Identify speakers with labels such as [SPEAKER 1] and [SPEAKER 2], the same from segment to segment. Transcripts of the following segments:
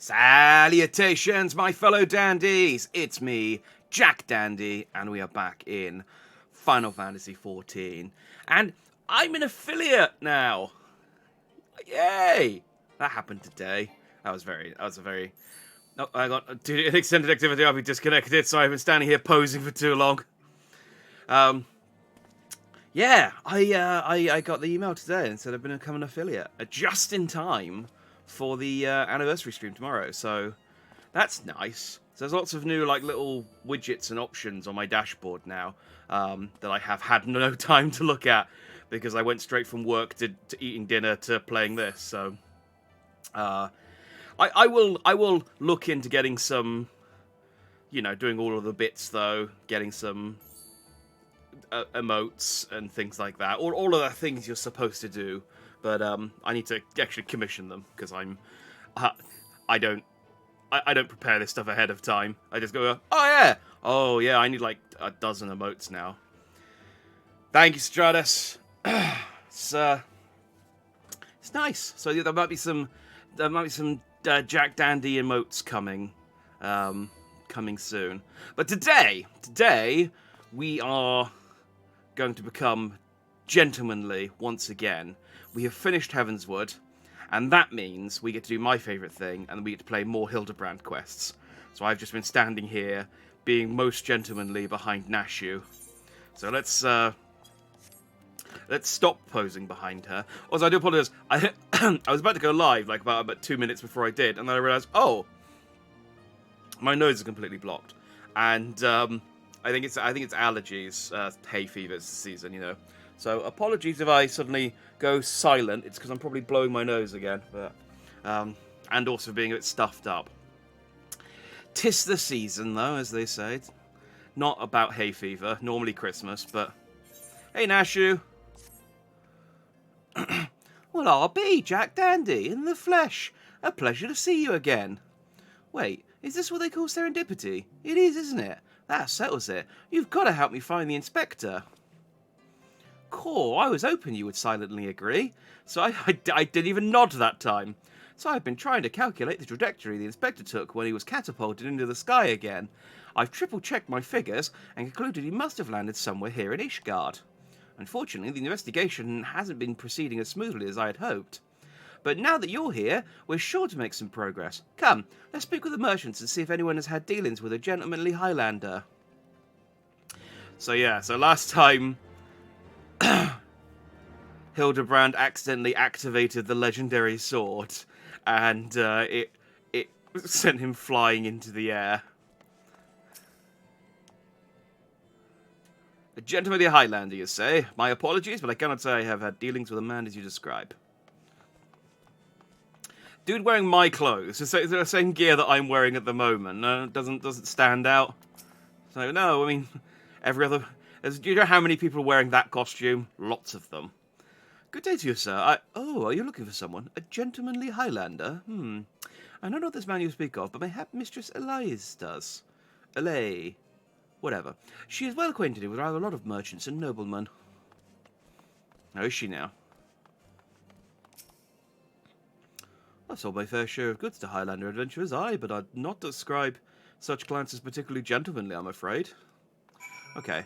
[SPEAKER 1] Salutations, my fellow dandies! It's me, Jack Dandy, and we are back in Final Fantasy XIV. And I'm an affiliate now! Yay! That happened today. That was a very... Oh, I got an extended activity, I'll be disconnected, so I've been standing here posing for too long. Yeah, I got the email today and said I've become an affiliate, just in time for the anniversary stream tomorrow, so that's nice. So there's lots of new little widgets and options on my dashboard now that I have had no time to look at because I went straight from work to eating dinner to playing this. So I will look into getting some, doing all of the bits though, getting some emotes and things like that, all of the things you're supposed to do. But I need to actually commission them because I don't prepare this stuff ahead of time. I just go, oh yeah, I need like a dozen emotes now. Thank you, Stratus. It's nice. So there might be some Jack Dandy emotes coming soon. But today we are going to become gentlemanly once again. We have finished Heavenswood, and that means we get to do my favourite thing, and we get to play more Hildibrand quests. So I've just been standing here, being most gentlemanly behind Nashu. So let's stop posing behind her. Also, I do apologise. I was about to go live about 2 minutes before I did, and then I realised, oh, my nose is completely blocked, and I think it's allergies, hay fever season, So apologies if I suddenly go silent. It's because I'm probably blowing my nose again, but and also being a bit stuffed up. 'Tis the season, though, as they say. It's not about hay fever. Normally Christmas, but hey, Nashu. Well, I'll be Jack Dandy in the flesh. A pleasure to see you again. Wait, is this what they call serendipity? It is, isn't it? That settles it. You've got to help me find the inspector. Cool, I was hoping you would silently agree. So I didn't even nod that time. So I've been trying to calculate the trajectory the inspector took when he was catapulted into the sky again. I've triple-checked my figures and concluded he must have landed somewhere here in Ishgard. Unfortunately, the investigation hasn't been proceeding as smoothly as I had hoped. But now that you're here, we're sure to make some progress. Come, let's speak with the merchants and see if anyone has had dealings with a gentlemanly Highlander. So last time Hildibrand accidentally activated the legendary sword, and it sent him flying into the air. A gentlemanly Highlander, you say? My apologies, but I cannot say I have had dealings with a man as you describe. Dude wearing my clothes. Is it the same gear that I'm wearing at the moment? No, doesn't stand out. So no, I mean, every other. Do you know how many people are wearing that costume? Lots of them. Good day to you, sir. Are you looking for someone? A gentlemanly Highlander? I don't know this man you speak of, but mayhap Mistress Elias does. Elay. Whatever. She is well acquainted with rather a lot of merchants and noblemen. How is she now? I've sold my fair share of goods to Highlander adventurers, but I'd not describe such clients as particularly gentlemanly, I'm afraid. Okay.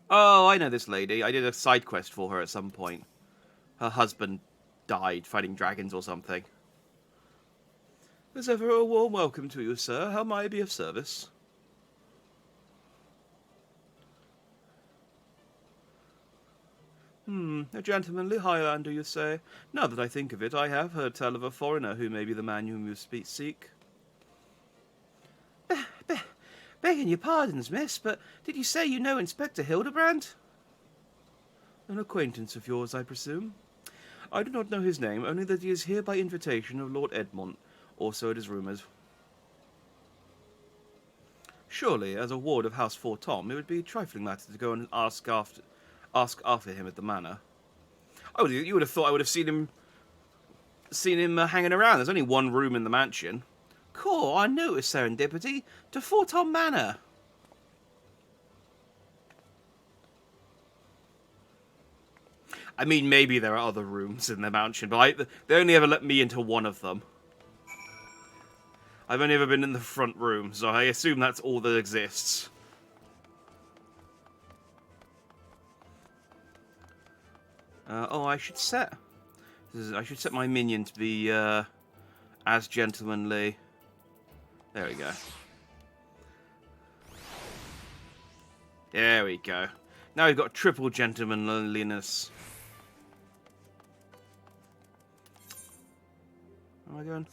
[SPEAKER 1] Oh, I know this lady. I did a side quest for her at some point. Her husband died fighting dragons or something. As ever, a warm welcome to you, sir. How may I be of service? A gentlemanly Highlander, you say? Now that I think of it, I have heard tell of a foreigner who may be the man whom you seek. Begging your pardons, miss, but did you say you know Inspector Hildibrand? An acquaintance of yours, I presume? I do not know his name, only that he is here by invitation of Lord Edmont, or so it is rumoured. Surely, as a ward of House Fort Tom, it would be a trifling matter to go and ask after him at the manor. Oh, you would have thought I would have seen him hanging around. There's only one room in the mansion. Cool, I noticed serendipity to Fort Tom Manor. I mean, maybe there are other rooms in the mansion, but they only ever let me into one of them. I've only ever been in the front room, so I assume that's all that exists. Oh, I should set my minion to be as gentlemanly. There we go. There we go. Now we've got triple gentlemanliness. Where am I going?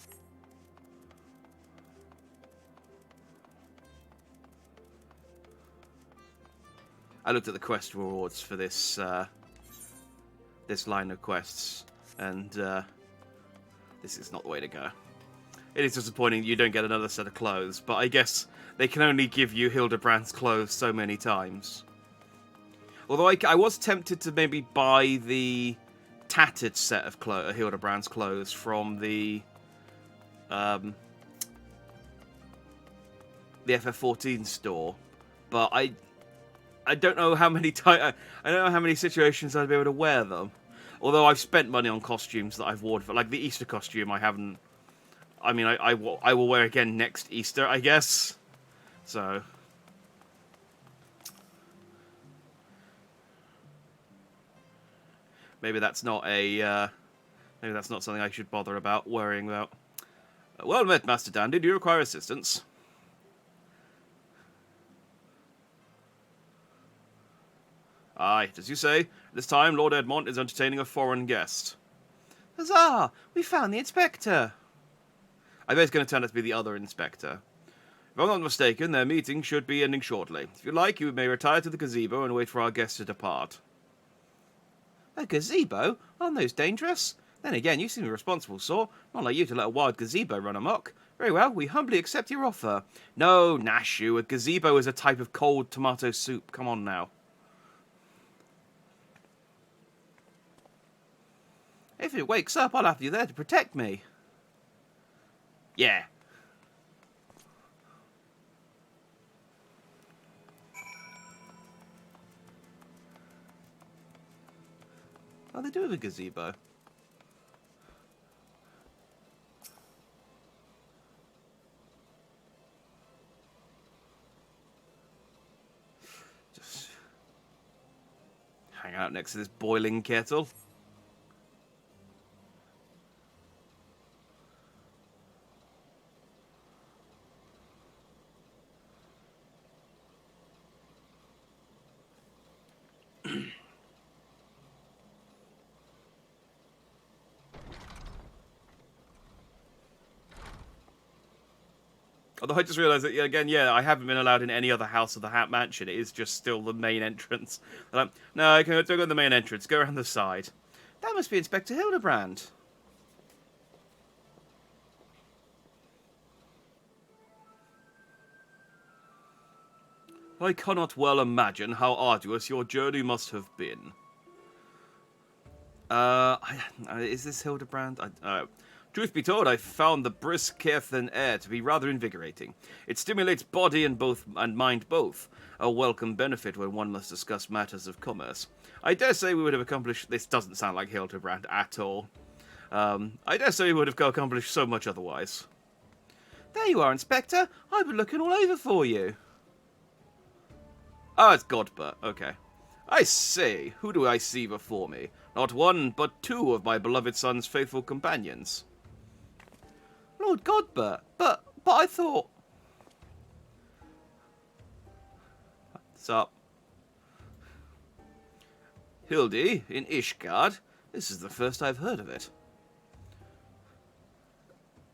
[SPEAKER 1] I looked at the quest rewards for this this line of quests, and this is not the way to go. It is disappointing that you don't get another set of clothes, but I guess they can only give you Hildibrand's clothes so many times. Although I was tempted to maybe buy the tattered set of Hildibrand's clothes from the FF14 store, but I don't know how many I don't know how many situations I'd be able to wear them. Although I've spent money on costumes that I've worn for, like the Easter costume, I haven't. I mean, I will wear again next Easter, I guess. So maybe that's not something I should bother about worrying about. Well met, Master Dandy. Do you require assistance? Aye, as you say, this time Lord Edmont is entertaining a foreign guest. Huzzah! We found the inspector! I bet it's going to turn out to be the other inspector. If I'm not mistaken, their meeting should be ending shortly. If you like, you may retire to the gazebo and wait for our guest to depart. A gazebo? Aren't those dangerous? Then again, you seem a responsible sort. Not like you to let a wild gazebo run amok. Very well, we humbly accept your offer. No, nash you. A gazebo is a type of cold tomato soup. Come on now. If it wakes up, I'll have you there to protect me. Yeah. Oh, they do have a gazebo. Just hang out next to this boiling kettle. Although I just realised that, again, I haven't been allowed in any other house of the Hat Mansion. It is just still the main entrance. No, don't go in the main entrance. Go around the side. That must be Inspector Hildibrand. I cannot well imagine how arduous your journey must have been. Is this Hildibrand? Truth be told, I found the brisk, careful air to be rather invigorating. It stimulates body and mind both, a welcome benefit when one must discuss matters of commerce. I dare say we would have accomplished... This doesn't sound like Hildibrand at all. I dare say we would have accomplished so much otherwise. There you are, Inspector. I've been looking all over for you. Oh, it's Godbert. Okay. I say, who do I see before me? Not one, but two of my beloved son's faithful companions. Lord Godbert, but I thought... What's up? Hildy, in Ishgard? This is the first I've heard of it.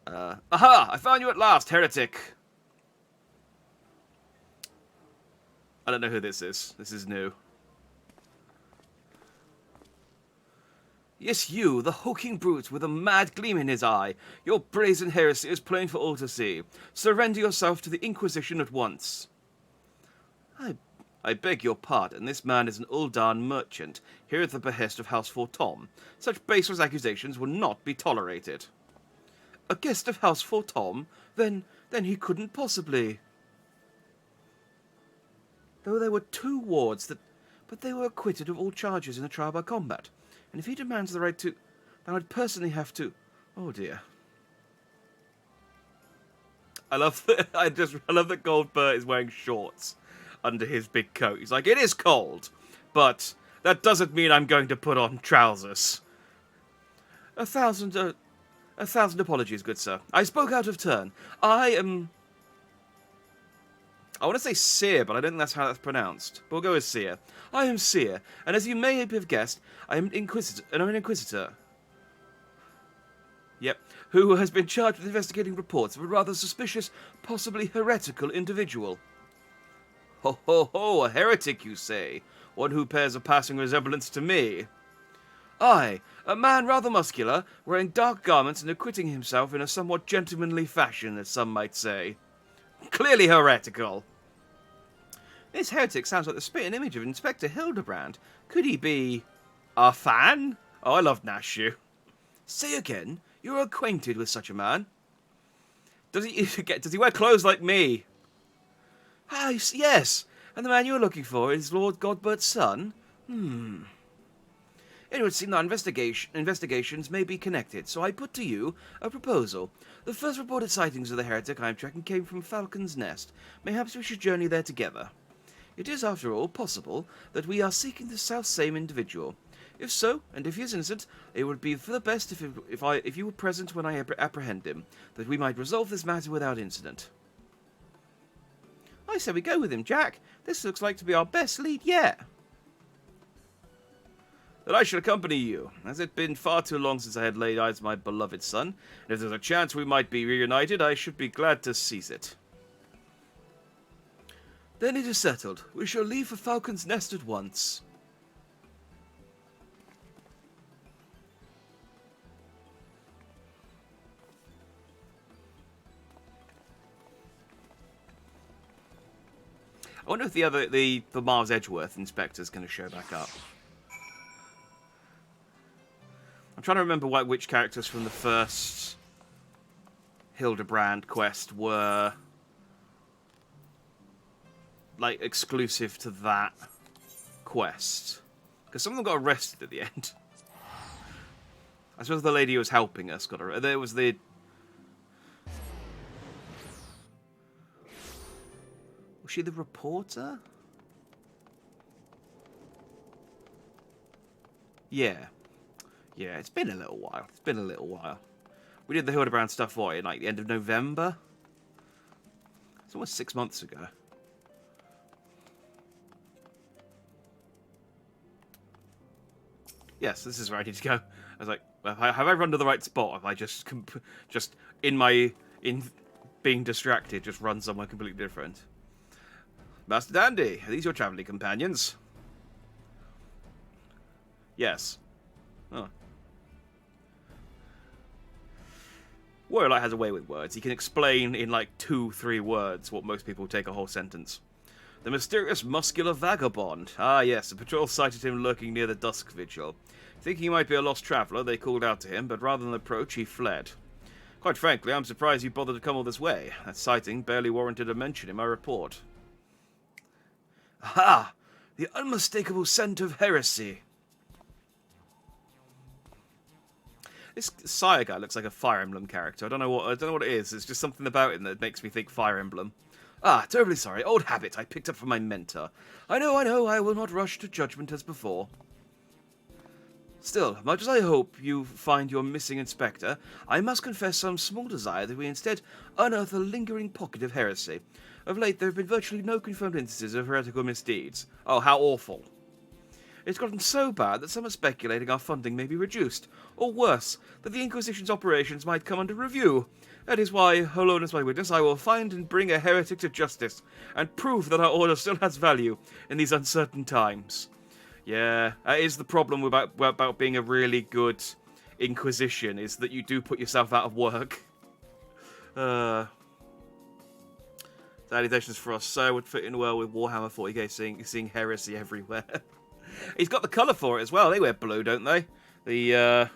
[SPEAKER 1] Aha! I found you at last, heretic! I don't know who this is. This is new. Yes, you, the hulking brute with a mad gleam in his eye. Your brazen heresy is plain for all to see. Surrender yourself to the Inquisition at once. I beg your pardon. This man is an Uldan merchant, here at the behest of House Fortom. Such baseless accusations will not be tolerated. A guest of House Fortom? Then he couldn't possibly... Though there were two wards but they were acquitted of all charges in the trial by combat. And if he demands the right to, then I'd personally have to... Oh dear. I love that. I love that Goldbert is wearing shorts under his big coat. He's like, it is cold, but that doesn't mean I'm going to put on trousers. A thousand apologies, good sir. I spoke out of turn. I want to say Seer, but I don't think that's how that's pronounced. But we'll go with Seer. I am Seer, and as you may have guessed, I am an Inquisitor. Yep. Who has been charged with investigating reports of a rather suspicious, possibly heretical individual. Ho ho ho, a heretic, you say? One who bears a passing resemblance to me. Aye, a man rather muscular, wearing dark garments and acquitting himself in a somewhat gentlemanly fashion, as some might say. Clearly heretical. This heretic sounds like the spitting image of Inspector Hildibrand. Could he be... a fan? Oh, I love Nashu. Say again, you're acquainted with such a man? Does he wear clothes like me? Ah, yes. And the man you're looking for is Lord Godbert's son? It would seem that investigations may be connected, so I put to you a proposal. The first reported sightings of the heretic I am tracking came from Falcon's Nest. Mayhaps we should journey there together. It is, after all, possible that we are seeking the self-same individual. If so, and if he is innocent, it would be for the best if you were present when I apprehend him, that we might resolve this matter without incident. I say we go with him, Jack. This looks like to be our best lead yet. That I should accompany you, as it had been far too long since I had laid eyes on my beloved son, and if there's a chance we might be reunited, I should be glad to seize it. Then it is settled. We shall leave for Falcon's Nest at once. I wonder if the Mars Edgeworth Inspector's going to show back up. I'm trying to remember which characters from the first Hildibrand quest were like exclusive to that quest, because some of them got arrested at the end. I suppose the lady who was helping us got arrested. There was the... Was she the reporter? Yeah. Yeah, it's been a little while. We did the Hildibrand stuff, what, in like the end of November? It's almost 6 months ago. Yes, this is where I need to go. I was like, have I run to the right spot? Have I just in being distracted, just run somewhere completely different? Master Dandy, are these your travelling companions? Yes. Oh. Warlight has a way with words. He can explain in like 2-3 words what most people take a whole sentence. The mysterious muscular vagabond. Ah yes, the patrol sighted him lurking near the dusk vigil. Thinking he might be a lost traveller, they called out to him, but rather than approach, he fled. Quite frankly, I'm surprised you bothered to come all this way. That sighting barely warranted a mention in my report. Aha! The unmistakable scent of heresy. This Sire guy looks like a Fire Emblem character. I don't know what it is. It's just something about him that makes me think Fire Emblem. Ah, terribly sorry. Old habit I picked up from my mentor. I know. I will not rush to judgment as before. Still, much as I hope you find your missing inspector, I must confess some small desire that we instead unearth a lingering pocket of heresy. Of late, there have been virtually no confirmed instances of heretical misdeeds. Oh, how awful. It's gotten so bad that some are speculating our funding may be reduced, or worse, that the Inquisition's operations might come under review. That is why, alone as my witness, I will find and bring a heretic to justice, and prove that our order still has value in these uncertain times. Yeah, that is the problem about being a really good Inquisition, is that you do put yourself out of work. Salutations for us, so would fit in well with Warhammer 40k, seeing heresy everywhere. He's got the colour for it as well. They wear blue, don't they? I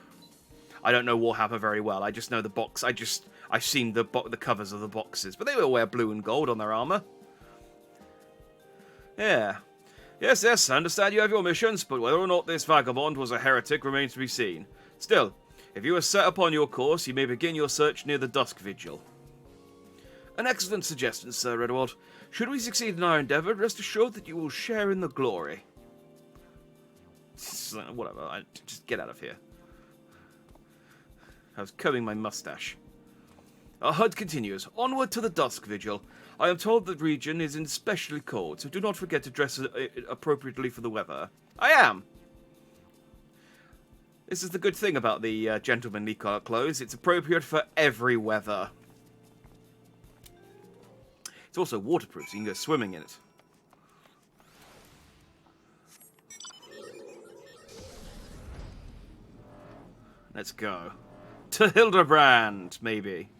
[SPEAKER 1] don't know Warhammer very well. I just know the box. I've seen the covers of the boxes, but they all wear blue and gold on their armour. Yeah. Yes, yes, I understand you have your missions, but whether or not this vagabond was a heretic remains to be seen. Still, if you are set upon your course, you may begin your search near the Dusk Vigil. An excellent suggestion, Sir Redwald. Should we succeed in our endeavour, rest assured that you will share in the glory. Whatever, just get out of here. I was combing my mustache. Our hunt continues. Onward to the Dusk Vigil. I am told the region is especially cold, so do not forget to dress appropriately for the weather. I am! This is the good thing about the gentlemanly clothes. It's appropriate for every weather. It's also waterproof, so you can go swimming in it. Let's go. To Hildibrand, maybe.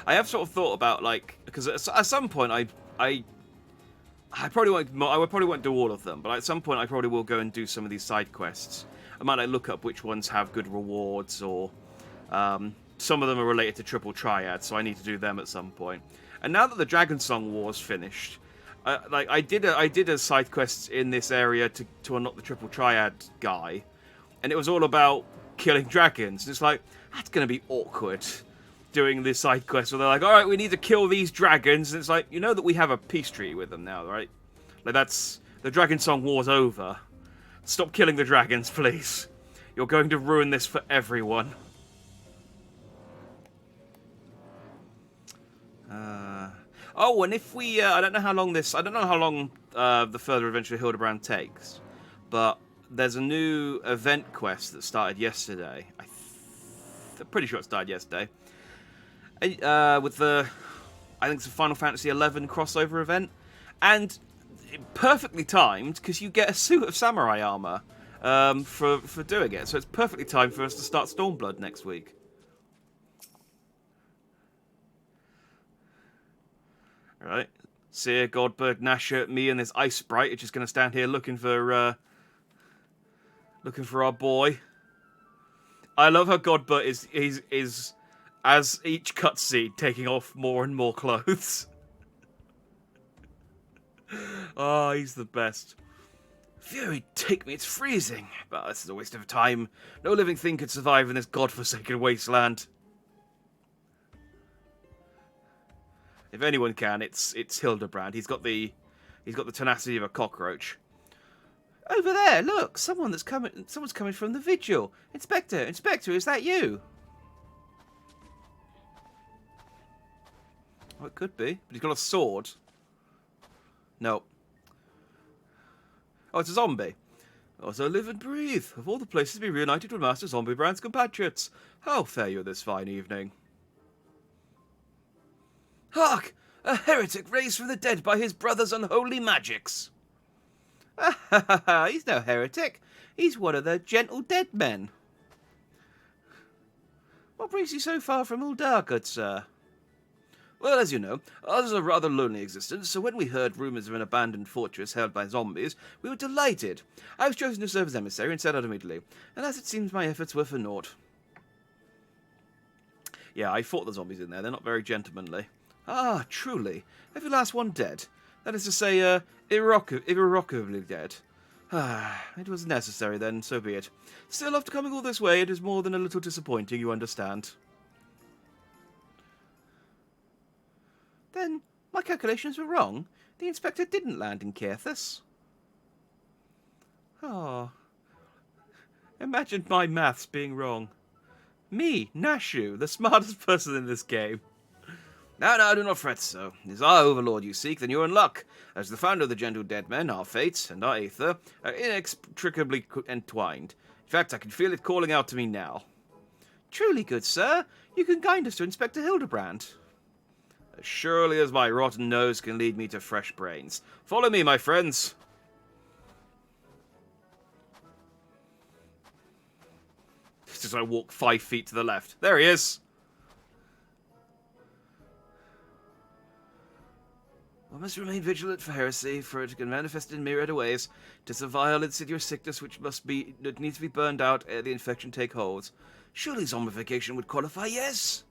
[SPEAKER 1] I have sort of thought about, like, because at some point I probably won't do all of them, but at some point I probably will go and do some of these side quests. I might like look up which ones have good rewards, or some of them are related to Triple Triad, so I need to do them at some point. And now that the Dragon Song War's finished, I did a side quest in this area to unlock the Triple Triad guy, and it was all about killing dragons. And it's like, that's going to be awkward, doing this side quest where they're like, alright, we need to kill these dragons, and it's like, you know that we have a peace treaty with them now, right? Like, that's, the Dragon Song War's over. Stop killing the dragons, please. You're going to ruin this for everyone. Oh, and if we, I don't know how long the further adventure of Hildibrand takes, but there's a new event quest that started yesterday. I'm pretty sure it started yesterday. With the, I think it's a Final Fantasy XI crossover event, and perfectly timed because you get a suit of samurai armor for doing it. So it's perfectly timed for us to start Stormblood next week. All right, Seer, Godbird, Nasher, me, and this Ice Sprite are just going to stand here looking for our boy. I love how Godbird is as each cutscene taking off more and more clothes. Oh, he's the best. Fury, take me, it's freezing. But this is a waste of time. No living thing could survive in this godforsaken wasteland. If anyone can, it's Hildibrand. He's got the tenacity of a cockroach. Over there, look, someone's coming from the vigil. Inspector, is that you? Well, it could be, but he's got a sword. No. Oh, it's a zombie. Also live and breathe. Of all the places to be reunited with Master Zombiebrand's compatriots. How fare you this fine evening? Hark! A heretic raised from the dead by his brother's unholy magics. He's no heretic. He's one of the gentle dead men. What brings you so far from Uldar, good sir? Well, as you know, ours is a rather lonely existence, so when we heard rumours of an abandoned fortress held by zombies, we were delighted. I was chosen to serve as emissary and set out immediately, and as it seems my efforts were for naught. Yeah, I fought the zombies in there. They're not very gentlemanly. Ah, truly. Every last one dead. That is to say, irrevocably dead. Ah, it was necessary then, so be it. Still, after coming all this way, it is more than a little disappointing, you understand. Then, my calculations were wrong. The inspector didn't land in Caerthus. Oh. Imagine my maths being wrong. Me, Nashu, the smartest person in this game. No, do not fret so. It is our overlord you seek, then you're in luck. As the founder of the Gentle Dead Men, our fates and our aether are inextricably entwined. In fact, I can feel it calling out to me now. Truly, good sir, you can guide us to Inspector Hildibrand. As surely as my rotten nose can lead me to fresh brains. Follow me, my friends. Just as I walk 5 feet to the left. There he is. One must remain vigilant for heresy, for it can manifest in myriad ways. 'Tis a vile, insidious sickness which needs to be burned out ere the infection take hold. Surely zombification would qualify, yes?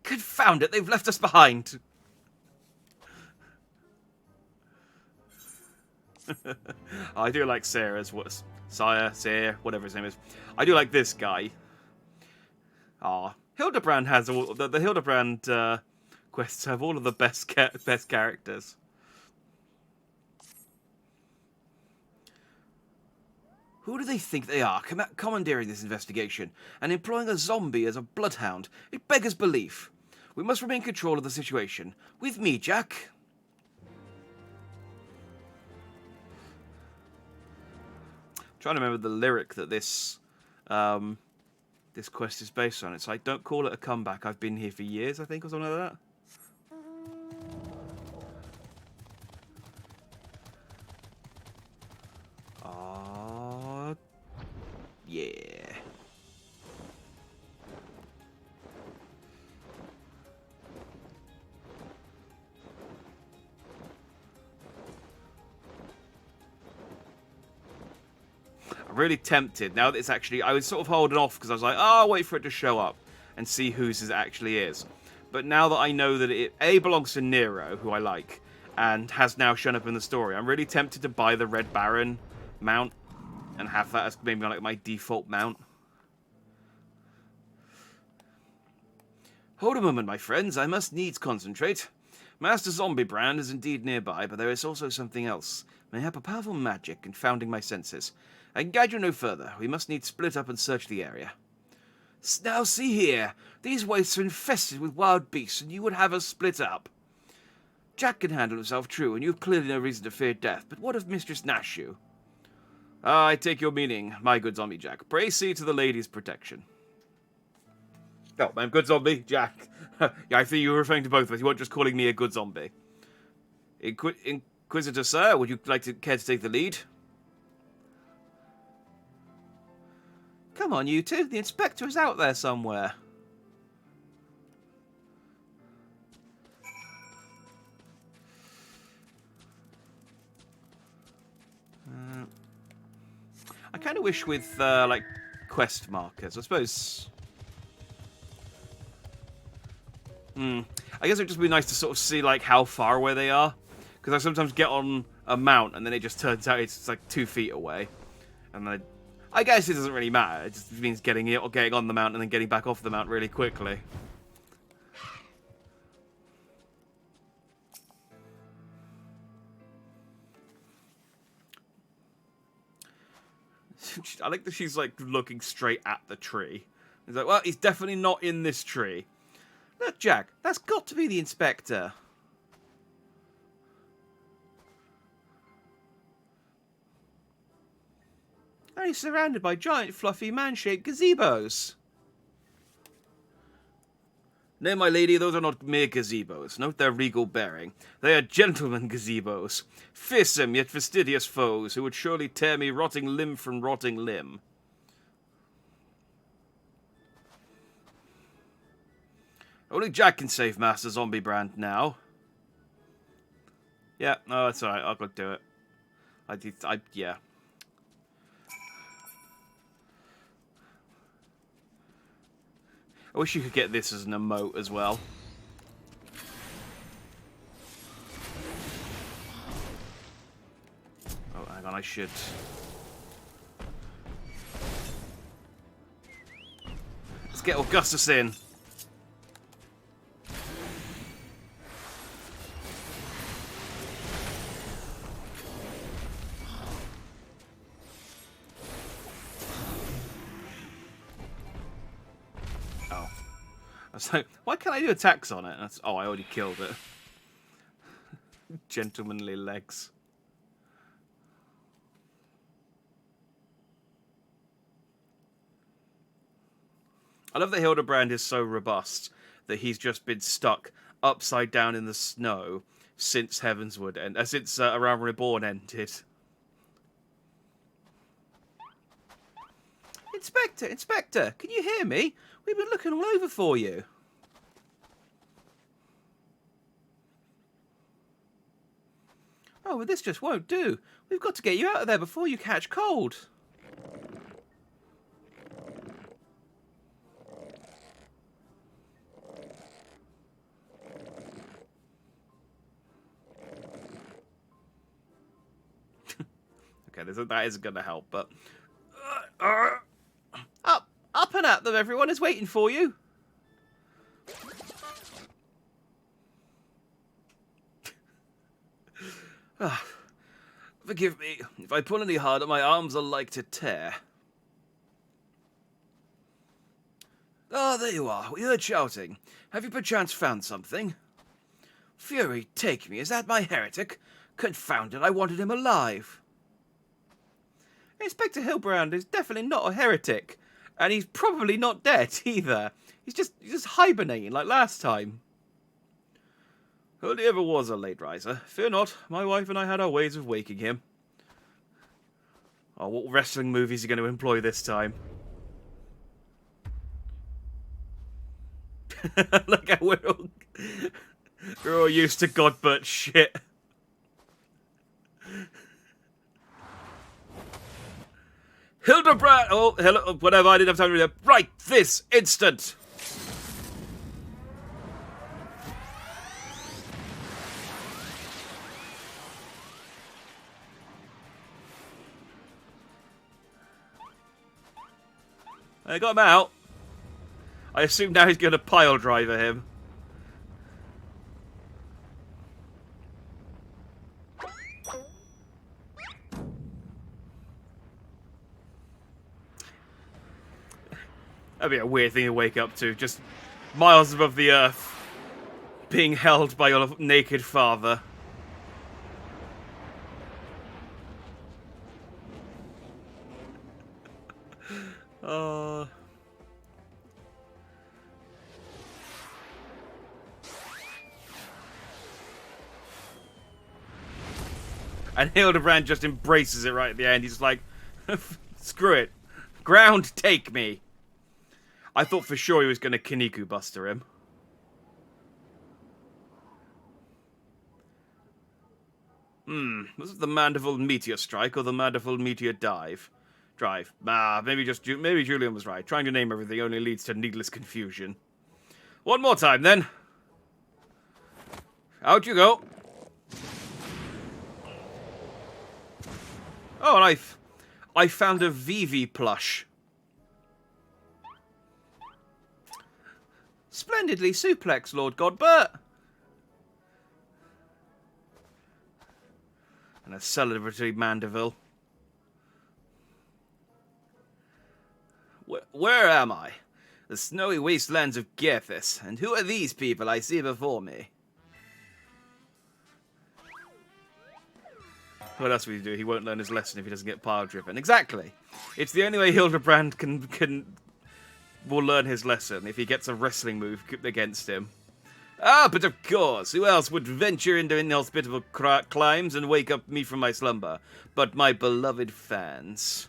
[SPEAKER 1] Confound it, they've left us behind. I do like Sarah's, Sarah, whatever his name is. I do like this guy. Ah, Hildibrand has all the Hildibrand quests have all of the best characters. Who do they think they are, commandeering this investigation and employing a zombie as a bloodhound? It beggars belief. We must remain in control of the situation. With me, Jack. I'm trying to remember the lyric that this this quest is based on. It's like, don't call it a comeback. I've been here for years, I think, or something like that. Yeah. I'm really tempted now that it's actually. I was sort of holding off because I was like, oh, I'll wait for it to show up and see whose it actually is. But now that I know that it A belongs to Nero, who I like, and has now shown up in the story, I'm really tempted to buy the Red Baron mount and have that as maybe like my default mount. Hold a moment, my friends. I must needs concentrate. Master Hildibrand is indeed nearby, but there is also something else. Mayhap a powerful magic confounding my senses. I can guide you no further. We must needs split up and search the area. Now see here. These wastes are infested with wild beasts, and you would have us split up. Jack can handle himself, true, and you have clearly no reason to fear death, but what of Mistress Nashu? I take your meaning, my good zombie Jack. Pray see to the lady's protection. Oh, I'm good zombie, Jack. Yeah, I think you were referring to both of us. You weren't just calling me a good zombie. Inquisitor, sir, would you care to take the lead? Come on, you two. The inspector is out there somewhere. I kind of wish with, like, quest markers. I suppose... I guess it would just be nice to sort of see, like, how far away they are. Because I sometimes get on a mount and then it just turns out it's like 2 feet away. And then I guess it doesn't really matter. It just means getting on the mount and then getting back off the mount really quickly. I like that she's, like, looking straight at the tree. He's like, well, he's definitely not in this tree. Look, Jack, that's got to be the inspector. And he's surrounded by giant, fluffy, man-shaped gazebos. No, my lady, those are not mere gazebos. Note their regal bearing. They are gentlemen gazebos. Fearsome yet fastidious foes who would surely tear me rotting limb from rotting limb. Only Jack can save Master Hildibrand now. Yeah, no, that's alright. I'll go do it. Yeah. I wish you could get this as an emote as well. Oh, hang on, I should... Let's get Augustus in. So, why can't I do attacks on it? Oh, I already killed it. Gentlemanly legs. I love that Hildibrand is so robust that he's just been stuck upside down in the snow since Heavenswood and since A Realm Reborn ended. Inspector, can you hear me? We've been looking all over for you. Oh, but this just won't do. We've got to get you out of there before you catch cold. Okay, that isn't going to help, but... Up and at them, everyone is waiting for you. Forgive me, if I pull any harder, my arms are like to tear. Ah, there you are. We heard shouting. Have you perchance found something? Fury, take me. Is that my heretic? Confound it, I wanted him alive. Inspector Hildibrand is definitely not a heretic. And he's probably not dead, either. He's just hibernating like last time. Only ever was a late riser. Fear not, my wife and I had our ways of waking him. Oh, what wrestling movies are you going to employ this time? Look how we're all used to Godbert shit. Hildibrand! Oh, hello, whatever, I didn't have time to read that. Right this instant! I got him out. I assume now he's going to pile driver him. That'd be a weird thing to wake up to, just miles above the earth, being held by your naked father. And Hildibrand just embraces it right at the end. He's like, screw it. Ground, take me. I thought for sure he was going to Kinniku Buster him. Was it the Mandible Meteor Strike or the Mandible Meteor Drive? Maybe Julian was right. Trying to name everything only leads to needless confusion. One more time, then. Out you go. Oh, and I found a Vivi plush. Splendidly suplex, Lord Godbert. And a celebrity Mandeville. Where am I? The snowy wastelands of Gethys. And who are these people I see before me? What else will he do? He won't learn his lesson if he doesn't get pile driven. Exactly. It's the only way Hildibrand will learn his lesson, if he gets a wrestling move against him. Ah, but of course, who else would venture into inhospitable climes and wake up me from my slumber but my beloved fans?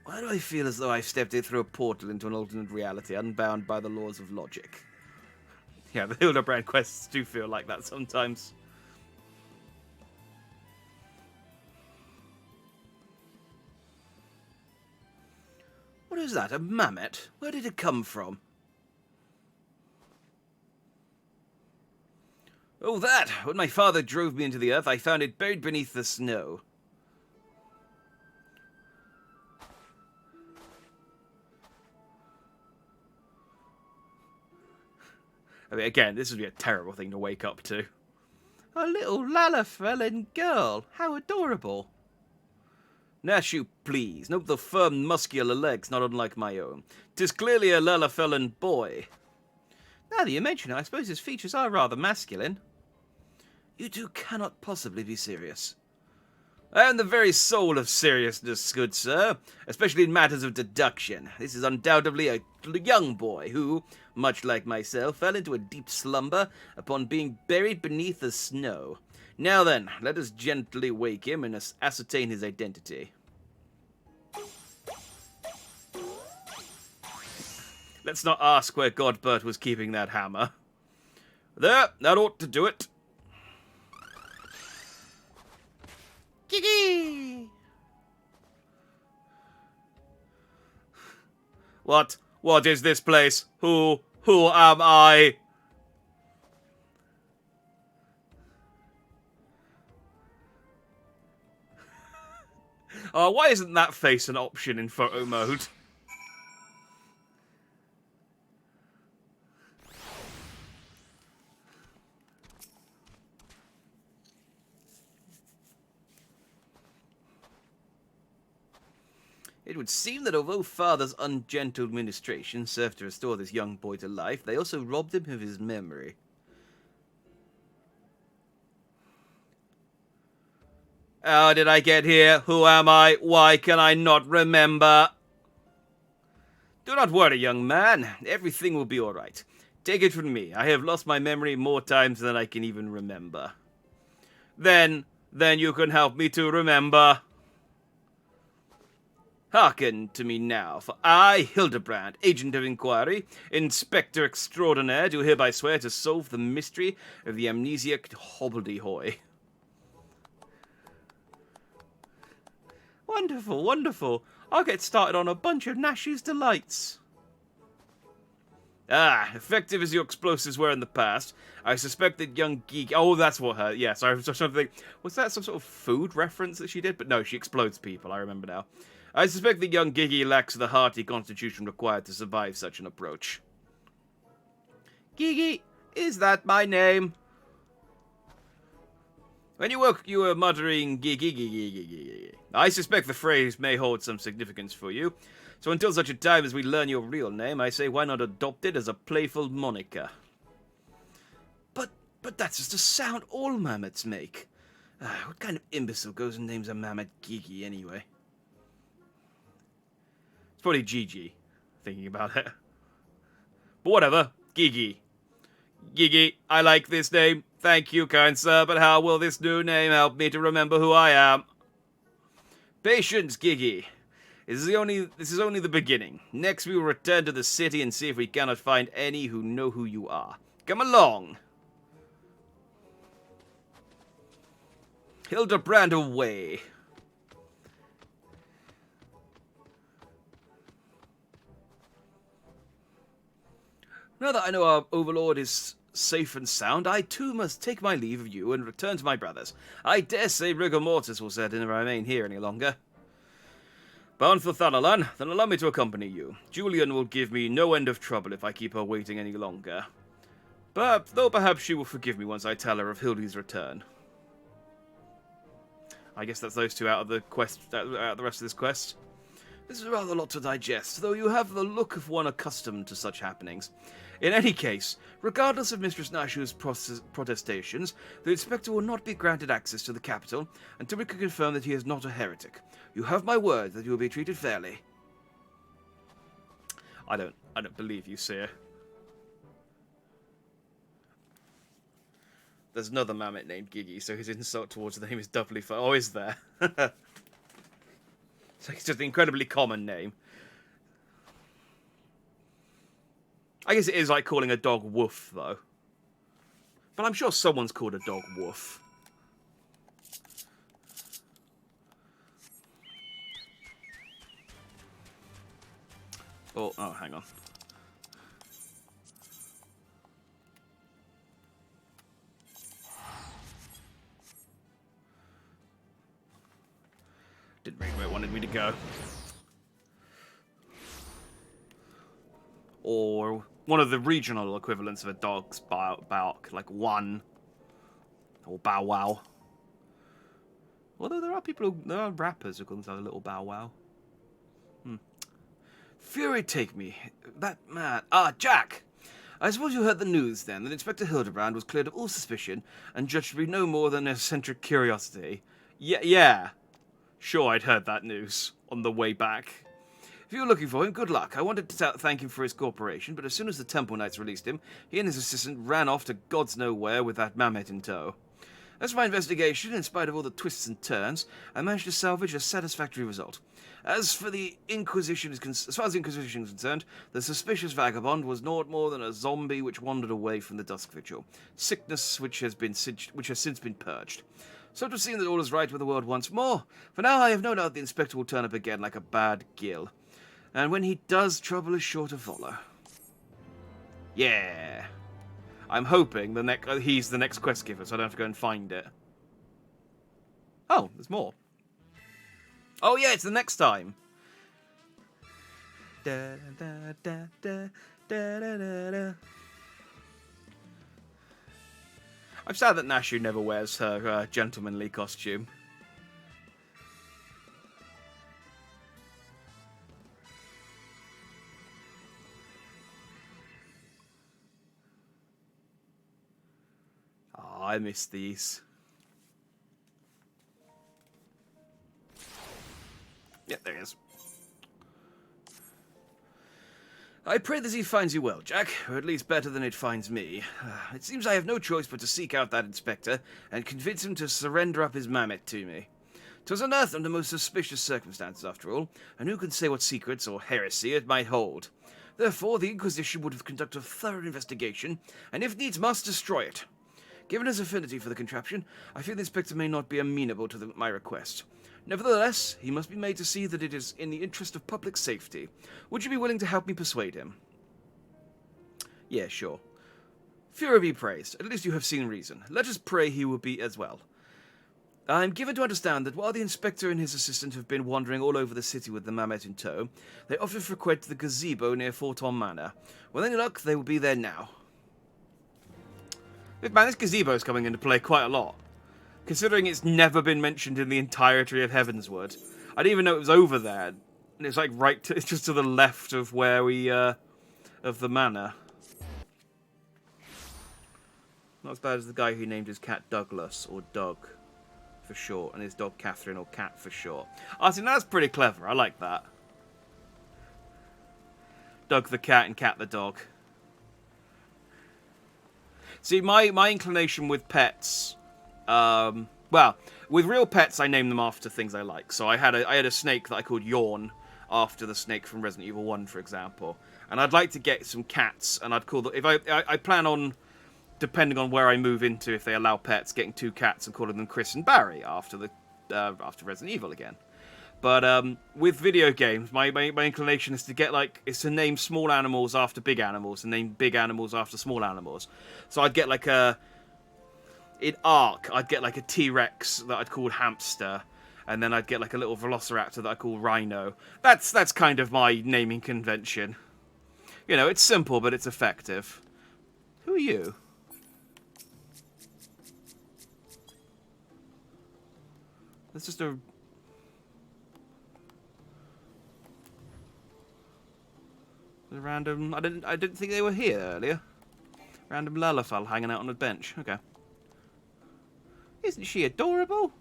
[SPEAKER 1] Why do I feel as though I've stepped in through a portal into an alternate reality, unbound by the laws of logic? Yeah, the Hildibrand quests do feel like that sometimes. What is that, a mammoth? Where did it come from? Oh, that! When my father drove me into the earth, I found it buried beneath the snow. I mean, again, this would be a terrible thing to wake up to. A little Lalafellin girl. How adorable. Nashu, please. Note the firm, muscular legs, not unlike my own. 'Tis clearly a Lalafellin boy. Now that you mention it, I suppose his features are rather masculine. You two cannot possibly be serious. I am the very soul of seriousness, good sir, especially in matters of deduction. This is undoubtedly a young boy who, much like myself, fell into a deep slumber upon being buried beneath the snow. Now then, let us gently wake him and ascertain his identity. Let's not ask where Godbert was keeping that hammer. There, that ought to do it. Gee-gee! What? What is this place? Who am I? Why isn't that face an option in photo mode? It would seem that although Father's ungentle administration served to restore this young boy to life, they also robbed him of his memory. How did I get here? Who am I? Why can I not remember? Do not worry, young man. Everything will be all right. Take it from me. I have lost my memory more times than I can even remember. Then you can help me to remember. Hearken to me now, for I, Hildibrand, Agent of Inquiry, Inspector Extraordinaire, do hereby swear to solve the mystery of the amnesiac hobbledehoy. Wonderful, wonderful. I'll get started on a bunch of Nash's delights. Effective as your explosives were in the past, I suspect that young geek... Oh, that's what her... Yes, I was trying to think... Was that some sort of food reference that she did? But no, she explodes people, I remember now. I suspect that young Giggy lacks the hearty constitution required to survive such an approach. Giggy, is that my name? When you were muttering Giggy. I suspect the phrase may hold some significance for you. So until such a time as we learn your real name, I say why not adopt it as a playful moniker? But that's just a sound all mammoths make. What kind of imbecile goes and names a mammoth Giggy anyway? It's probably Gigi, thinking about it. But whatever, Gigi. Gigi, I like this name. Thank you, kind sir, but how will this new name help me to remember who I am? Patience, Gigi. This is only the beginning. Next we will return to the city and see if we cannot find any who know who you are. Come along. Hildibrand away. Now that I know our overlord is safe and sound, I too must take my leave of you and return to my brothers. I dare say rigor mortis will certainly remain here any longer. Bound for Thanalan, then allow me to accompany you. Julian will give me no end of trouble if I keep her waiting any longer. Though perhaps she will forgive me once I tell her of Hildy's return. I guess that's those two out of the quest, out of the rest of this quest. This is rather a lot to digest, though you have the look of one accustomed to such happenings. In any case, regardless of Mistress Nashu's protestations, the Inspector will not be granted access to the capital until we can confirm that he is not a heretic. You have my word that you will be treated fairly. I don't believe you, sir. There's another mammoth named Giggy, so his insult towards the name is doubly fun. Oh, is there? So it's just an incredibly common name. I guess it is like calling a dog Woof, though. But I'm sure someone's called a dog Woof. Oh, hang on. Didn't read where it wanted me to go. Or one of the regional equivalents of a dog's bark, like one. Or bow wow. Although there are rappers who call themselves a little bow wow. Fury take me. That man. Jack! I suppose you heard the news then, that Inspector Hildibrand was cleared of all suspicion and judged to be no more than an eccentric curiosity. Yeah. Sure, I'd heard that news on the way back. If you were looking for him, good luck. I wanted to thank him for his cooperation, but as soon as the Temple Knights released him, he and his assistant ran off to God's know where with that mammoth in tow. As for my investigation, in spite of all the twists and turns, I managed to salvage a satisfactory result. As far as the Inquisition is concerned, the suspicious vagabond was naught more than a zombie which wandered away from the Dusk Vigil. Sickness which has since been purged. So it would seem that all is right with the world once more. For now, I have no doubt the Inspector will turn up again like a bad gill. And when he does, trouble is sure to follow. Yeah. I'm hoping he's the next quest giver, so I don't have to go and find it. Oh, there's more. Oh yeah, it's the next time. Da, da, da, da, da, da, da, da. I'm sad that Nashu never wears her gentlemanly costume. Oh, I miss these. Yeah, there he is. I pray that he finds you well, Jack, or at least better than it finds me. It seems I have no choice but to seek out that inspector and convince him to surrender up his mammoth to me. 'Twas unearthed under most suspicious circumstances, after all, and who can say what secrets or heresy it might hold? Therefore, the Inquisition would have conducted a thorough investigation, and if needs must, destroy it. Given his affinity for the contraption, I fear the inspector may not be amenable to my request. Nevertheless, he must be made to see that it is in the interest of public safety. Would you be willing to help me persuade him? Yeah, sure. Fury be praised. At least you have seen reason. Let us pray he will be as well. I am given to understand that while the inspector and his assistant have been wandering all over the city with the mammoth in tow, they often frequent the gazebo near Forton Manor. With any luck, they will be there now. Man, this gazebo is coming into play quite a lot. Considering it's never been mentioned in the entirety of Heavensward. I didn't even know it was over there. And it's like it's just to the left of where we, of the manor. Not as bad as the guy who named his cat Douglas, or Doug, for short, and his dog Catherine, or Cat for short. I think that's pretty clever, I like that. Doug the cat and Cat the dog. See, my inclination with pets... well, with real pets, I name them after things I like. So I had a snake that I called Yawn, after the snake from Resident Evil 1, for example. And I'd like to get some cats, and I'd call them... If I plan on, depending on where I move into, if they allow pets, getting 2 cats and calling them Chris and Barry after after Resident Evil again. But with video games, my inclination is to get to name small animals after big animals, and name big animals after small animals. So I'd get in Ark, I'd get a T-Rex that I'd call Hamster, and then I'd get a little Velociraptor that I call Rhino. That's kind of my naming convention. You know, it's simple, but it's effective. Who are you? That's just a... random... I didn't think they were here earlier. Random Lalafell hanging out on a bench. Okay. Isn't she adorable?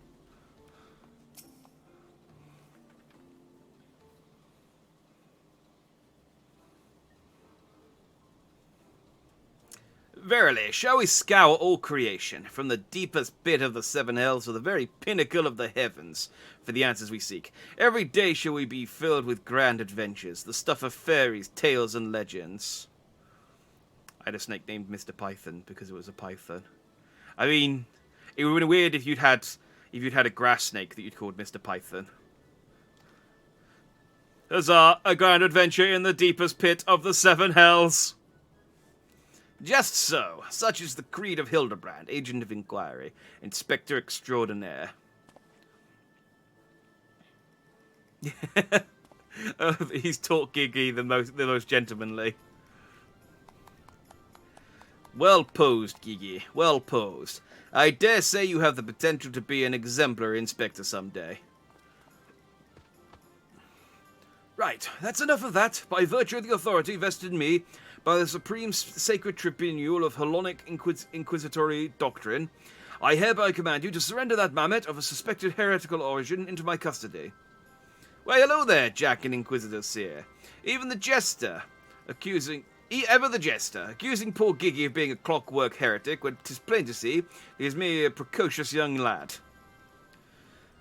[SPEAKER 1] Verily, shall we scour all creation, from the deepest bit of the 7 hells to the very pinnacle of the heavens, for the answers we seek? Every day shall we be filled with grand adventures, the stuff of fairies, tales, and legends. I had a snake named Mr. Python because it was a python. I mean, it would have been weird if you'd had a grass snake that you'd called Mr. Python. Huzzah! A grand adventure in the deepest pit of the 7 hells! Just so. Such is the creed of Hildibrand, agent of inquiry, inspector extraordinaire. Oh, he's taught Gigi the most gentlemanly. Well posed, Gigi. Well posed. I dare say you have the potential to be an exemplary inspector someday. Right, that's enough of that. By virtue of the authority vested in me by the supreme sacred tribunal of Hellenic inquisitory doctrine, I hereby command you to surrender that mammoth of a suspected heretical origin into my custody. Why, hello there, Jack and Inquisitor Seer. Ever the jester, accusing poor Gigi of being a clockwork heretic, when 'tis plain to see he is merely a precocious young lad.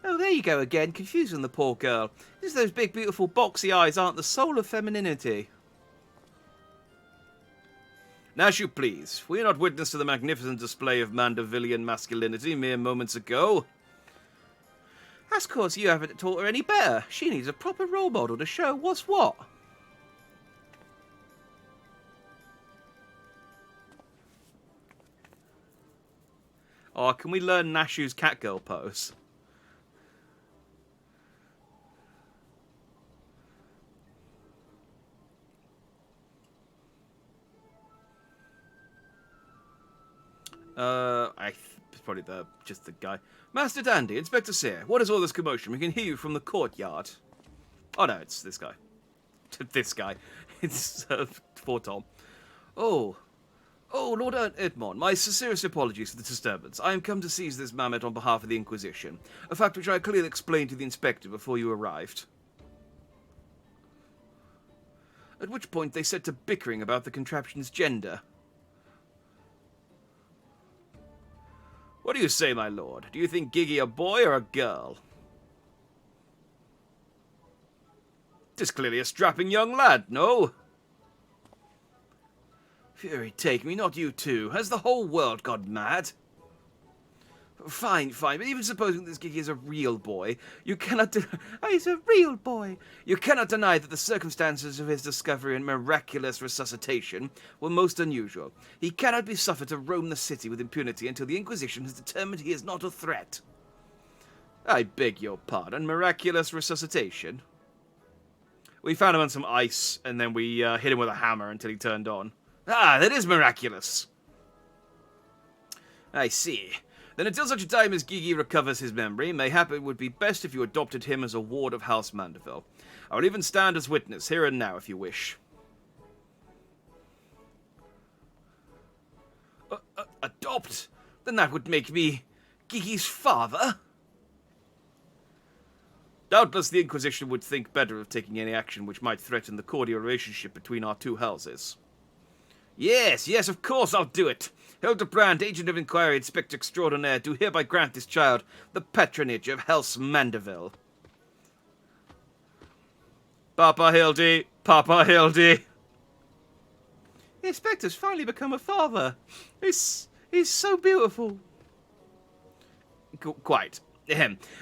[SPEAKER 1] Oh, there you go again, confusing the poor girl. Just those big, beautiful, boxy eyes aren't the soul of femininity. Nashu, please. Were you not witness to the magnificent display of Mandevillian masculinity mere moments ago? That's 'cause you haven't taught her any better. She needs a proper role model to show what's what. Oh, can we learn Nashu's catgirl pose? It's probably just the guy. Master Dandy, Inspector Sear, what is all this commotion? We can hear you from the courtyard. Oh no, it's this guy. This guy. It's for Tom. Oh, Lord Edmond, my sincerest apologies for the disturbance. I am come to seize this mammoth on behalf of the Inquisition, a fact which I clearly explained to the Inspector before you arrived. At which point they set to bickering about the contraption's gender. What do you say, my lord? Do you think Giggy a boy or a girl? Tis clearly a strapping young lad, no? Fury take me, not you too. Has the whole world gone mad? Fine, but even supposing this Giggy is a real boy, you cannot he's a real boy! You cannot deny that the circumstances of his discovery and miraculous resuscitation were most unusual. He cannot be suffered to roam the city with impunity until the Inquisition has determined he is not a threat. I beg your pardon, miraculous resuscitation? We found him on some ice, and then we hit him with a hammer until he turned on. Ah, that is miraculous! I see. Then until such a time as Gigi recovers his memory, mayhap it would be best if you adopted him as a ward of House Mandeville. I will even stand as witness, here and now, if you wish. Adopt? Then that would make me Gigi's father? Doubtless the Inquisition would think better of taking any action which might threaten the cordial relationship between our two houses. Yes, of course I'll do it. Hildibrand, Agent of Inquiry, Inspector Extraordinaire, do hereby grant this child the patronage of House Mandeville. Papa Hildy! The Inspector's finally become a father. He's so beautiful. Quite.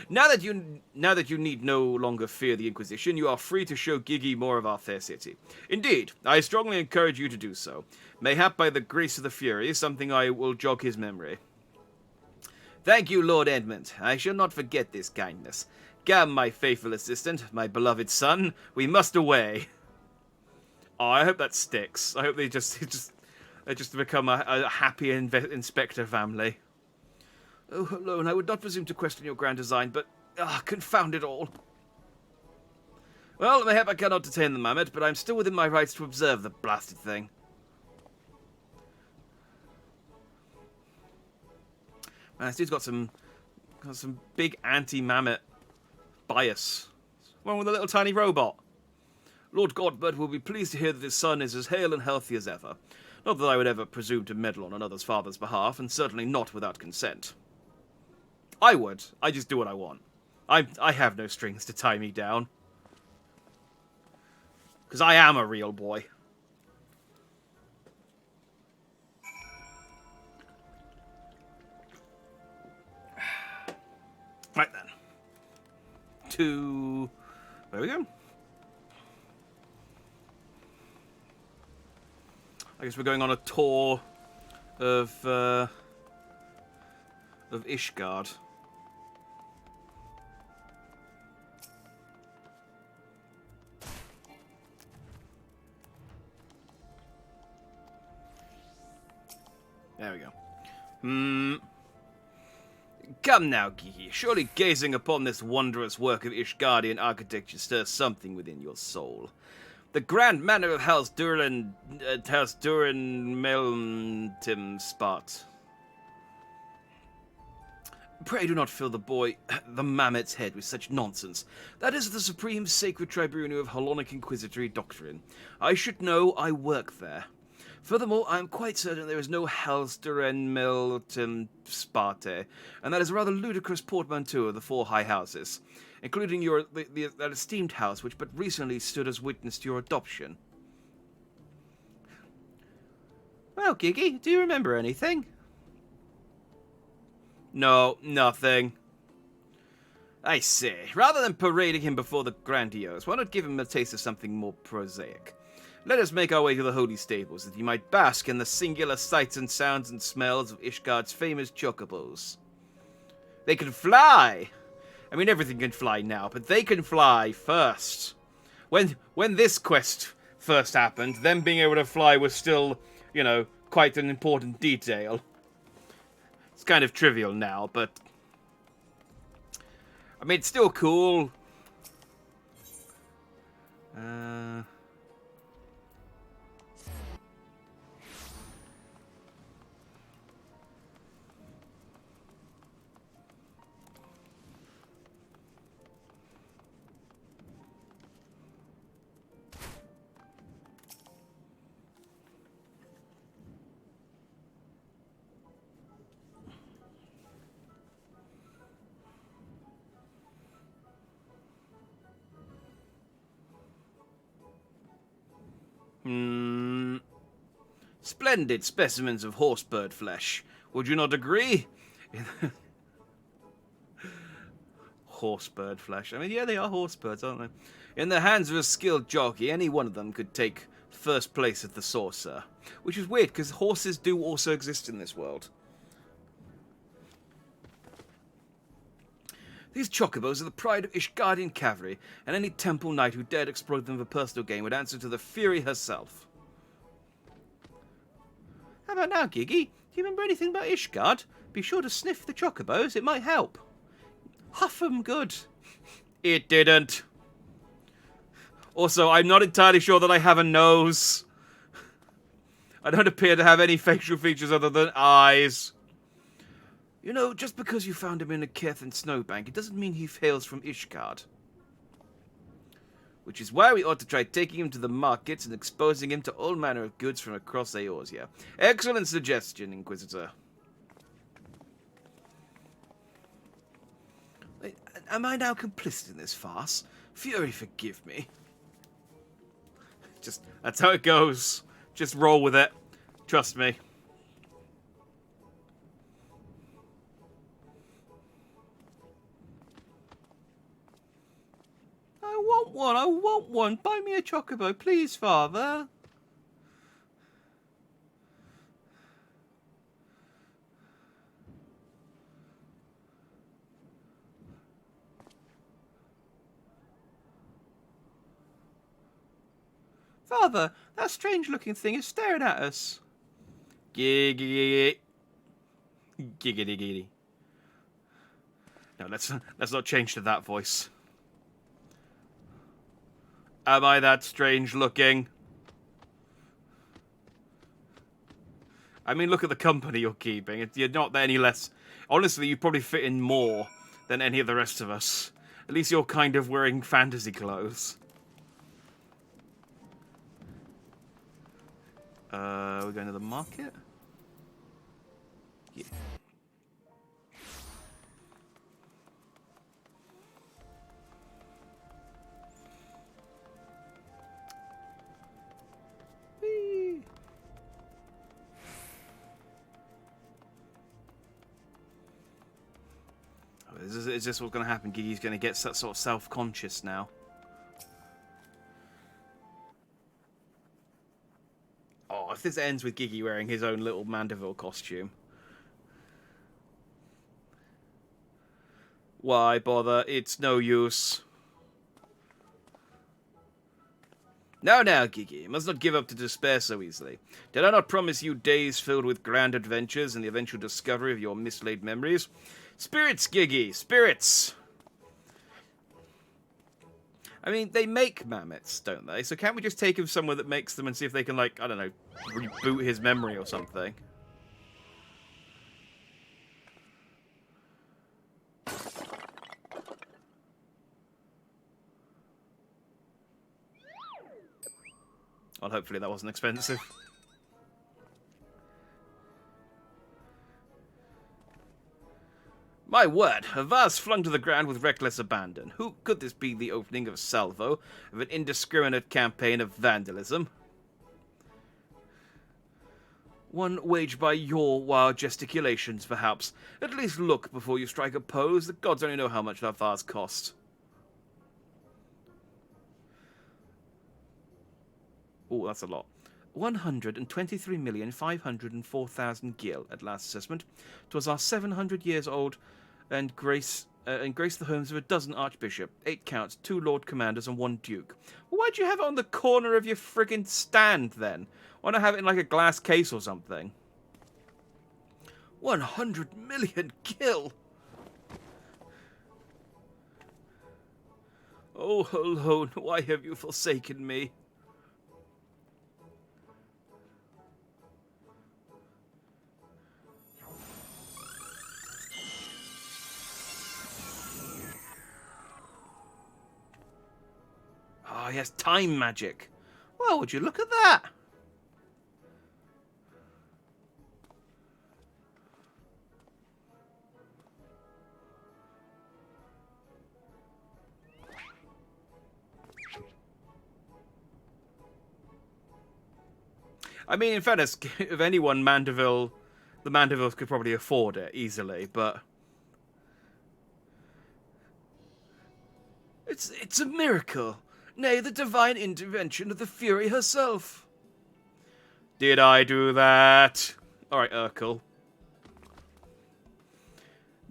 [SPEAKER 1] Now that you need no longer fear the Inquisition, you are free to show Gigi more of our fair city. Indeed, I strongly encourage you to do so. Mayhap by the grace of the Furies, something I will jog his memory. Thank you, Lord Edmund. I shall not forget this kindness. Come, my faithful assistant, my beloved son, we must away. Oh, I hope that sticks. I hope they just become a happy Inspector family. Oh, alone, I would not presume to question your grand design, but, confound it all. Well, mayhap I cannot detain the mammoth, but I'm still within my rights to observe the blasted thing. Man, this dude's got some big anti-mammoth bias. One with a little tiny robot. Lord Godbert will be pleased to hear that his son is as hale and healthy as ever. Not that I would ever presume to meddle on another's father's behalf, and certainly not without consent. I would. I just do what I want. I have no strings to tie me down. Because I am a real boy. Right then. There we go. I guess we're going on a tour of Ishgard. There we go. Come now, Gigi. Surely gazing upon this wondrous work of Ishgardian architecture stirs something within your soul. The grand manor of House Durin Melntim Spot. Pray do not fill the mammoth's head with such nonsense. That is the supreme sacred tribunal of Hellenic Inquisitory doctrine. I should know, I work there. Furthermore, I am quite certain there is no Halsduren Meltim Sparte, and that is a rather ludicrous portmanteau of the four high houses, including that esteemed house which but recently stood as witness to your adoption. Well, Gigi, do you remember anything? No, nothing. I say, rather than parading him before the grandiose, why not give him a taste of something more prosaic? Let us make our way to the holy stables, that he might bask in the singular sights and sounds and smells of Ishgard's famous chocobos. They can fly! I mean, everything can fly now, but they can fly first. When this quest first happened, them being able to fly was still, quite an important detail. kind of trivial now, but I mean, it's still cool. Splendid specimens of horsebird flesh. Would you not agree? Horsebird flesh. I mean, yeah, they are horsebirds, aren't they? In the hands of a skilled jockey, any one of them could take first place at the saucer. Which is weird, because horses do also exist in this world. These chocobos are the pride of Ishgardian cavalry, and any temple knight who dared exploit them for personal gain would answer to the Fury herself. How about now, Giggy? Do you remember anything about Ishgard? Be sure to sniff the chocobos, it might help. Huff 'em good. It didn't. Also, I'm not entirely sure that I have a nose. I don't appear to have any facial features other than eyes. You know, just because you found him in a Kethan snowbank, it doesn't mean he hails from Ishgard. Which is why we ought to try taking him to the markets and exposing him to all manner of goods from across Eorzea. Excellent suggestion, Inquisitor. Am I now complicit in this farce? Fury, forgive me. That's how it goes. Just roll with it. Trust me. I want one. Buy me a chocobo, please, Father. Father, that strange-looking thing is staring at us. Giggity. Giggity giggity. No, let's not change to that voice. Am I that strange looking? I mean, look at the company you're keeping. You're not any less... Honestly, you probably fit in more than any of the rest of us. At least you're kind of wearing fantasy clothes. We're going to the market? Yeah. Is this what's going to happen? Gigi's going to get sort of self-conscious now. Oh, if this ends with Gigi wearing his own little Mandeville costume. Why bother? It's no use. Now, Gigi, you must not give up to despair so easily. Did I not promise you days filled with grand adventures and the eventual discovery of your mislaid memories? Spirits, Gigi, spirits! I mean, they make mammoths, don't they? So can't we just take him somewhere that makes them and see if they can, like, I don't know, reboot his memory or something? Well, hopefully that wasn't expensive. My word, a vase flung to the ground with reckless abandon. Who could this be? The opening of a salvo of an indiscriminate campaign of vandalism? One waged by your wild gesticulations, perhaps. At least look before you strike a pose. The gods only know how much that vase cost. Oh, that's a lot. 123,504,000 gil at last assessment. 'Twas our 700 years old, and grace the homes of a dozen archbishop, 8 counts, 2 lord commanders, and 1 duke. Well, why'd you have it on the corner of your friggin' stand then? Why not have it in like a glass case or something? 100 million kill! Oh, alone, why have you forsaken me? Oh, he has time magic. Well, would you look at that? I mean, in fairness, if anyone, the Mandervilles could probably afford it easily, but... It's a miracle. Nay, the divine intervention of the Fury herself. Did I do that? Alright, Urkel.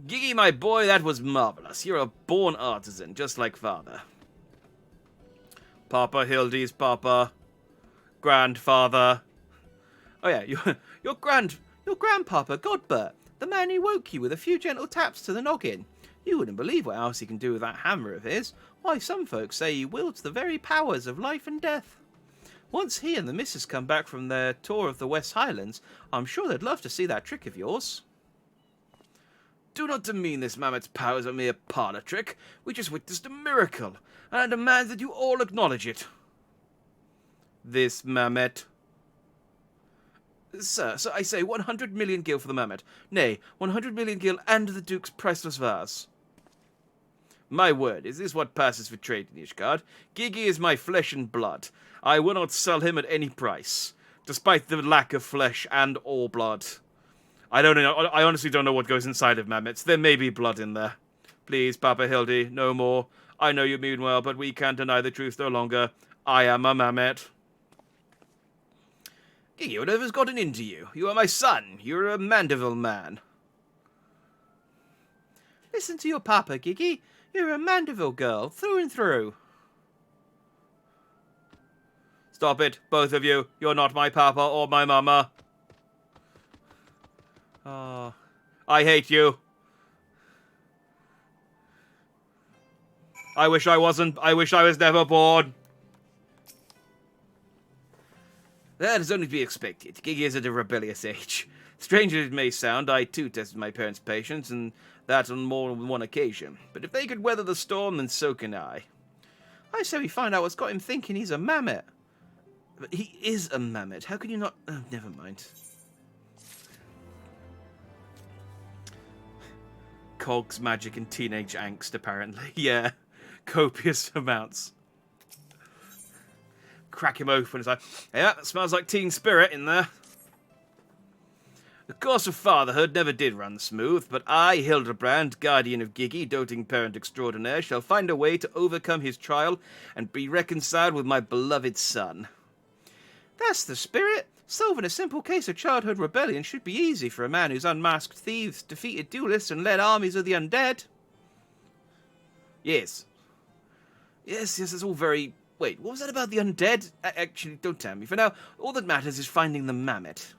[SPEAKER 1] Giggy, my boy, that was marvelous. You're a born artisan, just like father. Papa, Hildy's papa. Grandfather. Oh yeah, your grandpapa, Godbert, the man who woke you with a few gentle taps to the noggin. You wouldn't believe what else he can do with that hammer of his. Why, some folks say he wields the very powers of life and death. Once he and the missus come back from their tour of the West Highlands, I'm sure they'd love to see that trick of yours. Do not demean this mammoth's powers a mere parlour trick. We just witnessed a miracle, and I demand that you all acknowledge it. This mammoth. Sir, I say 100 million gil for the mammoth. Nay, 100 million gil and the Duke's priceless vase. My word, is this what passes for trade in Ishgard? Gigi is my flesh and blood. I will not sell him at any price, despite the lack of flesh and or blood. I don't know. I honestly don't know what goes inside of mammoths. There may be blood in there. Please, Papa Hildy, no more. I know you mean well, but we can't deny the truth no longer. I am a mammoth. Gigi, whatever's gotten into you? You are my son. You're a Mandeville man. Listen to your papa, Gigi. You're a Mandeville girl, through and through. Stop it, both of you. You're not my papa or my mama. Oh, I hate you. I wish I wasn't. I wish I was never born. That is only to be expected. Gigi is at a rebellious age. Strange as it may sound, I too tested my parents' patience, and that on more than one occasion. But if they could weather the storm, then so can I. I say we find out what's got him thinking he's a mammoth. But he is a mammoth. How can you not... Oh, never mind. Cogs, magic, and teenage angst, apparently. Yeah. Copious amounts. Crack him open. It's like, yeah, it smells like teen spirit in there. The course of fatherhood never did run smooth, but I, Hildibrand, guardian of Gigi, doting parent extraordinaire, shall find a way to overcome his trial and be reconciled with my beloved son. That's the spirit. Solving a simple case of childhood rebellion should be easy for a man who's unmasked thieves, defeated duelists, and led armies of the undead. Yes. Yes, it's all very... Wait, what was that about the undead? Actually, don't tell me. For now, all that matters is finding the mammoth.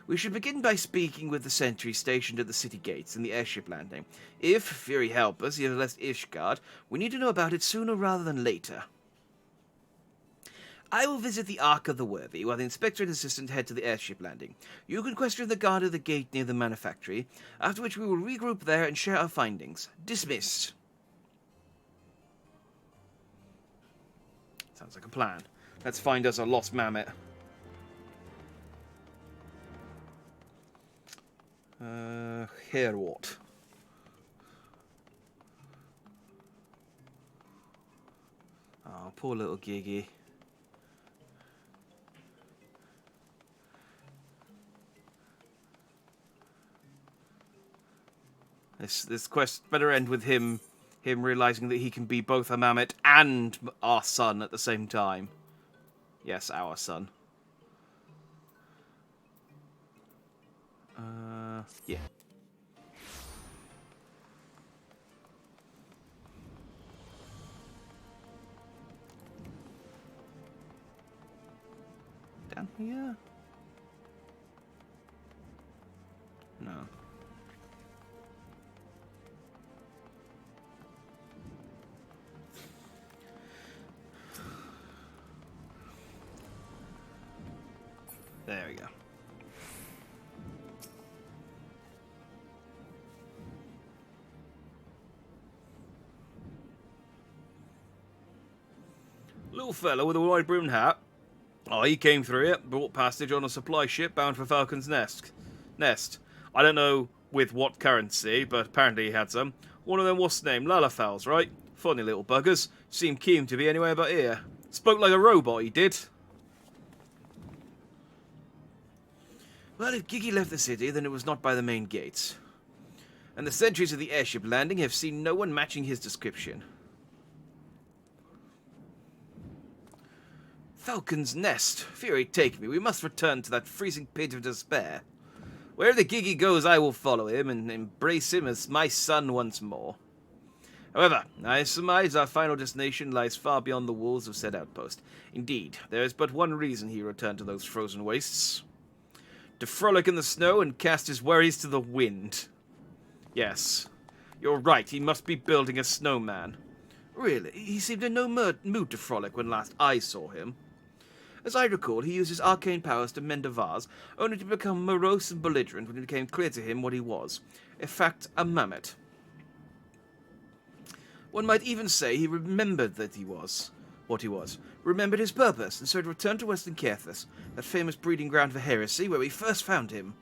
[SPEAKER 1] We should begin by speaking with the sentry stationed at the city gates and the airship landing. If, Fury help us, he has left Ishgard, we need to know about it sooner rather than later. I will visit the Ark of the Worthy, while the Inspector and Assistant head to the airship landing. You can question the guard at the gate near the manufactory, after which we will regroup there and share our findings. Dismissed. Sounds like a plan. Let's find us a lost mammoth. Here what? Oh, poor little Gigi. This quest better end with him realizing that he can be both a mammoth and our son at the same time. Yes, our son. Yeah. Down here? No. There we go. Little fellow with a wide-brimmed hat. Oh, he came through it, brought passage on a supply ship bound for Falcon's Nest. I don't know with what currency, but apparently he had some. One of them what's the name? Lalafels, right? Funny little buggers. Seemed keen to be anywhere but here. Spoke like a robot, he did. Well, if Gigi left the city, then it was not by the main gates. And the sentries of the airship landing have seen no one matching his description. Falcon's Nest. Fury take me. We must return to that freezing pit of despair. Wherever Gigi goes, I will follow him and embrace him as my son once more. However, I surmise our final destination lies far beyond the walls of said outpost. Indeed, there is but one reason he returned to those frozen wastes. To frolic in the snow and cast his worries to the wind. Yes, you're right, he must be building a snowman. Really, he seemed in no mood to frolic when last I saw him. As I recall, he used his arcane powers to mend a vase, only to become morose and belligerent when it became clear to him what he was. In fact, a mammoth. One might even say he remembered that he was what he was, remembered his purpose, and so had returned to Western Caerthus, that famous breeding ground for heresy where we first found him.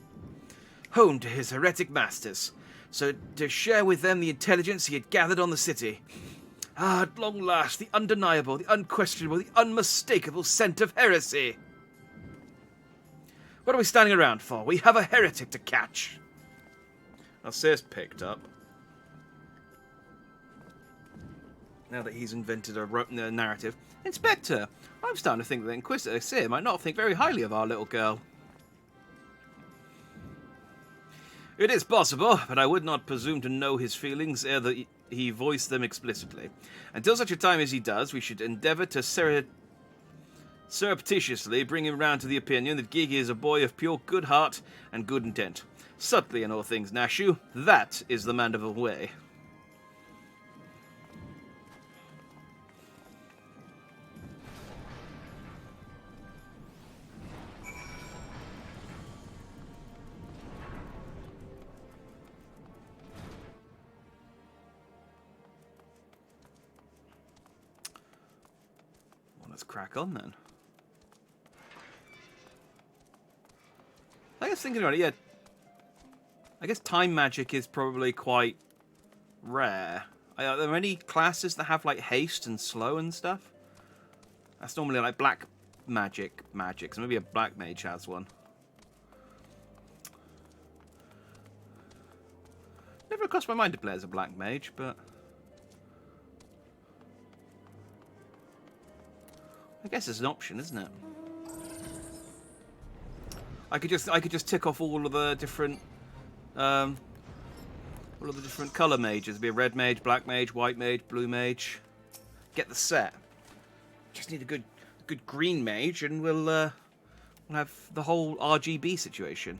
[SPEAKER 1] Home to his heretic masters, so to share with them the intelligence he had gathered on the city. Ah, at long last, the undeniable, the unquestionable, the unmistakable scent of heresy. What are we standing around for? We have a heretic to catch. Alceus picked up. Now that he's invented a narrative. Inspector, I'm starting to think that Inquisitor Seer might not think very highly of our little girl. It is possible, but I would not presume to know his feelings ere that he voiced them explicitly. Until such a time as he does, we should endeavour to surreptitiously bring him round to the opinion that Gigi is a boy of pure good heart and good intent. Subtly in all things, Nashu, that is the Mandeville way. Let's crack on then. I guess thinking about it, yeah. I guess time magic is probably quite rare. Are there any classes that have like haste and slow and stuff? That's normally like black magic. So maybe a black mage has one. Never crossed my mind to play as a black mage, but I guess it's an option, isn't it? I could just tick off all of the different color mages. It'd be a red mage, black mage, white mage, blue mage. Get the set. Just need a good green mage, and we'll have the whole RGB situation.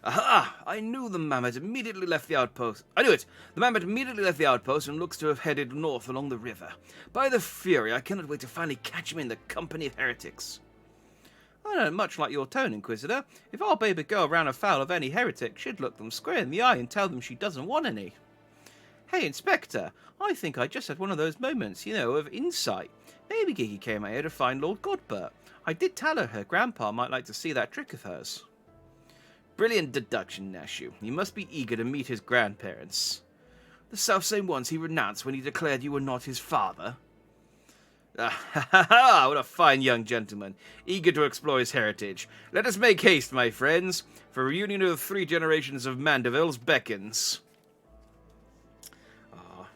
[SPEAKER 1] Aha! I knew the mammoth immediately left the outpost. I knew it! The mammoth immediately left the outpost and looks to have headed north along the river. By the Fury, I cannot wait to finally catch him in the company of heretics. I know, much like your tone, Inquisitor. If our baby girl ran afoul of any heretic, she'd look them square in the eye and tell them she doesn't want any. Hey, Inspector, I think I just had one of those moments, of insight. Maybe Gigi came out here to find Lord Godbert. I did tell her grandpa might like to see that trick of hers. Brilliant deduction, Nashu. You must be eager to meet his grandparents. The selfsame ones he renounced when he declared you were not his father. Ah, what a fine young gentleman, eager to explore his heritage. Let us make haste, my friends, for a reunion of 3 generations of Mandevilles beckons. Oh,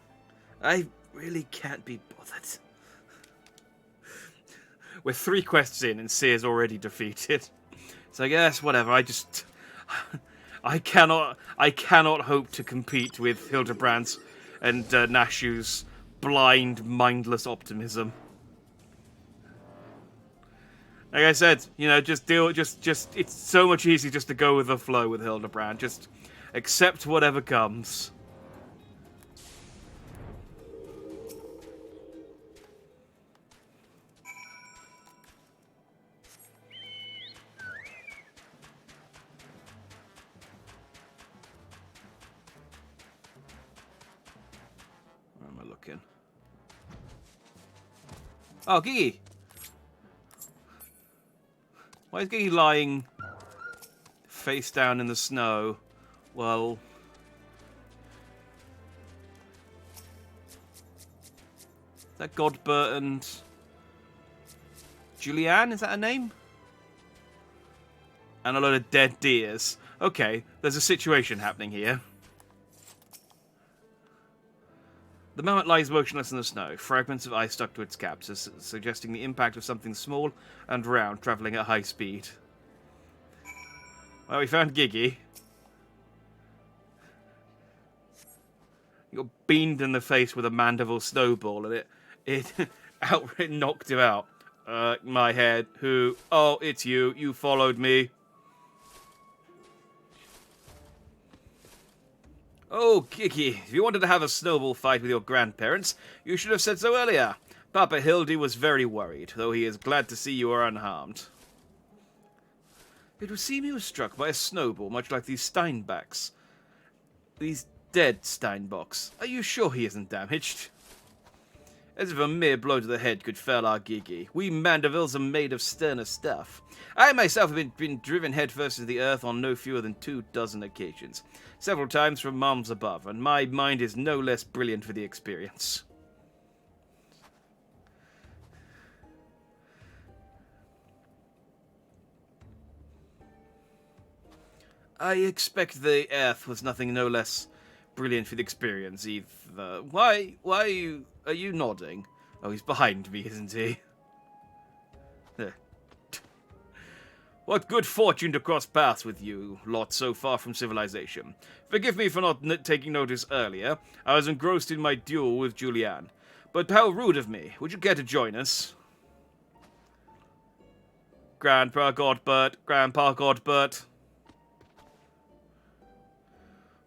[SPEAKER 1] I really can't be bothered. We're 3 quests in and Seer's already defeated. So I guess, whatever, I cannot hope to compete with Hildibrand's and Nashu's blind, mindless optimism. Like I said, it's so much easier just to go with the flow with Hildibrand. Just accept whatever comes. Oh, Gigi! Why is Gigi lying face down in the snow? Well... Is that Godbert and... Julianne? Is that her name? And a load of dead deers. Okay, there's a situation happening here. The mammoth lies motionless in the snow, fragments of ice stuck to its caps, suggesting the impact of something small and round travelling at high speed. Well, we found Gigi. You got beamed in the face with a mandible snowball, and it outright knocked him out. My head. Who? Oh, it's you. You followed me. Oh, Gigi, if you wanted to have a snowball fight with your grandparents, you should have said so earlier. Papa Hildy was very worried, though he is glad to see you are unharmed. It would seem he was struck by a snowball, much like these Steinbacks. These dead Steinbocks. Are you sure he isn't damaged? As if a mere blow to the head could fell our Gigi. We Mandervilles are made of sterner stuff. I myself have been driven headfirst to the earth on no fewer than 24 occasions. Several times from moms above, and my mind is no less brilliant for the experience. I expect the earth was nothing no less brilliant for the experience either. Why are you nodding? Oh, he's behind me, isn't he? What good fortune to cross paths with you lot so far from civilization. Forgive me for not taking notice earlier. I was engrossed in my duel with Julianne. But how rude of me. Would you care to join us? Grandpa Godbert.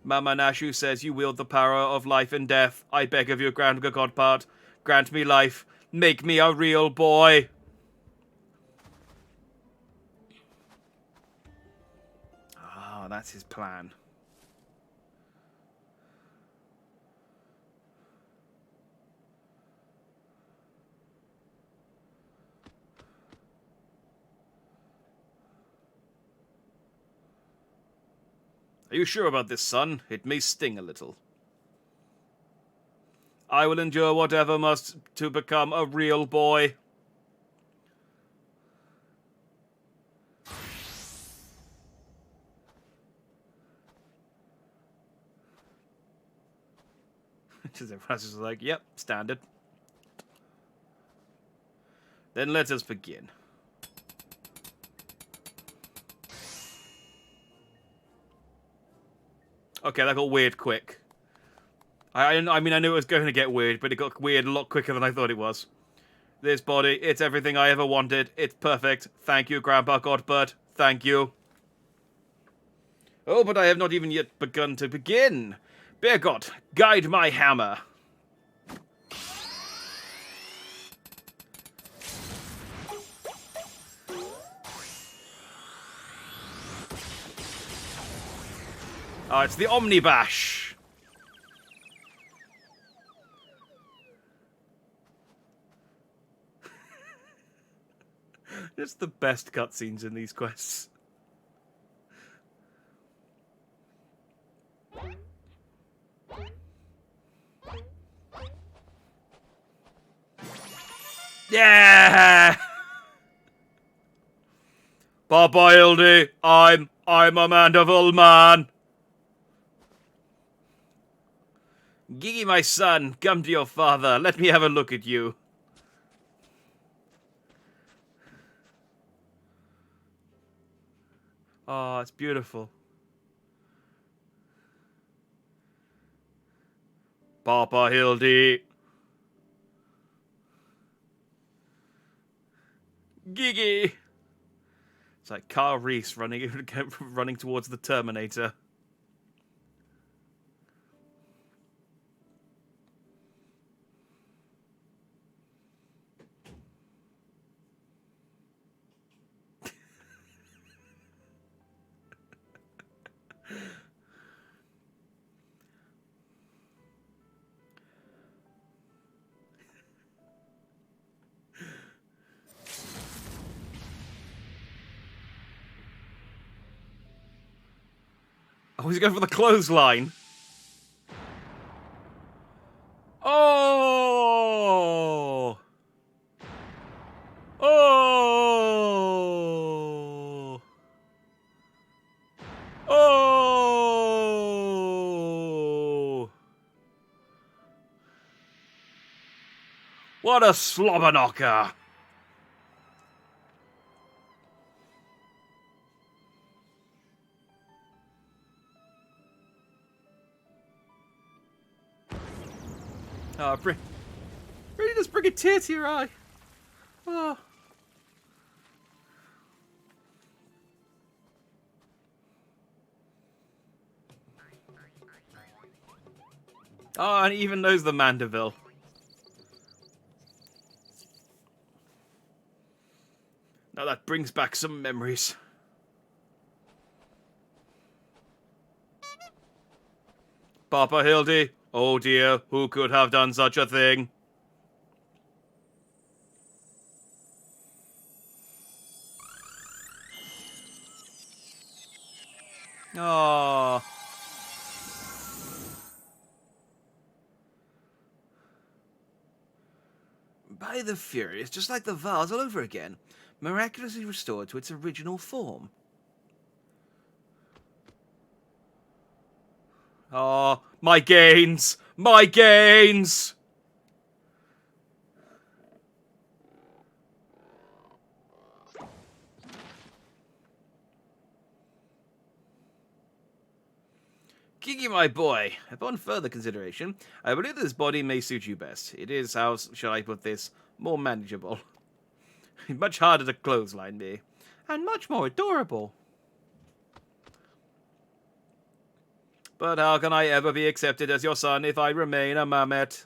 [SPEAKER 1] Mama Nashu says you wield the power of life and death. I beg of you, Grandpa Godbert, grant me life. Make me a real boy. Ah, that's his plan. Are you sure about this, son? It may sting a little. I will endure whatever must to become a real boy. Just everyone's just like, yep, standard. Then let us begin. Okay, that got weird quick. I mean, I knew it was going to get weird, but it got weird a lot quicker than I thought it was. This body, it's everything I ever wanted. It's perfect. Thank you, Grandpa Godbert. Thank you. Oh, but I have not even yet begun to begin. Bear God, guide my hammer. Oh, it's the Omnibash. Just the best cutscenes in these quests. Yeah! Papa Hildy, I'm a Mandeville man. Gigi, my son, come to your father. Let me have a look at you. Oh, it's beautiful. Papa Hildy. Gigi. It's like Carl Reese running towards the Terminator. Oh, he's going for the clothesline. Oh! Oh! Oh! What a slobber knocker! Oh, really just bring a tear to your eye. Oh. Oh, and he even knows the Mandeville. Now that brings back some memories. Papa Hildy, oh dear, who could have done such a thing? Oh. By the Fury, it's just like the vase all over again, miraculously restored to its original form. Oh, my gains! My gains! Kiki, my boy, upon further consideration, I believe this body may suit you best. It is, how shall I put this, more manageable. Much harder to clothesline me. And much more adorable. But how can I ever be accepted as your son if I remain a mammoth?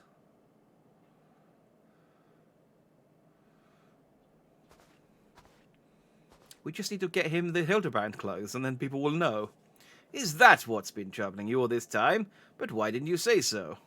[SPEAKER 1] We just need to get him the Hildibrand clothes, and then people will know. Is that what's been troubling you all this time? But why didn't you say so?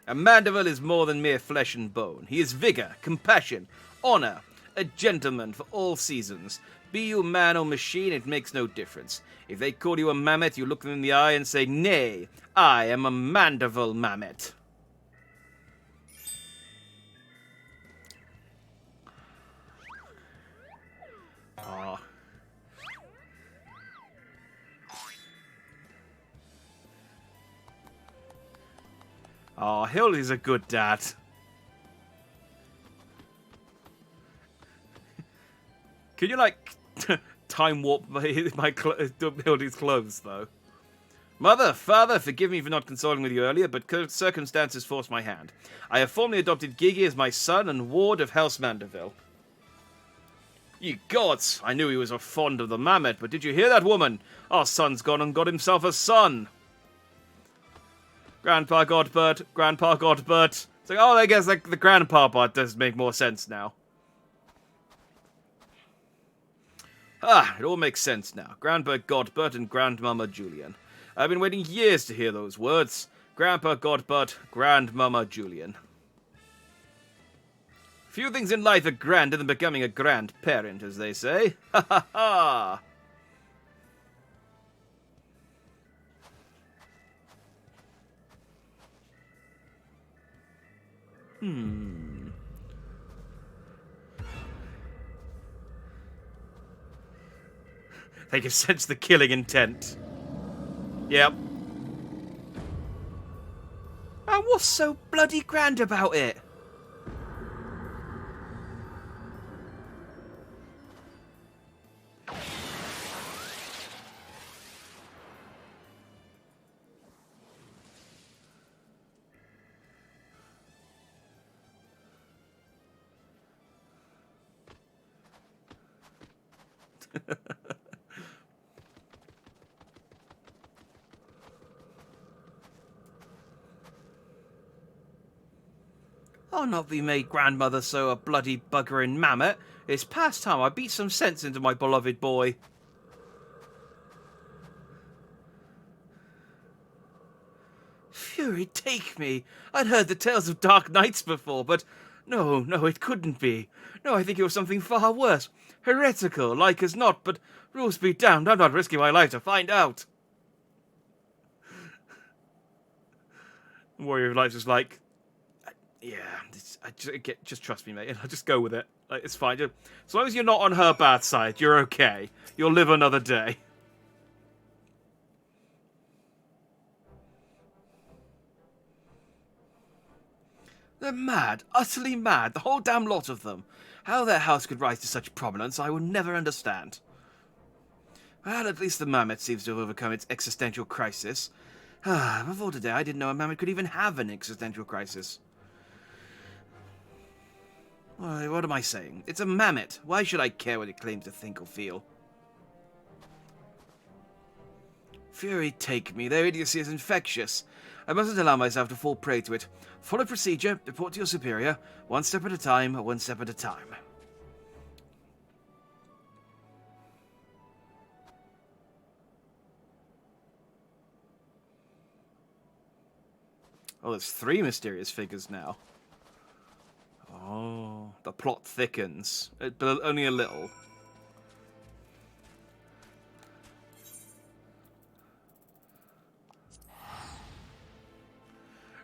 [SPEAKER 1] A Mandeville is more than mere flesh and bone. He is vigor, compassion, honor, a gentleman for all seasons. Be you man or machine, it makes no difference. If they call you a mammoth, you look them in the eye and say, "Nay, I am a Mandeville mammoth." Oh. Oh, Hildy's a good dad. Can you, like, time warp Hildy's clothes, though? Mother, father, forgive me for not consoling with you earlier, but circumstances forced my hand. I have formally adopted Gigi as my son and ward of House Mandeville. Ye gods, I knew he was fond of the mammoth, but did you hear that woman? Our son's gone and got himself a son. Grandpa Godbert, Grandpa Godbert. It's like, oh, I guess like the grandpa part does make more sense now. Ah, it all makes sense now. Grandpa Godbert and Grandmama Julian. I've been waiting years to hear those words. Grandpa Godbert, Grandmama Julian. Few things in life are grander than becoming a grandparent, as they say. Ha ha ha! They can sense the killing intent. Yep. And what's so bloody grand about it? I'll not be made grandmother so a bloody buggering mammoth. It's past time I beat some sense into my beloved boy. Fury take me. I'd heard the tales of dark nights before, but No, no, it couldn't be. No, I think it was something far worse. Heretical, like as not, but rules be damned, I'm not risking my life to find out. Warrior of Life's just like, yeah, just trust me, mate. I'll just go with it. Like, it's fine. As long as you're not on her bad side, you're okay. You'll live another day. They're mad, utterly mad, the whole damn lot of them. How their house could rise to such prominence, I will never understand. Well, at least the mammoth seems to have overcome its existential crisis. Before today, I didn't know a mammoth could even have an existential crisis. What am I saying? It's a mammoth. Why should I care what it claims to think or feel? Fury take me. Their idiocy is infectious. I mustn't allow myself to fall prey to it. Follow procedure, report to your superior. One step at a time, one step at a time. Oh, there's 3 mysterious figures now. Oh, the plot thickens. But only a little.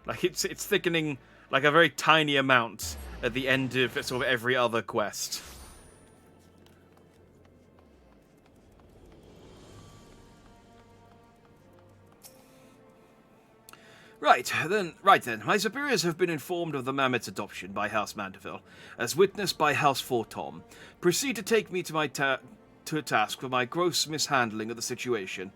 [SPEAKER 1] Like, it's thickening like a very tiny amount at the end of sort of every other quest. Right then. My superiors have been informed of the mammoth's adoption by House Mandeville, as witnessed by House Fortom. Proceed to take me to task for my gross mishandling of the situation.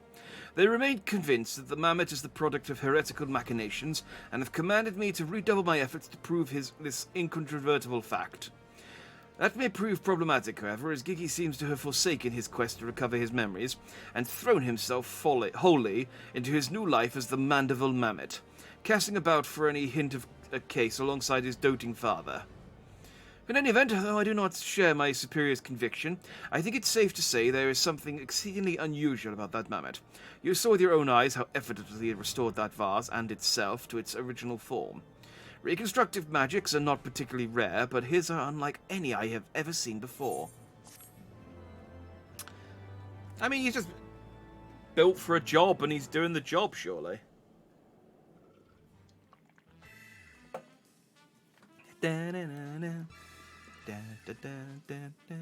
[SPEAKER 1] They remain convinced that the mammoth is the product of heretical machinations, and have commanded me to redouble my efforts to prove this incontrovertible fact. That may prove problematic, however, as Gigi seems to have forsaken his quest to recover his memories, and thrown himself wholly into his new life as the Mandeville Mammoth, casting about for any hint of a case alongside his doting father. In any event, though I do not share my superior's conviction, I think it's safe to say there is something exceedingly unusual about that mammoth. You saw with your own eyes how effortlessly it restored that vase and itself to its original form. Reconstructive magics are not particularly rare, but his are unlike any I have ever seen before. I mean, he's just built for a job, and he's doing the job, surely. Da-da-da-da. Da-da-da-da-da.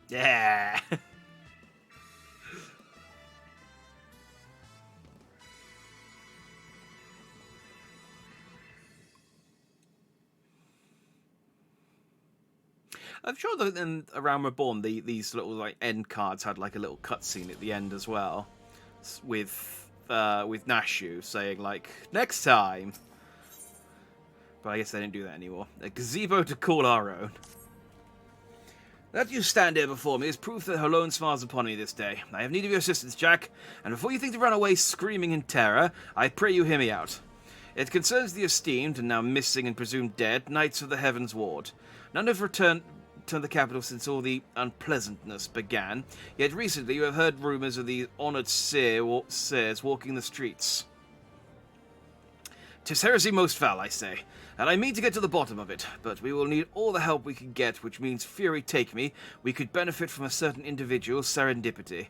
[SPEAKER 1] Yeah. I'm sure that around Reborn, these little like end cards had like a little cutscene at the end as well, with Nashu saying like next time. But I guess they didn't do that anymore. A gazebo to call our own. That you stand here before me is proof that her loan smiles upon me this day. I have need of your assistance, Jack, and before you think to run away screaming in terror, I pray you hear me out. It concerns the esteemed, and now missing and presumed dead, Knights of the Heavens Ward. None have returned to the capital since all the unpleasantness began, yet recently you have heard rumours of the honoured seers walking the streets. 'Tis heresy most foul, I say, and I mean to get to the bottom of it, but we will need all the help we can get, which means, Fury take me, we could benefit from a certain individual's serendipity.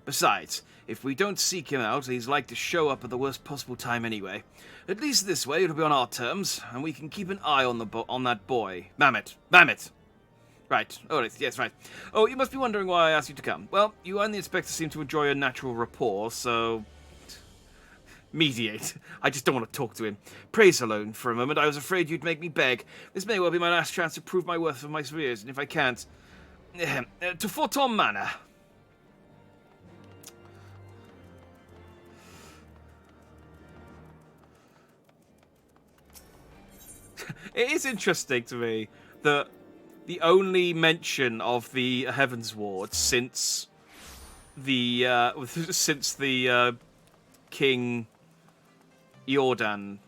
[SPEAKER 1] Besides, if we don't seek him out, he's like to show up at the worst possible time anyway. At least this way it'll be on our terms, and we can keep an eye on that boy. Mammoth! Right. Oh, yes, right. Oh, you must be wondering why I asked you to come. Well, you and the Inspector seem to enjoy a natural rapport, so... mediate. I just don't want to talk to him. Praise alone for a moment. I was afraid you'd make me beg. This may well be my last chance to prove my worth for my superiors, and if I can't... to Fortom Manor. It is interesting to me that the only mention of the Heavens Ward since the King Jordan,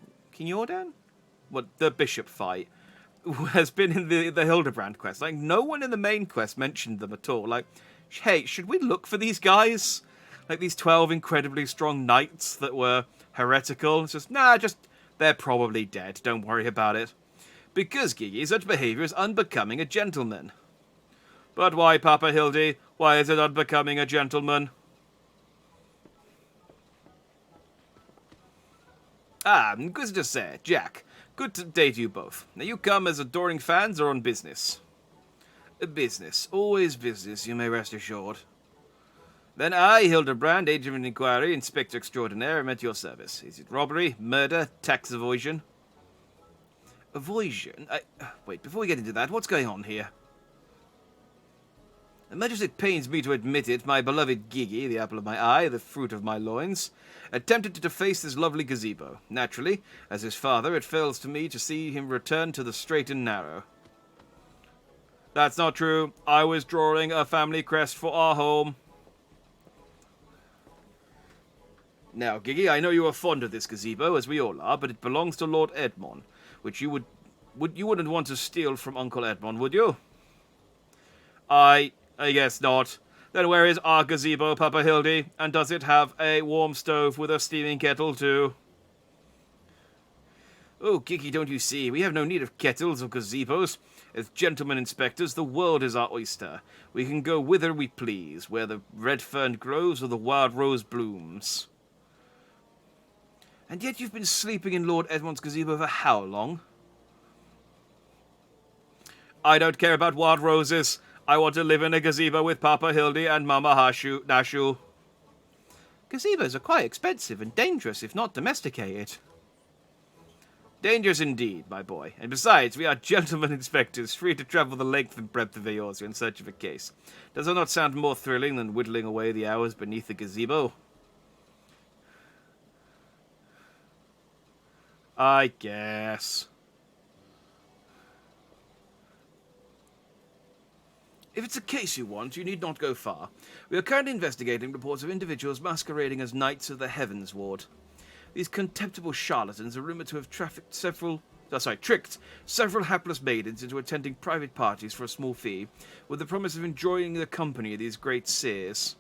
[SPEAKER 1] what, the bishop fight, has been in the Hildibrand quest. Like, no one in the main quest mentioned them at all. Like, hey, should we look for these guys? Like these 12 incredibly strong knights that were heretical. It's just, they're probably dead. Don't worry about it. Because, Gigi, such behaviour is unbecoming a gentleman. But why, Papa Hildy? Why is it unbecoming a gentleman? Inquisitor Sir, Jack. Good day to you both. Now you come as adoring fans or on business? Business. Always business, you may rest assured. Then I, Hildibrand, Agent of Inquiry, Inspector Extraordinaire, am at your service. Is it robbery, murder, tax evasion? Evasion? Wait, before we get into that, what's going on here? As much as it pains me to admit it, my beloved Gigi, the apple of my eye, the fruit of my loins, attempted to deface this lovely gazebo. Naturally, as his father, it falls to me to see him return to the straight and narrow. That's not true. I was drawing a family crest for our home. Now, Gigi, I know you are fond of this gazebo, as we all are, but it belongs to Lord Edmond, which you wouldn't want to steal from Uncle Edmond, would you? I guess not. Then where is our gazebo, Papa Hildy? And does it have a warm stove with a steaming kettle too? Oh, Gigi, don't you see? We have no need of kettles or gazebos. As gentlemen inspectors, the world is our oyster. We can go whither we please, where the red fern grows or the wild rose blooms. And yet you've been sleeping in Lord Edmond's gazebo for how long? I don't care about wild roses. I want to live in a gazebo with Papa Hildy and Mama Nashu. Gazebos are quite expensive and dangerous if not domesticated. Dangerous indeed, my boy. And besides, we are gentlemen inspectors, free to travel the length and breadth of Eorzea in search of a case. Does that not sound more thrilling than whittling away the hours beneath the gazebo? I guess. If it's a case you want, you need not go far. We are currently investigating reports of individuals masquerading as Knights of the Heavens Ward. These contemptible charlatans are rumoured to have tricked several hapless maidens into attending private parties for a small fee, with the promise of enjoying the company of these great seers.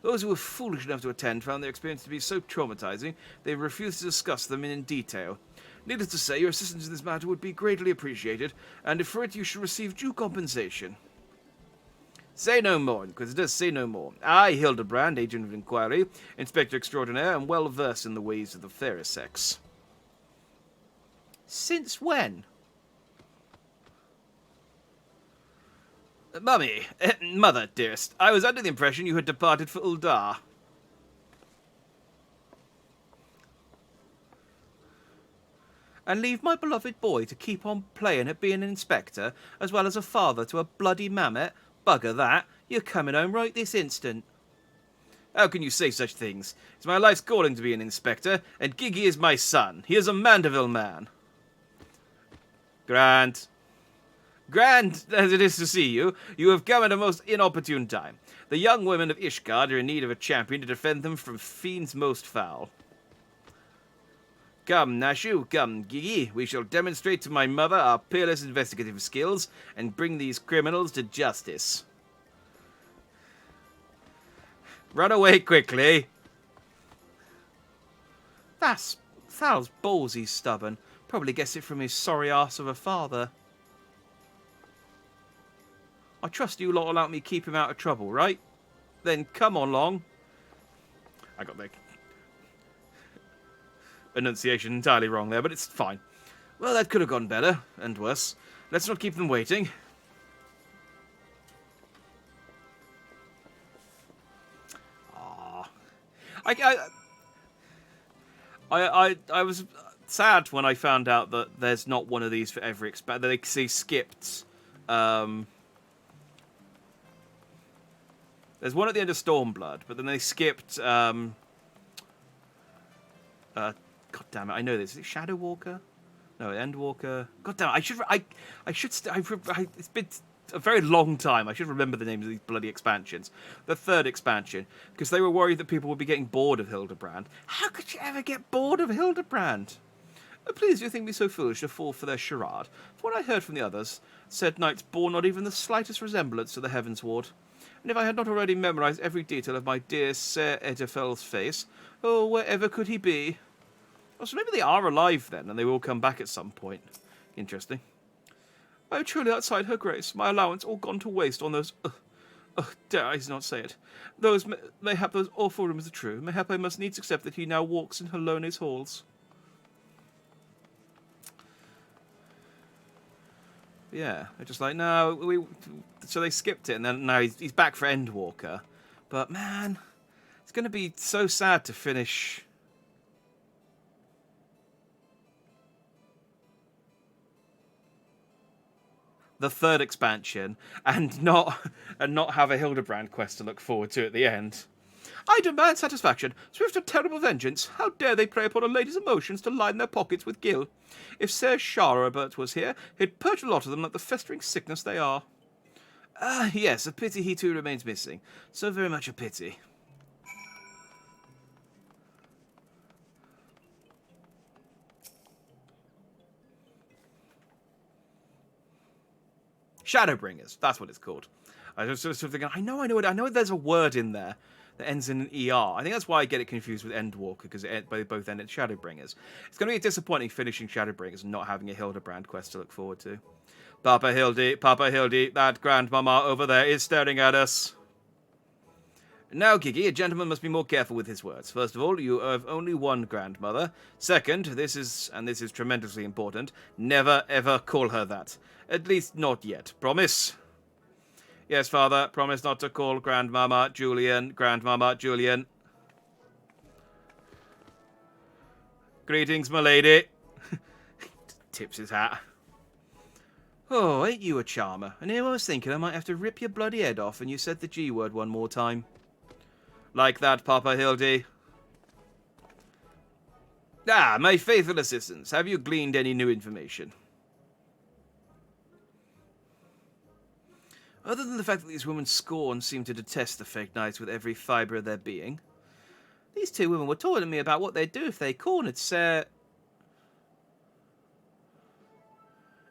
[SPEAKER 1] Those who were foolish enough to attend found their experience to be so traumatizing, they refused to discuss them in detail. Needless to say, your assistance in this matter would be greatly appreciated, and if for it you should receive due compensation. Say no more, Inquisitor, say no more. I, Hildibrand, Agent of Inquiry, Inspector Extraordinaire, am well versed in the ways of the fairer sex. Since when? Mother, dearest, I was under the impression you had departed for Uldar. And leave my beloved boy to keep on playing at being an inspector, as well as a father to a bloody mammet? Bugger that. You're coming home right this instant. How can you say such things? It's my life's calling to be an inspector, and Gigi is my son. He is a Mandeville man. Grand as it is to see you, you have come at a most inopportune time. The young women of Ishgard are in need of a champion to defend them from fiends most foul. Come, Nashu, come, Gigi. We shall demonstrate to my mother our peerless investigative skills and bring these criminals to justice. Run away quickly. That's Thal's ballsy stubborn. Probably gets it from his sorry arse of a father. I trust you lot will help me keep him out of trouble, right? Then come on along. I got the enunciation entirely wrong there, but it's fine. Well, that could have gone better, and worse. Let's not keep them waiting. I was sad when I found out that there's not one of these for every expansion. They skipped. There's one at the end of Stormblood, but then they skipped. God damn it! I know this. Is it Shadow Walker? No, Endwalker. God damn it! I should. It's been a very long time. I should remember the names of these bloody expansions. The third expansion, because they were worried that people would be getting bored of Hildibrand. How could you ever get bored of Hildibrand? Please, do you think me so foolish to fall for their charade? For what I heard from the others, said knights bore not even the slightest resemblance to the Heavens Ward. and if I had not already memorized every detail of my dear Sir Edelfel's face, oh, wherever could he be? Oh, so maybe they are alive then, and they will come back at some point. Interesting. I am truly outside her grace, my allowance all gone to waste on those... dare I not say it. Mayhap those awful rumors are true. Mayhap I must needs accept that he now walks in Halone's halls. Yeah, they're just like, no, so they skipped it, and then now he's back for Endwalker. But man, it's going to be so sad to finish... the third expansion and not have a Hildibrand quest to look forward to at the end. I demand satisfaction, swift and terrible vengeance. How dare they prey upon a lady's emotions to line their pockets with gil? If Sir Charabert was here, he'd purge a lot of them like the festering sickness they are. Ah, yes, a pity he too remains missing. So very much a pity. Shadowbringers, that's what it's called. I was sort of thinking, I know there's a word in there that ends in an ER. I think that's why I get it confused with Endwalker, because they both end in Shadowbringers. It's going to be disappointing finishing Shadowbringers and not having a Hildibrand quest to look forward to. Papa Hildy, that grandmama over there is staring at us. Now, Giggy, a gentleman must be more careful with his words. First of all, you have only one grandmother. Second, this is tremendously important, never ever call her that. At least not yet. Promise? Yes, father, promise not to call Grandmama Julian. Greetings, my lady. Tips his hat. Oh, ain't you a charmer? And here I was thinking I might have to rip your bloody head off and you said the G word one more time. Like that, Papa Hildy. Ah, my faithful assistants, have you gleaned any new information? Other than the fact that these women scorn seem to detest the fake knights with every fibre of their being. These two women were telling me about what they'd do if they cornered Sir...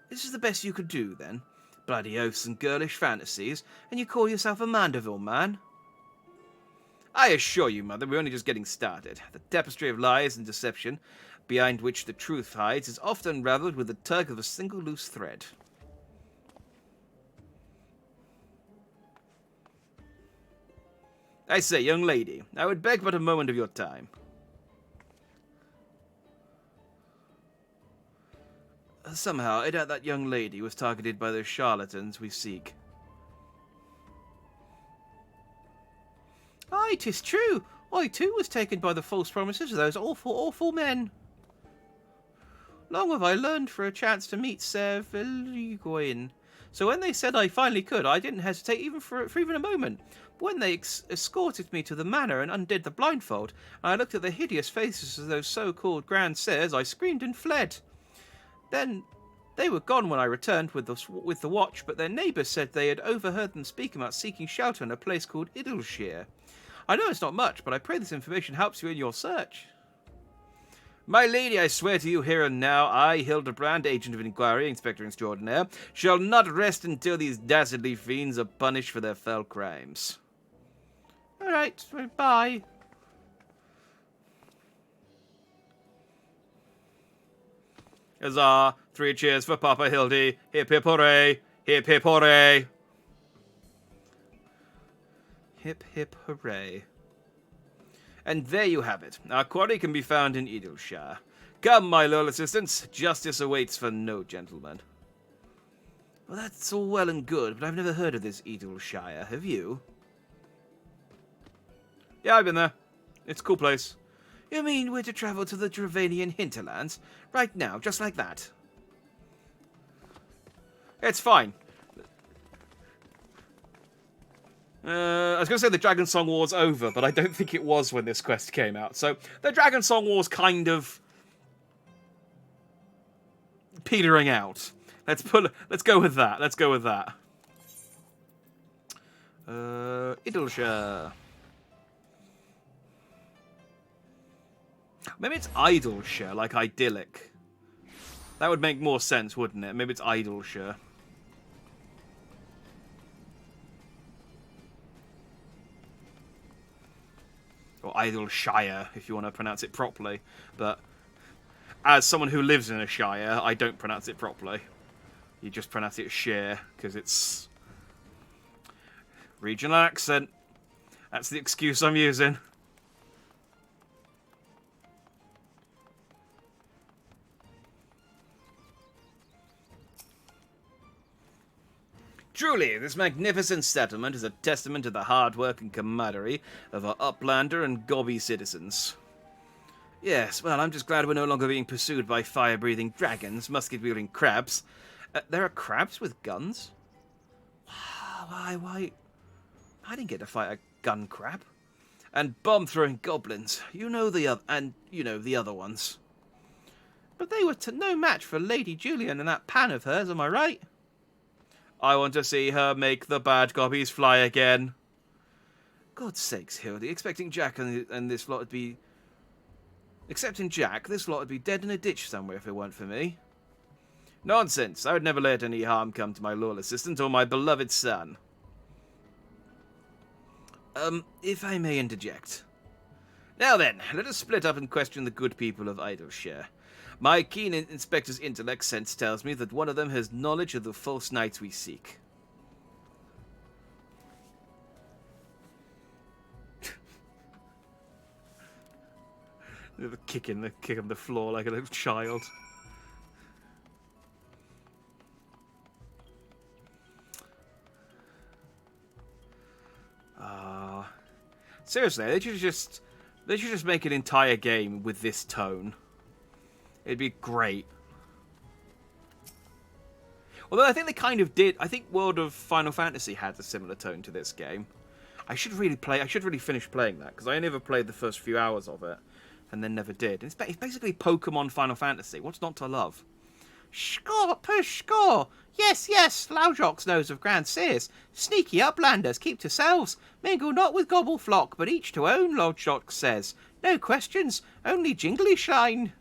[SPEAKER 1] This is the best you could do, then? Bloody oaths and girlish fantasies, and you call yourself a Mandeville man? I assure you, Mother, we're only just getting started. The tapestry of lies and deception, behind which the truth hides, is often unravelled with the tug of a single loose thread. I say, young lady, I would beg but a moment of your time. Somehow, I doubt that young lady was targeted by those charlatans we seek. Aye, 'tis true. I too was taken by the false promises of those awful, awful men. Long have I learned for a chance to meet Sir Villigoin. So when they said I finally could, I didn't hesitate even for even a moment. But when they escorted me to the manor and undid the blindfold, and I looked at the hideous faces of those so-called Grand Sirs, I screamed and fled. Then they were gone when I returned with the watch, but their neighbours said they had overheard them speak about seeking shelter in a place called Idleshire. I know it's not much, but I pray this information helps you in your search. My lady, I swear to you here and now, I, Hildibrand, agent of inquiry, inspector extraordinaire, shall not rest until these dastardly fiends are punished for their fell crimes. All right, bye. Huzzah! 3 cheers for Papa Hildy. Hip hip hooray! Hip hip hooray! Hip hip hooray. And there you have it. Our quarry can be found in Idleshire. Come, my loyal assistants. Justice awaits for no gentleman. Well, that's all well and good, but I've never heard of this Idleshire. Have you? Yeah, I've been there. It's a cool place. You mean we're to travel to the Dravanian hinterlands? Right now, just like that? It's fine. I was going to say the Dragon Song War's over, but I don't think it was when this quest came out. So, the Dragon Song War's kind of petering out. Let's go with that. Let's go with that. Idleshire. Maybe it's Idleshire, like idyllic. That would make more sense, wouldn't it? Maybe it's Idleshire. or Idleshire, if you want to pronounce it properly. But as someone who lives in a shire, I don't pronounce it properly. You just pronounce it shire, because it's regional accent. That's the excuse I'm using. Truly, this magnificent settlement is a testament to the hard work and camaraderie of our Uplander and Gobby citizens. Yes, well, I'm just glad we're no longer being pursued by fire-breathing dragons, musket-wielding crabs. There are crabs with guns? Why? I didn't get to fight a gun crab. And bomb-throwing goblins. You know the other ones. But they were no match for Lady Julian and that pan of hers, am I right? I want to see her make the bad gobbies fly again. God's sakes, Hildy, expecting Jack and this lot would be... Excepting Jack, this lot would be dead in a ditch somewhere if it weren't for me. Nonsense, I would never let any harm come to my loyal assistant or my beloved son. If I may interject. Now then, let us split up and question the good people of Idleshire. My keen inspector's intellect sense tells me that one of them has knowledge of the false knights we seek. Kicking the floor like a little child. Seriously, they should just make an entire game with this tone. It'd be great. Although I think they kind of did. I think World of Final Fantasy had a similar tone to this game. I should really finish playing that, because I only ever played the first few hours of it, and then never did. It's basically Pokemon Final Fantasy. What's not to love? Score, push, score! Yes, Loujocks knows of Grand Seers. Sneaky uplanders, keep to selves. Mingle not with Gobbleflock, but each to own, Loujocks says. No questions, only jingly shine.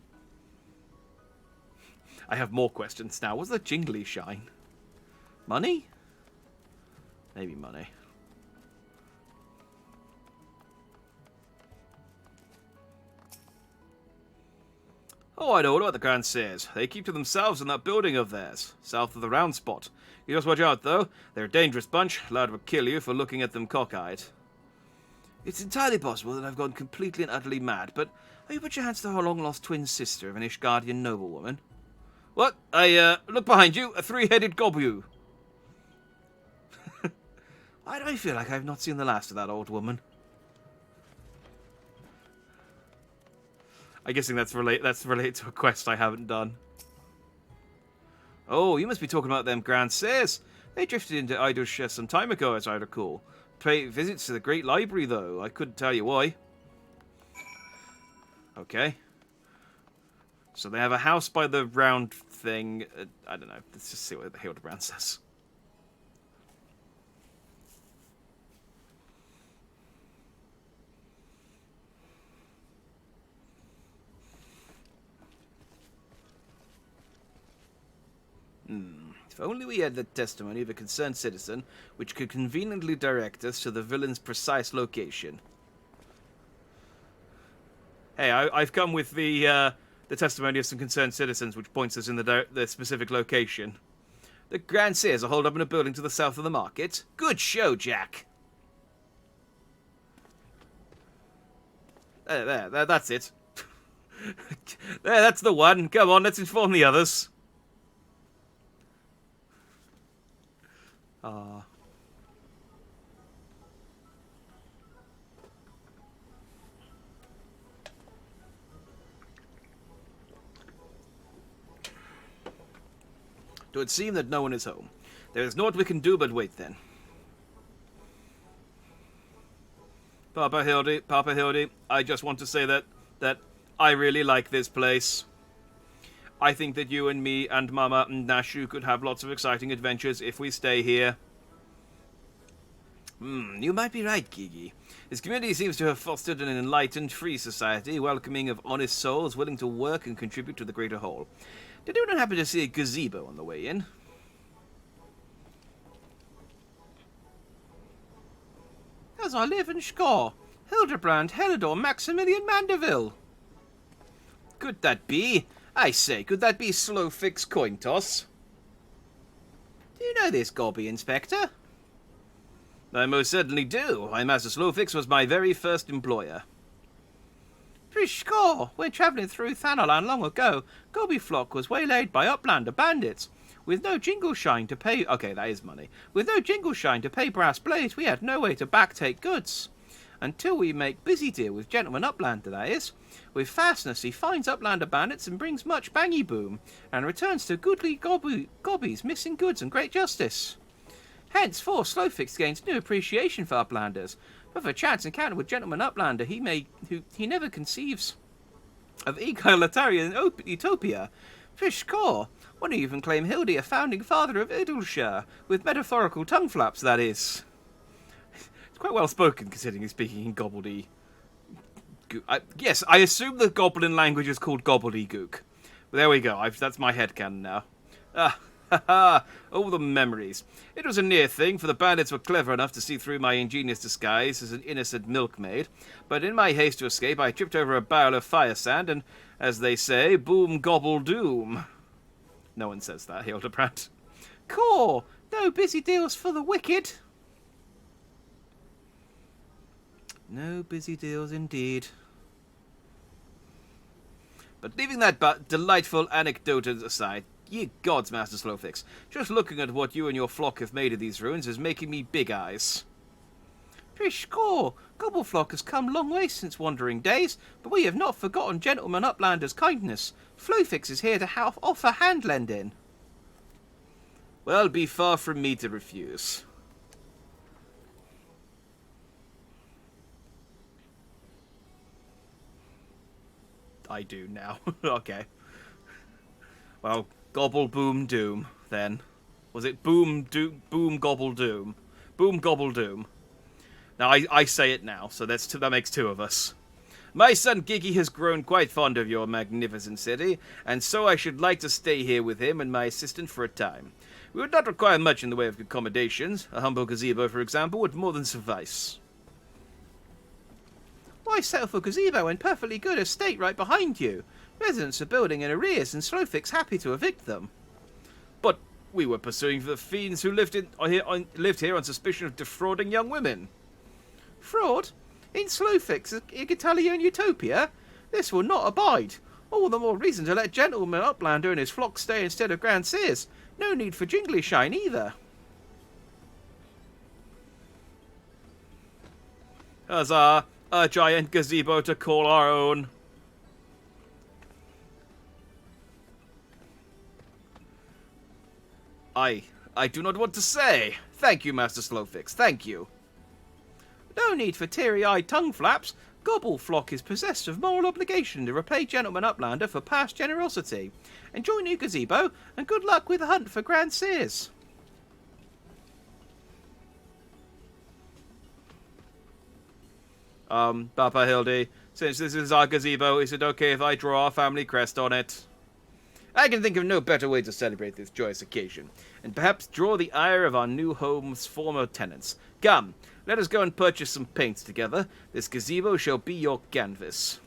[SPEAKER 1] I have more questions now. What's the jingly shine? Money? Maybe money. Oh, I know all about the Grand Seers. They keep to themselves in that building of theirs, south of the round spot. You just watch out, though. They're a dangerous bunch. Lad would kill you for looking at them cockeyed. It's entirely possible that I've gone completely and utterly mad, but are you perchance the long-lost twin sister of an Ishgardian noblewoman? What? Look behind you. A three-headed gobu. Why do I feel like I've not seen the last of that old woman? I'm guessing that's related to a quest I haven't done. Oh, you must be talking about them Grand Seers. They drifted into Idleshire some time ago, as I recall. Pay visits to the Great Library, though. I couldn't tell you why. Okay. So they have a house by the round thing. I don't know. Let's just see what Hildibrand says. If only we had the testimony of a concerned citizen, which could conveniently direct us to the villain's precise location. Hey, I've come with the testimony of some concerned citizens, which points us in the specific location. The Grand Seers are holed up in a building to the south of the market. Good show, Jack. There, that's it. There, that's the one. Come on, let's inform the others. It would seem that no one is home. There is naught we can do but wait then. Papa Hildy, I just want to say that I really like this place. I think that you and me and Mama and Nashu could have lots of exciting adventures if we stay here. You might be right, Gigi. This community seems to have fostered an enlightened, free society, welcoming of honest souls willing to work and contribute to the greater whole. Did anyone happen to see a gazebo on the way in? As I live and score. Hildibrand, Helidor, Maximilian Mandeville. Could that be? I say, could that be Slowfix coin toss? Do you know this Gobby, Inspector? I most certainly do. My Master Slowfix was my very first employer. Score! When travelling through Thanalan long ago, Gobby Flock was waylaid by Uplander bandits. With no jingle shine to pay... Okay, that is money. With no jingle shine to pay brass blades, we had no way to backtake goods. Until we make busy deal with Gentleman Uplander, that is. With fastness, he finds Uplander bandits and brings much bangy boom, and returns to goodly Gobbies missing goods and great justice. Henceforth, Slowfix gains new appreciation for Uplanders, but for chance encounter with Gentleman Uplander, he never conceives of egalitarian utopia. Fishcore, one even claim Hildy a founding father of Idleshire, with metaphorical tongue flaps, that is. It's quite well spoken, considering he's speaking in gobbledy. Yes, I assume the goblin language is called gobbledygook. But there we go, that's my headcanon now. Oh, the memories. It was a near thing, for the bandits were clever enough to see through my ingenious disguise as an innocent milkmaid, but in my haste to escape I tripped over a barrel of fire sand, and, as they say, boom gobble doom. No one says that, Hildibrand. Core! No busy deals for the wicked! No busy deals indeed. But leaving that delightful anecdote aside, ye gods, Master Slowfix, just looking at what you and your flock have made of these ruins is making me big eyes. Score! Gobbleflock has come long way since wandering days, but we have not forgotten Gentleman Uplander's kindness. Flowfix is here to offer hand lending. Well, be far from me to refuse. I do now. Okay. Well, gobble boom doom, then. Was it boom gobble doom? Boom gobble doom. Now, I say it now, so that makes two of us. My son Giggy has grown quite fond of your magnificent city, and so I should like to stay here with him and my assistant for a time. We would not require much in the way of accommodations. A humble gazebo, for example, would more than suffice. Why settle for gazebo in perfectly good estate right behind you? Residents are building in arrears, and Slowfix happy to evict them. But we were pursuing the fiends who lived here on suspicion of defrauding young women. Fraud? In Slowfix, Igitalian Utopia? This will not abide. All the more reason to let Gentleman Uplander and his flock stay instead of Grand Seers. No need for jingly shine either. Huzzah! A giant gazebo to call our own. I do not want to say. Thank you, Master Slowfix, thank you. No need for teary-eyed tongue flaps. Gobbleflock is possessed of moral obligation to repay Gentleman Uplander for past generosity. Enjoy new gazebo, and good luck with the hunt for Grand Seers. Papa Hildy, since this is our gazebo, is it okay if I draw our family crest on it? I can think of no better way to celebrate this joyous occasion, and perhaps draw the ire of our new home's former tenants. Come, let us go and purchase some paints together. This gazebo shall be your canvas.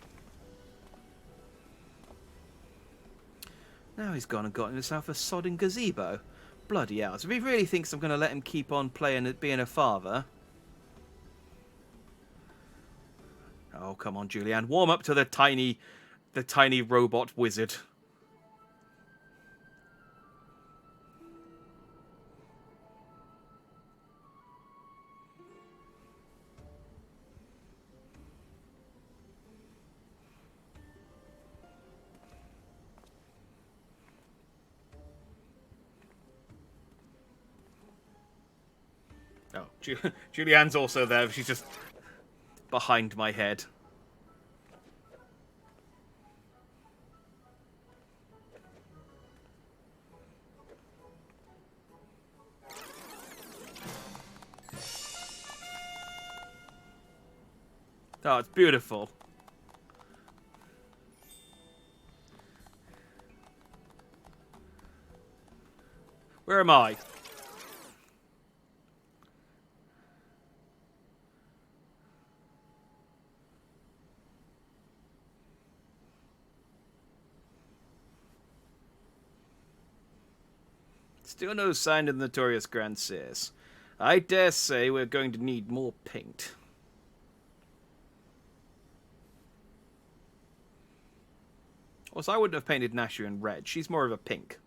[SPEAKER 1] Now he's gone and gotten himself a sodding gazebo. Bloody hell, so if he really thinks I'm going to let him keep on playing at being a father... Oh, come on, Julianne. Warm up to the tiny robot wizard. Oh, Julianne's also there. She's just behind my head. Oh, it's beautiful. Where am I? Still no sign of the notorious Grand Sears. I dare say we're going to need more paint. Also, I wouldn't have painted Nashu in red. She's more of a pink.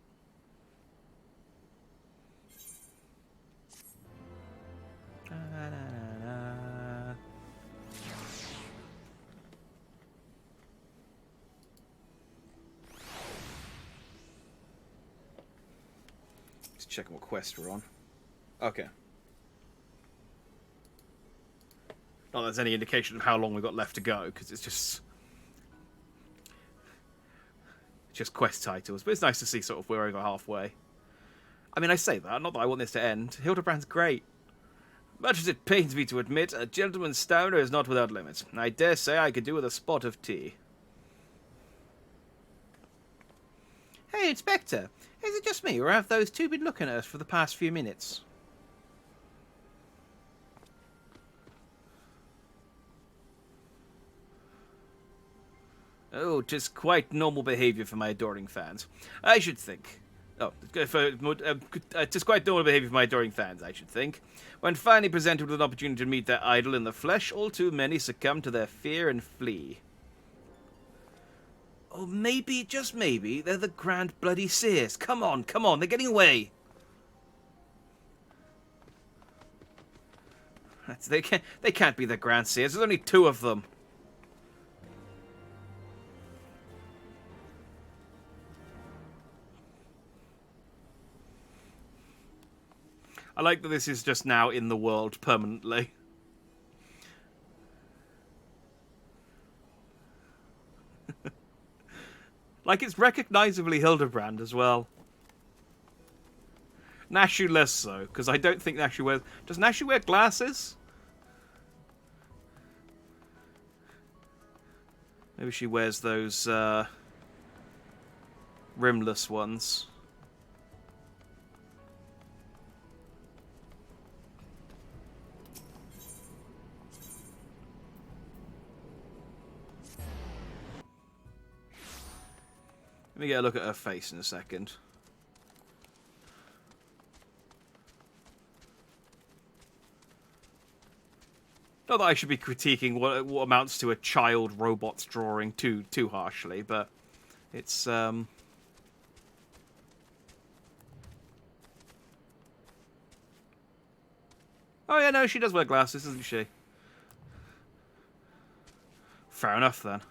[SPEAKER 1] Just checking what quest we're on. Okay. Not that there's any indication of how long we've got left to go, because it's just quest titles. But it's nice to see sort of we're over halfway. I mean, I say that, not that I want this to end. Hildibrand's great. Much as it pains me to admit, a gentleman's stamina is not without limits. I dare say I could do with a spot of tea. Hey, Inspector. Is it just me, or have those two been looking at us for the past few minutes? Oh, 'tis quite normal behaviour for my adoring fans. I should think. Oh, 'tis quite normal behaviour for my adoring fans, I should think. When finally presented with an opportunity to meet their idol in the flesh, all too many succumb to their fear and flee. Oh, maybe, just maybe, they're the Grand Bloody Seers. Come on, they're getting away. They can't be the Grand Seers. There's only two of them. I like that this is just now in the world permanently. Like, it's recognisably Hildibrand as well. Nashu less so, because I don't think Nashu wears... Does Nashu wear glasses? Maybe she wears those rimless ones. Let me get a look at her face in a second. Not that I should be critiquing what amounts to a child robot's drawing too harshly, but it's Oh yeah, no, she does wear glasses, doesn't she? Fair enough then.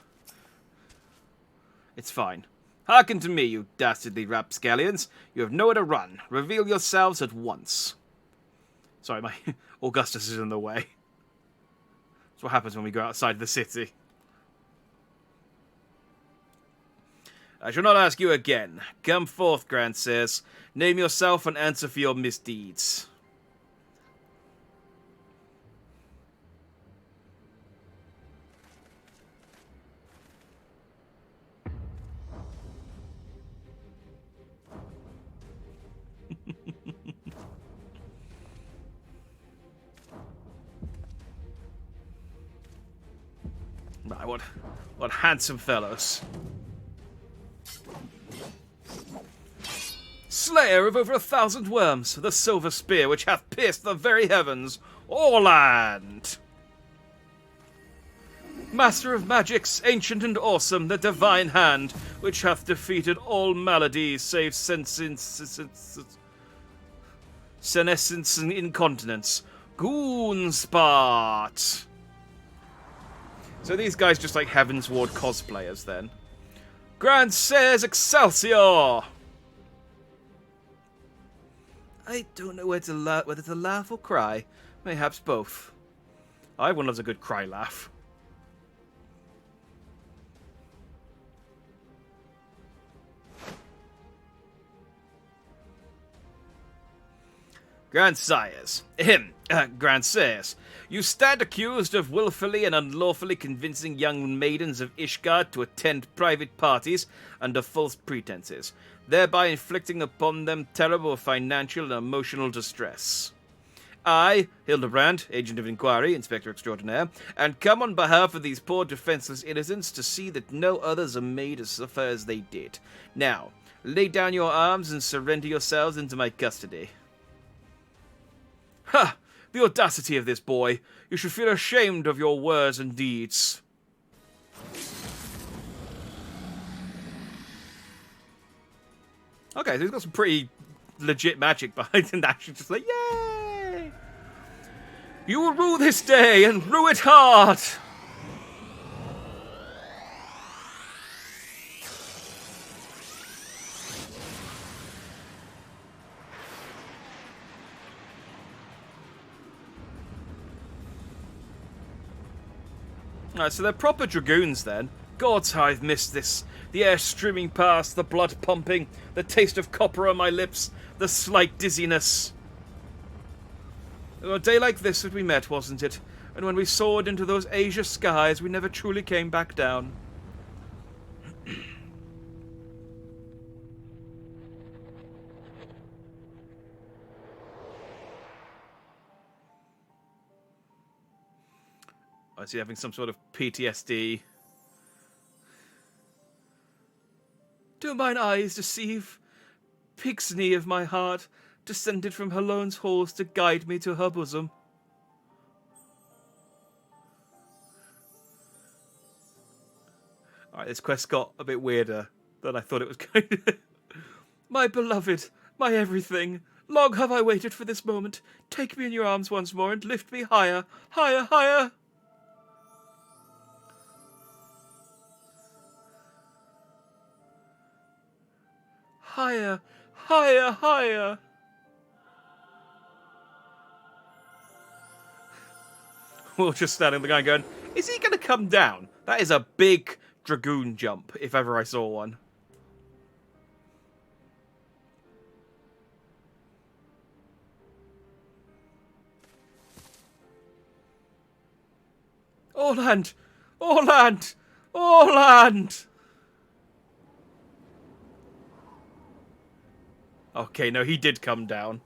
[SPEAKER 1] It's fine. Hearken to me, you dastardly rapscallions. You have nowhere to run. Reveal yourselves at once. Sorry, my Augustus is in the way. That's what happens when we go outside the city. I shall not ask you again. Come forth, Grand Seers. Name yourself and answer for your misdeeds. Right, what handsome fellows. Slayer of over 1,000 worms, the silver spear which hath pierced the very heavens, Orland! Master of magics, ancient and awesome, the divine hand, which hath defeated all maladies save senescence and incontinence, Goonspot! So these guys just like Heaven's Ward cosplayers then. Grand Seers Excelsior! I don't know whether to laugh or cry. Mayhaps both. Everyone loves a good cry laugh. Grand Seers, you stand accused of willfully and unlawfully convincing young maidens of Ishgard to attend private parties under false pretenses, thereby inflicting upon them terrible financial and emotional distress. I, Hildibrand, Agent of Inquiry, Inspector Extraordinaire, and come on behalf of these poor defenseless innocents to see that no others are made to suffer as they did. Now, Lay down your arms and surrender yourselves into my custody. Ha! The audacity of this boy. You should feel ashamed of your words and deeds. Okay, so he's got some pretty legit magic behind him. Actually, just like, yay! You will rule this day and rule it hard! Alright, so they're proper dragoons then. God, how I've missed this. The air streaming past, the blood pumping, the taste of copper on my lips, the slight dizziness. A day like this that we met, wasn't it? And when we soared into those Asia skies, we never truly came back down. Is he having some sort of PTSD? Do mine eyes deceive? Pig's knee of my heart, descended from Halone's halls to guide me to her bosom. Alright, this quest got a bit weirder than I thought it was going to. My beloved, my everything, long have I waited for this moment. Take me in your arms once more and lift me higher, higher, higher. Higher, higher, higher. We're just standing there going, is he going to come down? That is a big dragoon jump, if ever I saw one. Orland! Orland! Orland! Okay, no, he did come down.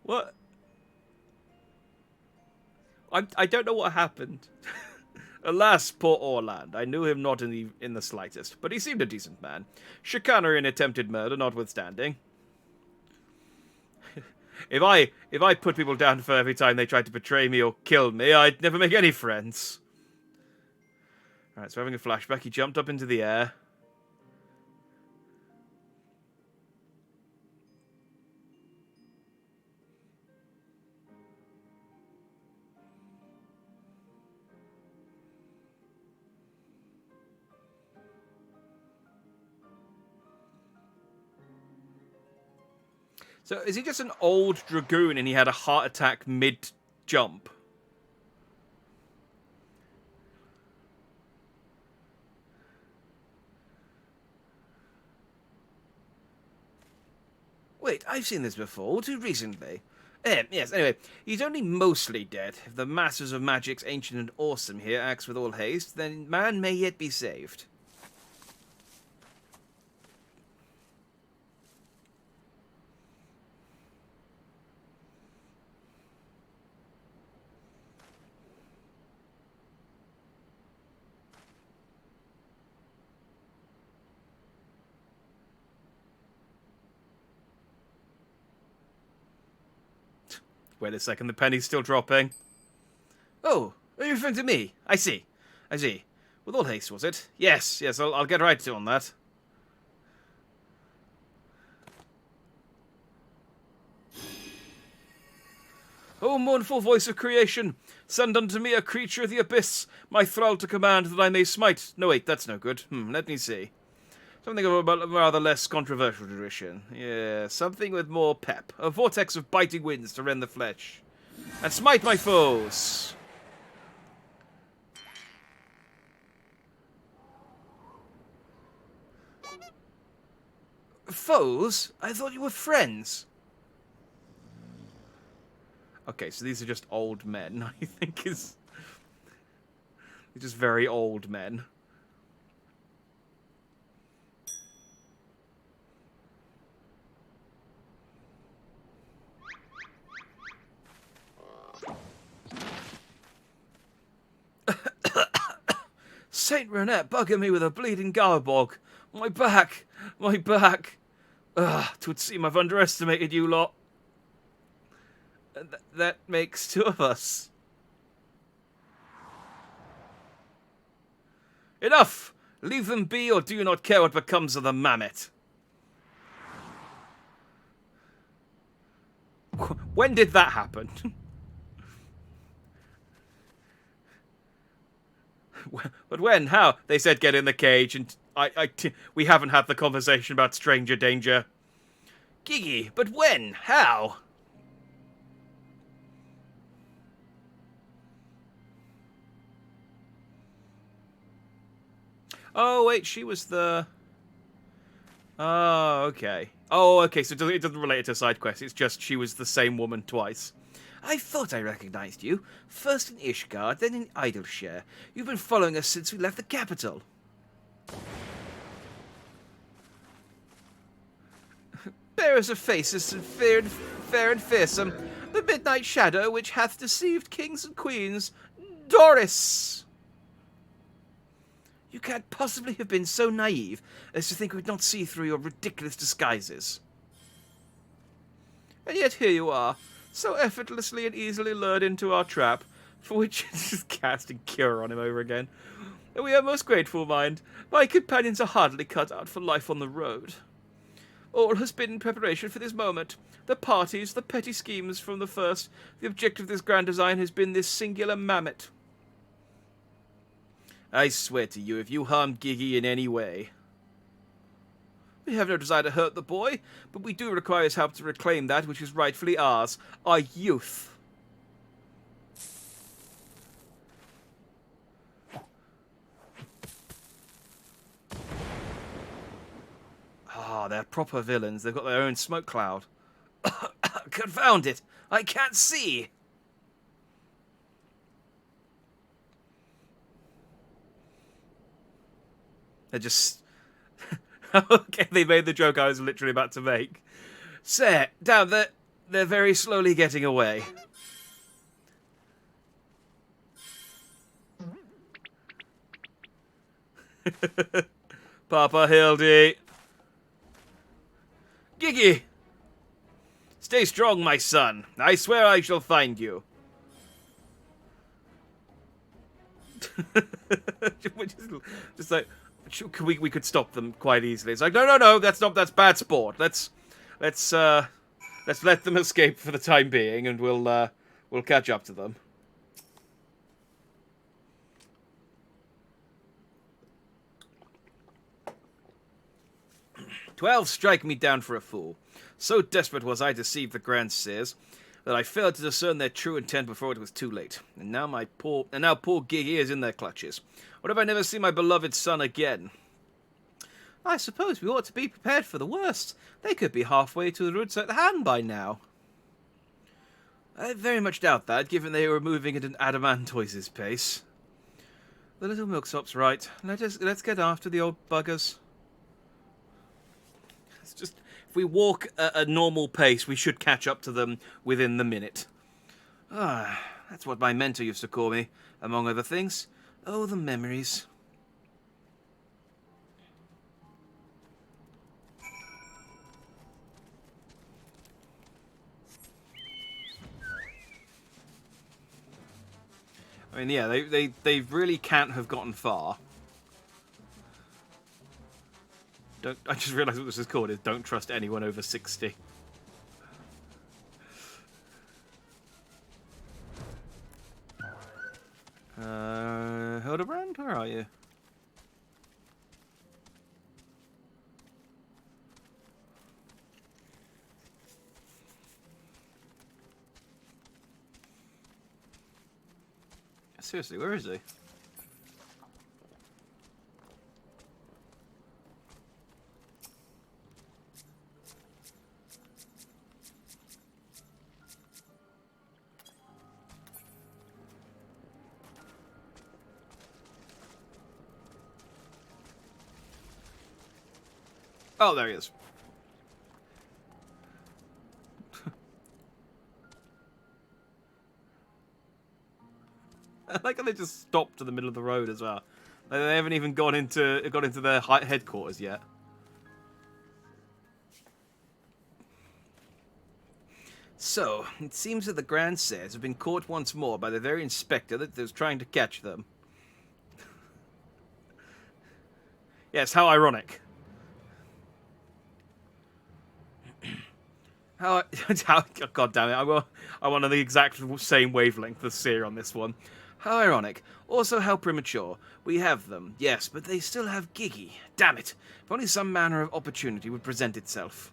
[SPEAKER 1] What? I don't know what happened. Alas, poor Orland. I knew him not in the slightest, but he seemed a decent man. Chicanery and attempted murder notwithstanding. If I put people down for every time they tried to betray me or kill me, I'd never make any friends. Alright, so having a flashback, he jumped up into the air. So, is he just an old dragoon and he had a heart attack mid-jump? Wait, I've seen this before, too recently. Yes, anyway, he's only mostly dead. If the masters of magic's ancient and awesome here acts with all haste, then man may yet be saved. Wait a second, the penny's still dropping. Oh, are you referring to me? I see. I see. With all haste, was it? Yes, yes, I'll get right on that. O mournful voice of creation, send unto me a creature of the abyss, my thrall to command that I may smite. No, wait, that's no good. Let me see. Something of a rather less controversial tradition. Yeah, something with more pep. A vortex of biting winds to rend the flesh. And smite my foes! Foes? I thought you were friends. Okay, so these are just old men, I think is... They're just very old men. Saint Renette bugging me with a bleeding garbog. My back! My back! Ugh, 'twould seem I've underestimated you lot. That makes two of us. Enough! Leave them be, or do you not care what becomes of the mammoth? When did that happen? But when? How? They said get in the cage, and we haven't had the conversation about stranger danger. Giggy, but when? How? Oh, wait, she was the... Oh, okay. Oh, okay, so it doesn't relate to side quest. It's just she was the same woman twice. I thought I recognized you. First in Ishgard, then in Idleshire. You've been following us since we left the capital. Bearers of faces, and fair and fearsome. The midnight shadow which hath deceived kings and queens. Doris! You can't possibly have been so naive as to think we'd not see through your ridiculous disguises. And yet here you are, so effortlessly and easily lured into our trap, for which just casting cure on him over again. And we are most grateful, mind. My companions are hardly cut out for life on the road. All has been in preparation for this moment. The parties, the petty schemes from the first. The objective of this grand design has been this singular mammoth. I swear to you, if you harm Giggy in any way... We have no desire to hurt the boy, but we do require his help to reclaim that which is rightfully ours, our youth. Ah, they're proper villains. They've got their own smoke cloud. Confound it! I can't see! They're just... Okay, they made the joke I was literally about to make. Say, down, they're very slowly getting away. Papa Hildy. Giggy! Stay strong, my son. I swear I shall find you. Just like... We could stop them quite easily. It's like, no, that's bad sport. Let's let them escape for the time being, and we'll catch up to them. "12 strike me down for a fool. So desperate was I to deceive the Grand Seers that I failed to discern their true intent before it was too late. And now poor Giggy is in their clutches. What if I never see my beloved son again? I suppose we ought to be prepared for the worst. They could be halfway to the roots at hand by now. I very much doubt that, given they were moving at an adamantoise's pace. The little milksop's right. Let's get after the old buggers. It's just, if we walk at a normal pace, we should catch up to them within the minute. Ah, that's what my mentor used to call me, among other things. Oh, the memories. I mean, yeah, they really can't have gotten far. I just realised what this is called. Is don't trust anyone over 60. Hildibrand, where are you? Seriously, where is he? Oh, there he is. I like how they just stopped in the middle of the road as well. They haven't even got into their headquarters yet. So, it seems that the Grandsires have been caught once more by the very inspector that was trying to catch them. Yes, how ironic. how God damn it, I want on the exact same wavelength as Seer on this one. How ironic. Also how premature. We have them, yes, but they still have Gigi. Damn it. If only some manner of opportunity would present itself.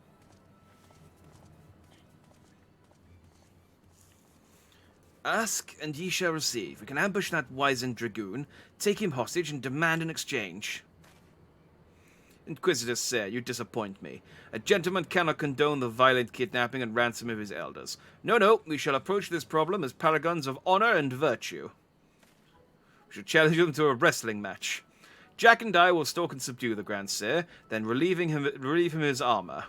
[SPEAKER 1] Ask, and ye shall receive. We can ambush that wizened dragoon, take him hostage, and demand an exchange. Inquisitor Sir, you disappoint me. A gentleman cannot condone the violent kidnapping and ransom of his elders. No, we shall approach this problem as paragons of honor and virtue. We shall challenge them to a wrestling match. Jack and I will stalk and subdue the Grandsire, then relieve him of his armor.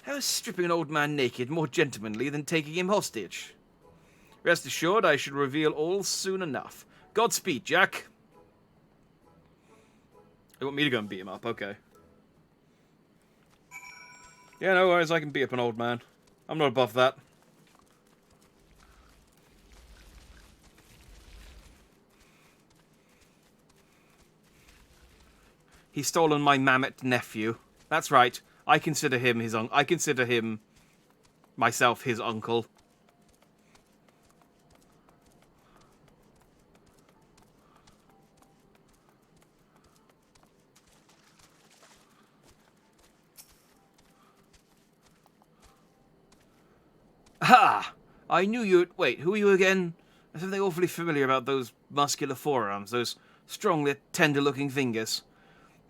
[SPEAKER 1] How is stripping an old man naked more gentlemanly than taking him hostage? Rest assured, I shall reveal all soon enough. Godspeed, Jack. You want me to go and beat him up? Okay. Yeah, no worries, I can beat up an old man. I'm not above that. He's stolen my mammoth nephew. That's right. I consider him his I consider him myself his uncle. Ha! I knew you'd... Wait, who are you again? There's something awfully familiar about those muscular forearms, those strong, tender-looking fingers.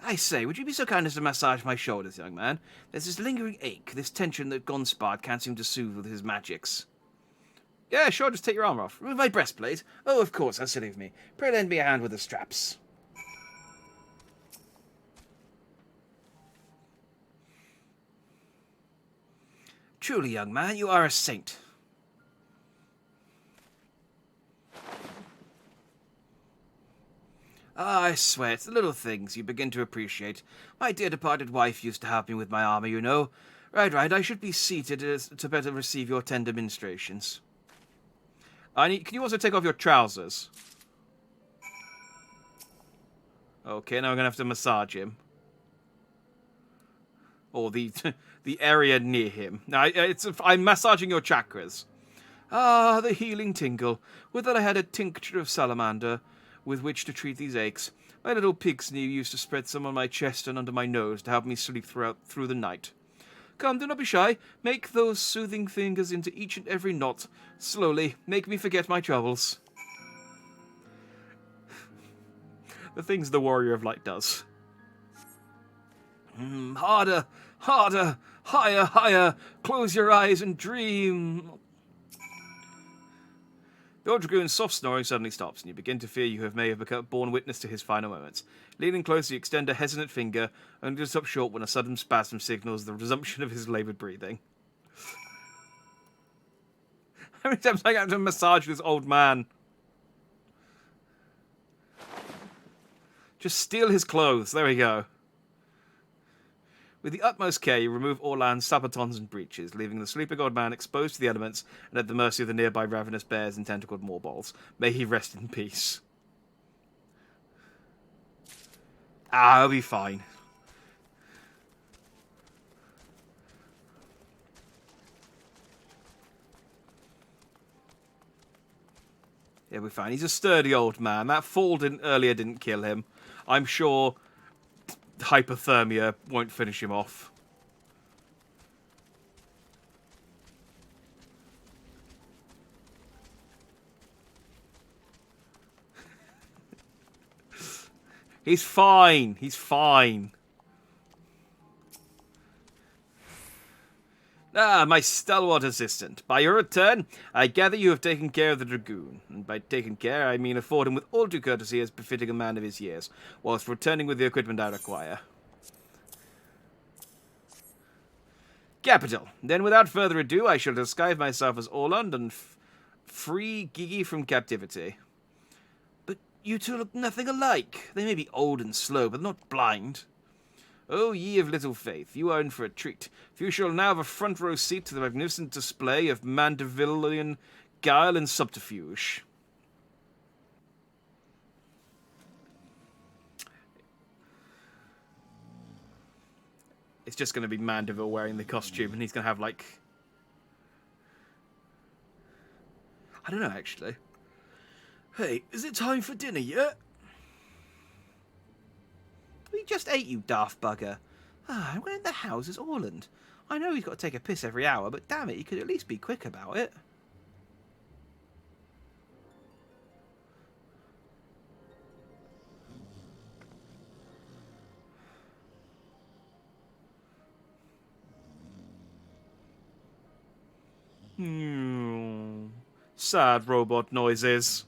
[SPEAKER 1] I say, would you be so kind as to massage my shoulders, young man? There's this lingering ache, this tension that Gonspard can't seem to soothe with his magics. Yeah, sure, just take your armor off. Remove my breastplate. Oh, of course, how silly of me. Pray lend me a hand with the straps. Truly, young man, you are a saint. Ah, I swear, it's the little things you begin to appreciate. My dear departed wife used to help me with my armor, you know. Right, I should be seated to better receive your tender ministrations. Can you also take off your trousers? Okay, now I'm going to have to massage him. Or the area near him. Now, I'm massaging your chakras. Ah, the healing tingle. Would that I had a tincture of salamander with which to treat these aches. My little pigsney used to spread some on my chest and under my nose to help me sleep through the night. Come, do not be shy. Make those soothing fingers into each and every knot. Slowly, make me forget my troubles. The things the Warrior of Light does. Harder, harder, higher, higher. Close your eyes and dream. The old dragoon's soft snoring suddenly stops, and you begin to fear you may have borne witness to his final moments. Leaning closer, you extend a hesitant finger, only to stop short when a sudden spasm signals the resumption of his laboured breathing. How many times I have to massage this old man? Just steal his clothes. There we go. With the utmost care, you remove Orlan's sabatons and breeches, leaving the sleeping old man exposed to the elements and at the mercy of the nearby ravenous bears and tentacled moorballs. May he rest in peace. I'll be fine. He'll be fine. He's a sturdy old man. That fall earlier didn't kill him. I'm sure hypothermia won't finish him off. He's fine. He's fine. Ah, my stalwart assistant. By your return, I gather you have taken care of the dragoon. And by taking care, I mean afford him with all due courtesy as befitting a man of his years, whilst returning with the equipment I require. Capital. Then, without further ado, I shall disguise myself as Orland and free Gigi from captivity. But You two look nothing alike. They may be old and slow, but not blind. Oh, ye of little faith, you are in for a treat. For you shall now have a front row seat to the magnificent display of Mandevillian guile and subterfuge. It's just going to be Mandeville wearing the costume, and he's going to have, like... I don't know, actually. Hey, is it time for dinner yet? We just ate, you daft bugger. And where in the house is Orland? I know he's got to take a piss every hour, but damn it, he could at least be quick about it. Sad robot noises.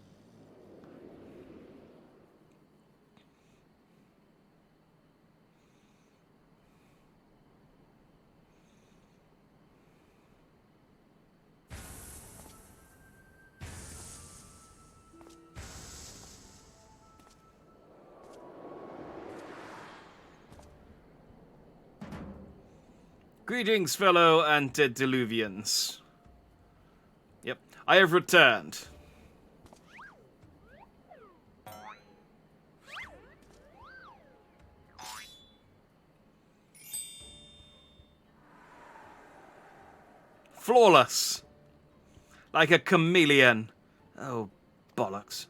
[SPEAKER 1] Greetings, fellow antediluvians. Yep, I have returned. Flawless. Like a chameleon. Oh, bollocks.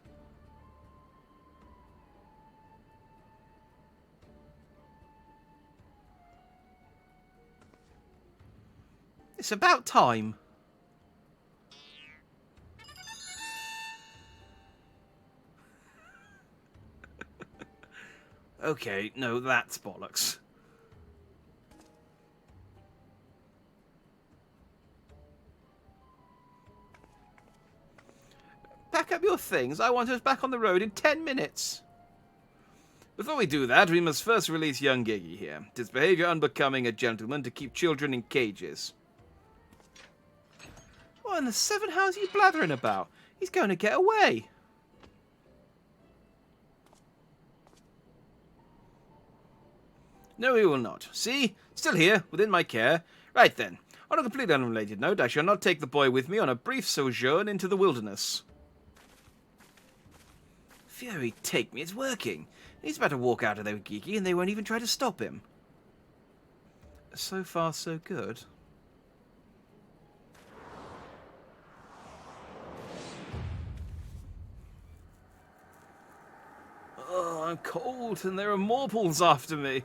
[SPEAKER 1] It's about time. Okay, no, that's bollocks. Pack up your things. I want us back on the road in 10 minutes. Before we do that, we must first release young Giggy here. 'Tis behaviour unbecoming a gentleman to keep children in cages. What in the seven hell's are you blathering about? He's going to get away. No, he will not. See? Still here, within my care. Right then. On a completely unrelated note, I shall not take the boy with me on a brief sojourn into the wilderness. Fury take me, it's working. He's about to walk out of there with Geeky and they won't even try to stop him. So far, so good. Oh, I'm cold and there are morples after me.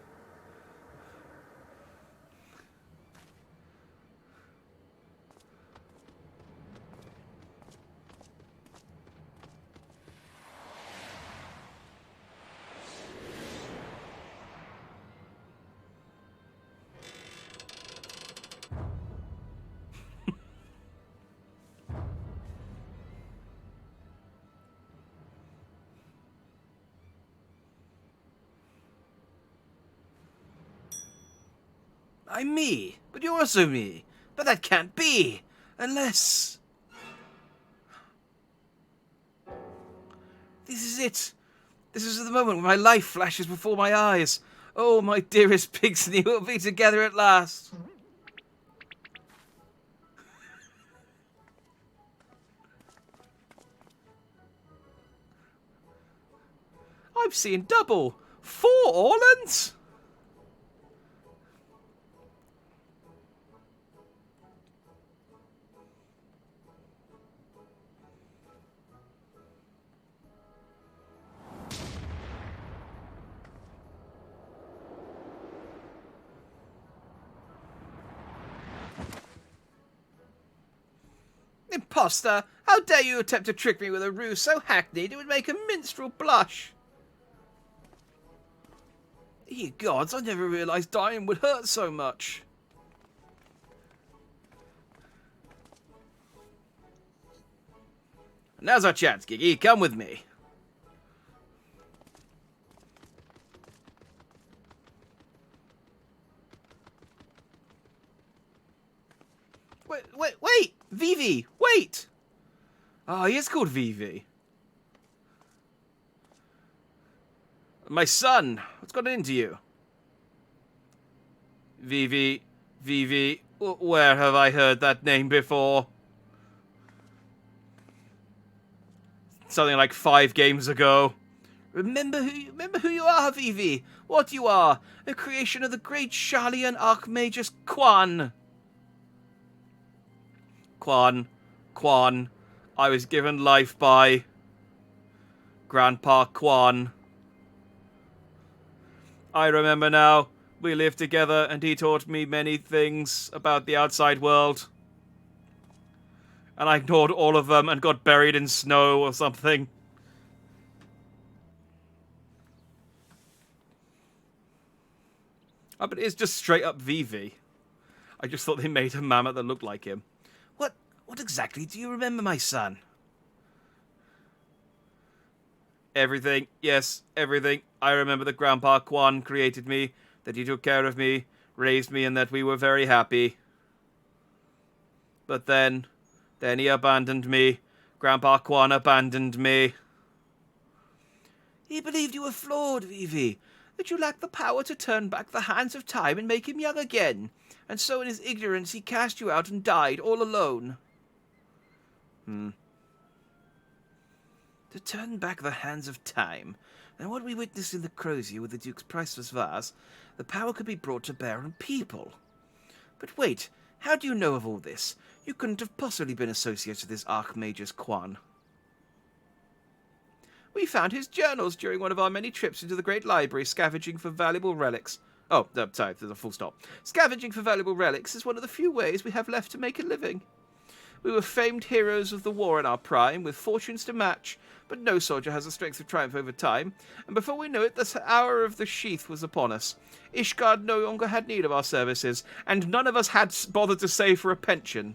[SPEAKER 1] I'm me, but you're also me. But that can't be, unless... This is it. This is the moment when my life flashes before my eyes. Oh, my dearest Pigsney, we'll be together at last. I'm seeing double. 4 Orlands? Imposter! How dare you attempt to trick me with a ruse so hackneyed it would make a minstrel blush? Ye gods, I never realised dying would hurt so much. Now's our chance, Giggy. Come with me. Wait! Vivi! Wait! Oh, he is called Vivi. My son! What's got into you? Vivi, where have I heard that name before? Something like 5 games ago. Remember who you are, Vivi. What you are. A creation of the great Sharlayan Archmagus Quan. Quan. I was given life by Grandpa Quan. I remember now. We lived together and he taught me many things about the outside world. And I ignored all of them and got buried in snow or something. Oh, but it's just straight up Vivi. I just thought they made a mammoth that looked like him. What exactly do you remember, my son? Everything. Yes, everything. I remember that Grandpa Quan created me, that he took care of me, raised me, and that we were very happy. But then he abandoned me. Grandpa Quan abandoned me. He believed you were flawed, Vivi. That you lacked the power to turn back the hands of time and make him young again. And so in his ignorance he cast you out and died all alone. To turn back the hands of time, and what we witnessed in the Crozier with the Duke's priceless vase, the power could be brought to bear on people. But wait, how do you know of all this? You couldn't have possibly been associated with this Archmagus Quan. We found his journals during one of our many trips into the Great Library, scavenging for valuable relics. Oh, sorry, there's a full stop. Scavenging for valuable relics is one of the few ways we have left to make a living. We were famed heroes of the war in our prime, with fortunes to match, but no soldier has the strength of triumph over time, and before we knew it, the hour of the sheath was upon us. Ishgard no longer had need of our services, and none of us had bothered to save for a pension.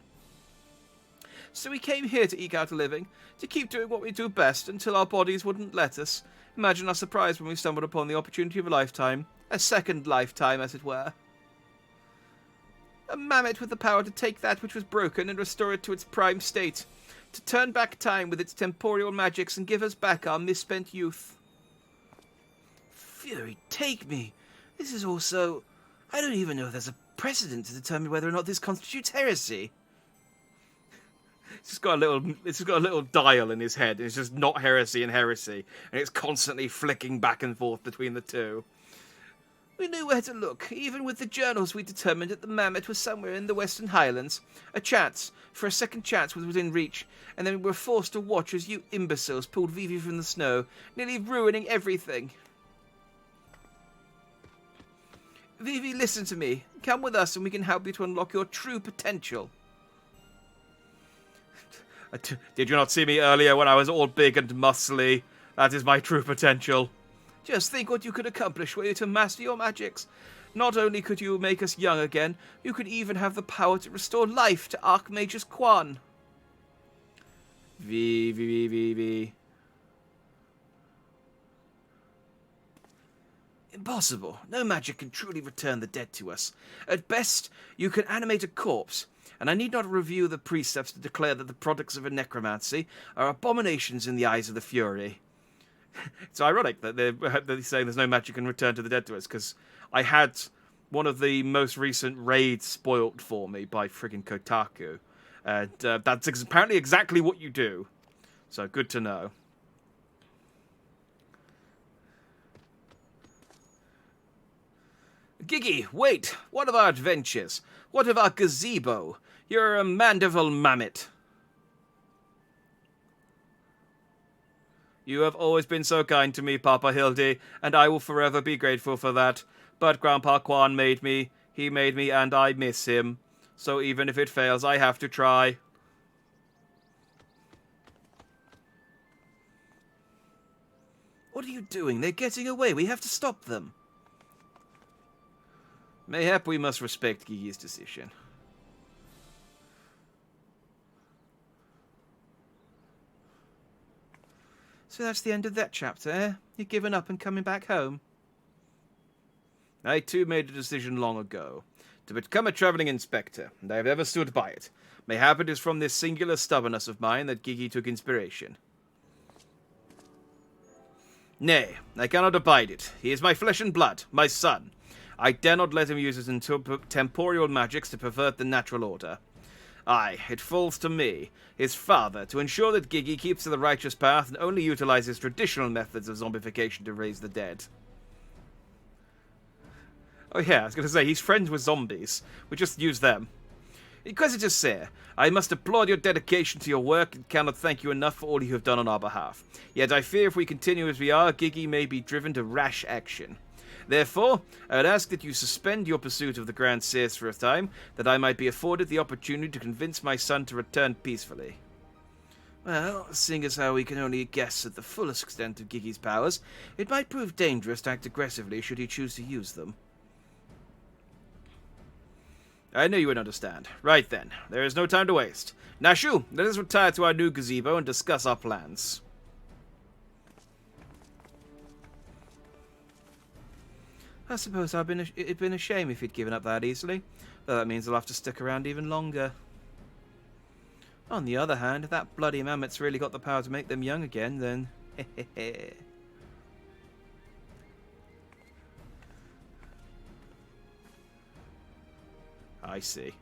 [SPEAKER 1] So we came here to eke out a living, to keep doing what we do best until our bodies wouldn't let us. Imagine our surprise when we stumbled upon the opportunity of a lifetime. A second lifetime, as it were. A mammoth with the power to take that which was broken and restore it to its prime state. To turn back time with its temporal magics and give us back our misspent youth. Fury, take me. This is also... I don't even know if there's a precedent to determine whether or not this constitutes heresy. It's got a little dial in his head. It's just not heresy and heresy. And it's constantly flicking back and forth between the two. We knew where to look. Even with the journals, we determined that the mammoth was somewhere in the Western Highlands. A second chance was within reach, and then we were forced to watch as you imbeciles pulled Vivi from the snow, nearly ruining everything. Vivi, listen to me. Come with us and we can help you to unlock your true potential. Did you not see me earlier when I was all big and muscly? That is my true potential. Just think what you could accomplish were you to master your magics. Not only could you make us young again, you could even have the power to restore life to Archmagus Quan. V. Impossible. No magic can truly return the dead to us. At best, you can animate a corpse, and I need not review the precepts to declare that the products of a necromancy are abominations in the eyes of the Fury. It's ironic that they're saying there's no magic can return to the dead to us, because I had one of the most recent raids spoilt for me by friggin' Kotaku. And that's apparently exactly what you do. So, good to know. Giggy, wait! What of our adventures? What of our gazebo? You're a Mandeville mammoth. You have always been so kind to me, Papa Hildy, and I will forever be grateful for that. But Grandpa Quan made me, he made me, and I miss him. So even if it fails, I have to try. What are you doing? They're getting away. We have to stop them. Mayhap we must respect Gigi's decision. So that's the end of that chapter, eh? You're giving up and coming back home? I too made a decision long ago, to become a travelling inspector, and I have ever stood by it. Mayhap it is from this singular stubbornness of mine that Gigi took inspiration. Nay, I cannot abide it. He is my flesh and blood, my son. I dare not let him use his temporal magics to pervert the natural order. Aye, it falls to me, his father, to ensure that Gigi keeps to the righteous path and only utilizes traditional methods of zombification to raise the dead. Oh yeah, I was going to say, he's friends with zombies. We just use them. Inquisitor Sir, I must applaud your dedication to your work and cannot thank you enough for all you have done on our behalf. Yet I fear if we continue as we are, Gigi may be driven to rash action. Therefore, I would ask that you suspend your pursuit of the Grand Seers for a time, that I might be afforded the opportunity to convince my son to return peacefully. Well, seeing as how we can only guess at the fullest extent of Gigi's powers, it might prove dangerous to act aggressively should he choose to use them. I knew you would understand. Right then, there is no time to waste. Nashu, let us retire to our new gazebo and discuss our plans. I suppose it'd been a shame if he'd given up that easily, though that means I'll have to stick around even longer. On the other hand, if that bloody mammoth's really got the power to make them young again, then hehehe. I see.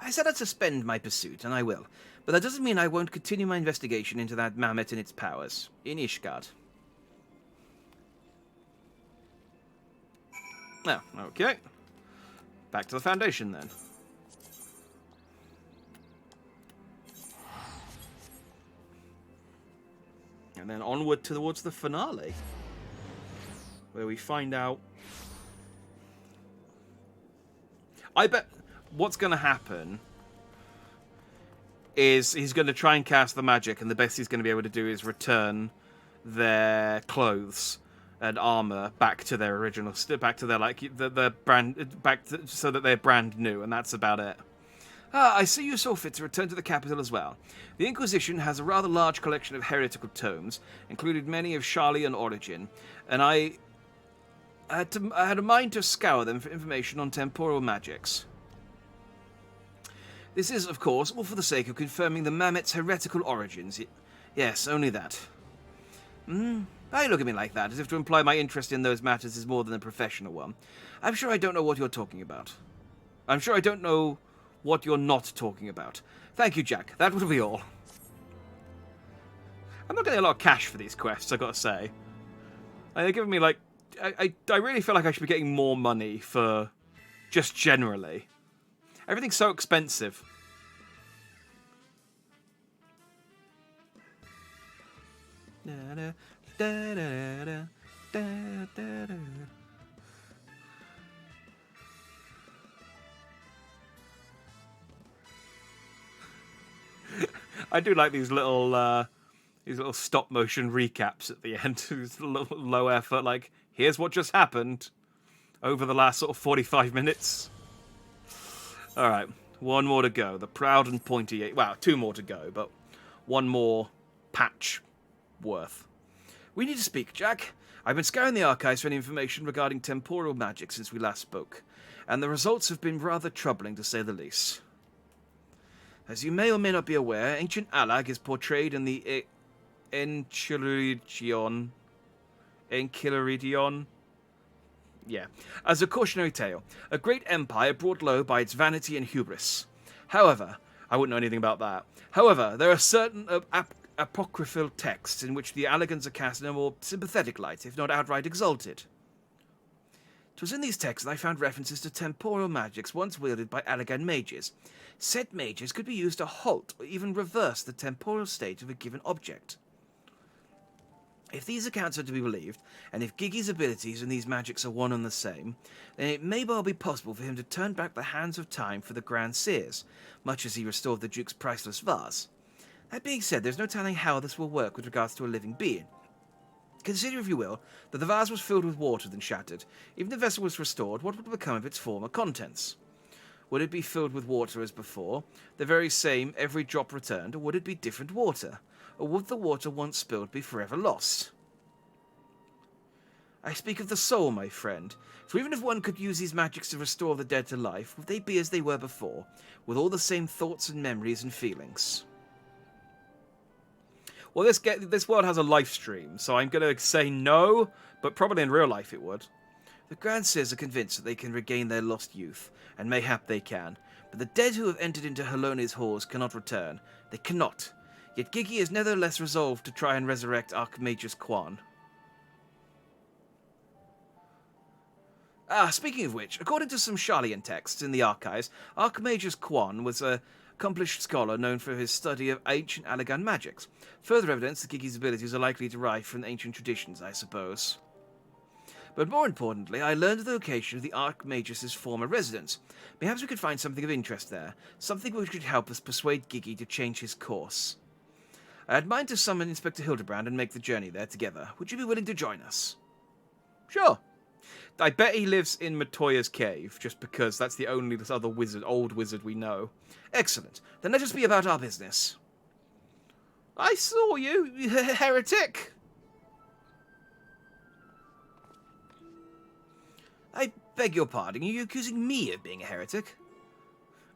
[SPEAKER 1] I said I'd suspend my pursuit, and I will. But that doesn't mean I won't continue my investigation into that mammoth and its powers. In Ishgard. Oh, okay. Back to the Foundation, then. And then onward towards the finale. Where we find out... I bet what's going to happen is he's going to try and cast the magic, and the best he's going to be able to do is return their clothes and armor back to their original, back to their the brand, so that they're brand new, and that's about it. Ah, I see you saw fit to return to the capital as well. The Inquisition has a rather large collection of heretical tomes, including many of Charlian origin, and I had a mind to scour them for information on temporal magics. This is, of course, all for the sake of confirming the mammoth's heretical origins. Yes, only that. Why look at me like that, as if to imply my interest in those matters is more than a professional one? I'm sure I don't know what you're talking about. I'm sure I don't know what you're not talking about. Thank you, Jack. That will be all. I'm not getting a lot of cash for these quests, I gotta say. They're giving me, like... I really feel like I should be getting more money for... just generally. Everything's so expensive. I do like these little stop motion recaps at the end. These low effort, like, here's what just happened over the last sort of 45 minutes. Alright, one more to go. The proud and pointy... Wow, two more to go, but one more patch worth. We need to speak, Jack. I've been scouring the archives for any information regarding temporal magic since we last spoke, and the results have been rather troubling, to say the least. As you may or may not be aware, ancient Alag is portrayed in the Enchiridion... Yeah, as a cautionary tale, a great empire brought low by its vanity and hubris. However, I wouldn't know anything about that. However, there are certain apocryphal texts in which the Alagans are cast in a more sympathetic light, if not outright exalted. It was in these texts that I found references to temporal magics once wielded by Alagan mages. Said mages could be used to halt or even reverse the temporal state of a given object. If these accounts are to be believed, and if Gigi's abilities in these magics are one and the same, then it may well be possible for him to turn back the hands of time for the Grand Seers, much as he restored the Duke's priceless vase. That being said, there's no telling how this will work with regards to a living being. Consider, if you will, that the vase was filled with water then shattered. Even if the vessel was restored, what would become of its former contents? Would it be filled with water as before, the very same every drop returned, or would it be different water? Or would the water once spilled be forever lost? I speak of the soul, my friend. For even if one could use these magics to restore the dead to life, would they be as they were before, with all the same thoughts and memories and feelings? Well, this world has a life stream, so I'm going to say no, but probably in real life it would. The Grand Seers are convinced that they can regain their lost youth, and mayhap they can, but the dead who have entered into Helone's halls cannot return. They cannot. Yet Gigi is nevertheless resolved to try and resurrect Archmagus Quan. Speaking of which, according to some Sharlayan texts in the archives, Archmagus Quan was an accomplished scholar known for his study of ancient Allagan magics. Further evidence that Gigi's abilities are likely derived from ancient traditions, I suppose. But more importantly, I learned the location of the Archmagus' former residence. Perhaps we could find something of interest there, something which could help us persuade Gigi to change his course. I'd mind to summon Inspector Hildibrand and make the journey there together. Would you be willing to join us? Sure. I bet he lives in Matoya's cave, just because that's the only other old wizard we know. Excellent. Then let us be about our business. I saw you, you heretic! I beg your pardon, are you accusing me of being a heretic?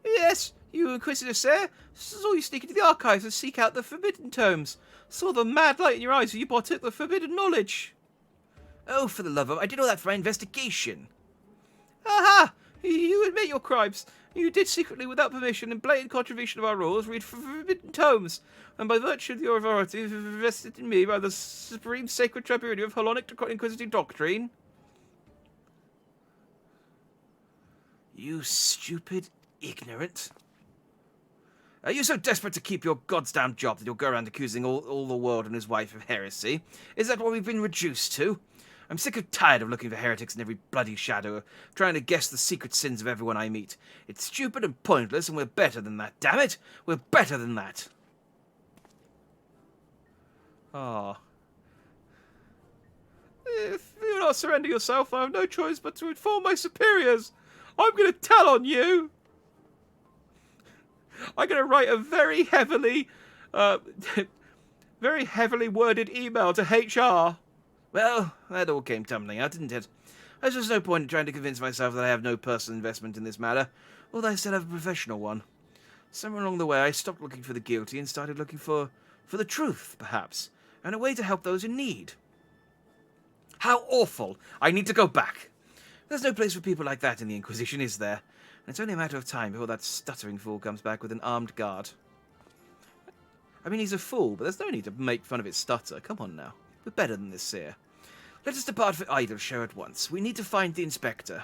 [SPEAKER 1] Yes, you Inquisitor, sir. Saw you sneak into the archives and seek out the forbidden tomes. Saw the mad light in your eyes when you partook the forbidden knowledge. Oh, for the love of... I did all that for my investigation. Aha! You admit your crimes. You did secretly, without permission, in blatant contravention of our rules, read forbidden tomes, and by virtue of your authority invested in me by the supreme sacred tribunal of Helonic Inquisitive Doctrine. You stupid ignorant. Are you so desperate to keep your goddamn job that you'll go around accusing all the world and his wife of heresy? Is that what we've been reduced to? I'm sick and tired of looking for heretics in every bloody shadow, trying to guess the secret sins of everyone I meet. It's stupid and pointless, and we're better than that, damn it! We're better than that! Ah. If you do not surrender yourself, I have no choice but to inform my superiors. I'm going to tell on you. I'm going to write a very heavily worded email to HR. Well, that all came tumbling out, didn't it? There's just no point in trying to convince myself that I have no personal investment in this matter, although I still have a professional one. Somewhere along the way, I stopped looking for the guilty and started looking for the truth, perhaps, and a way to help those in need. How awful! I need to go back. There's no place for people like that in the Inquisition, is there? And it's only a matter of time before that stuttering fool comes back with an armed guard. I mean, he's a fool, but there's no need to make fun of his stutter. Come on now. We're better than this, sir. Let us depart for Idleshire at once. We need to find the inspector.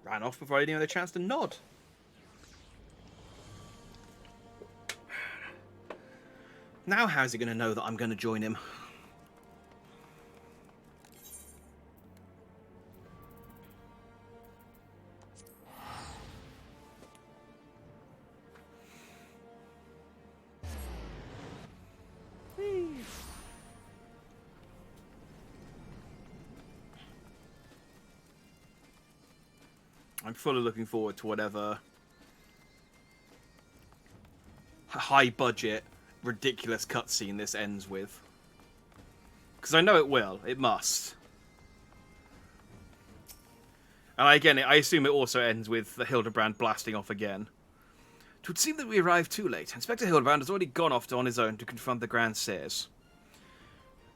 [SPEAKER 1] Ran off before I even had a chance to nod. Now how's he going to know that I'm going to join him? I'm fully looking forward to whatever high-budget, ridiculous cutscene this ends with. Because I know it will. It must. And I assume it also ends with the Hildibrand blasting off again. It would seem that we arrived too late. Inspector Hildibrand has already gone off on his own to confront the Grand Seers.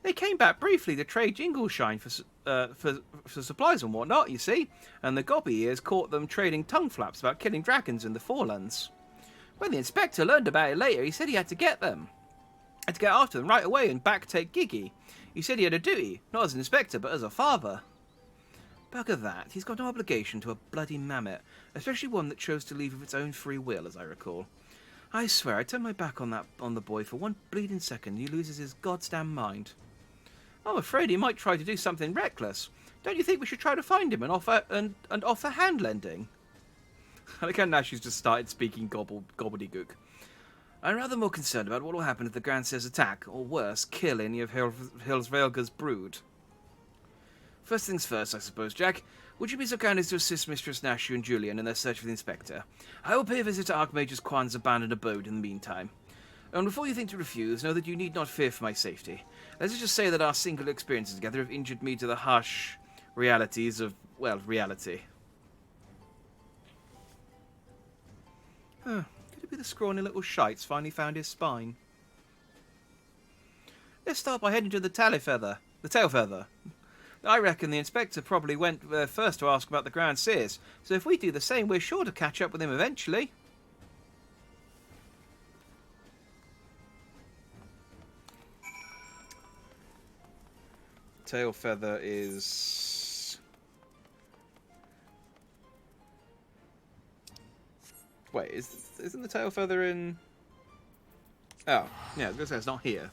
[SPEAKER 1] They came back briefly to trade Jingleshine for supplies and whatnot, you see, and the gobby ears caught them trading tongue flaps about killing dragons in the Forelands. When the inspector learned about it later, he said he had to get them. Had to get after them right away and back take Gigi. He said he had a duty, not as an inspector, but as a father. Bugger that, he's got no obligation to a bloody mammoth, especially one that chose to leave of its own free will, as I recall. I swear, I turned my back on the boy for one bleeding second, he loses his goddamn mind. I'm afraid he might try to do something reckless. Don't you think we should try to find him and offer hand lending? I like how now she's just started speaking gobbledygook. I'm rather more concerned about what will happen if the Grand Seers attack, or worse, kill any of Hilsvelga's brood. First things first, I suppose, Jack. Would you be so kind as to assist Mistress Nashu and Julian in their search for the inspector? I will pay a visit to Archmagus Quan's abandoned abode in the meantime. And before you think to refuse, know that you need not fear for my safety. Let's just say that our single experiences together have injured me to the harsh realities of, well, reality. Huh. Could it be the scrawny little shites finally found his spine? Let's start by heading to the tail feather. I reckon the inspector probably went first to ask about the Grand Seers, so if we do the same, we're sure to catch up with him eventually. Tail feather is... Wait, isn't the tail feather in... Oh, yeah, I was going to say it's not here.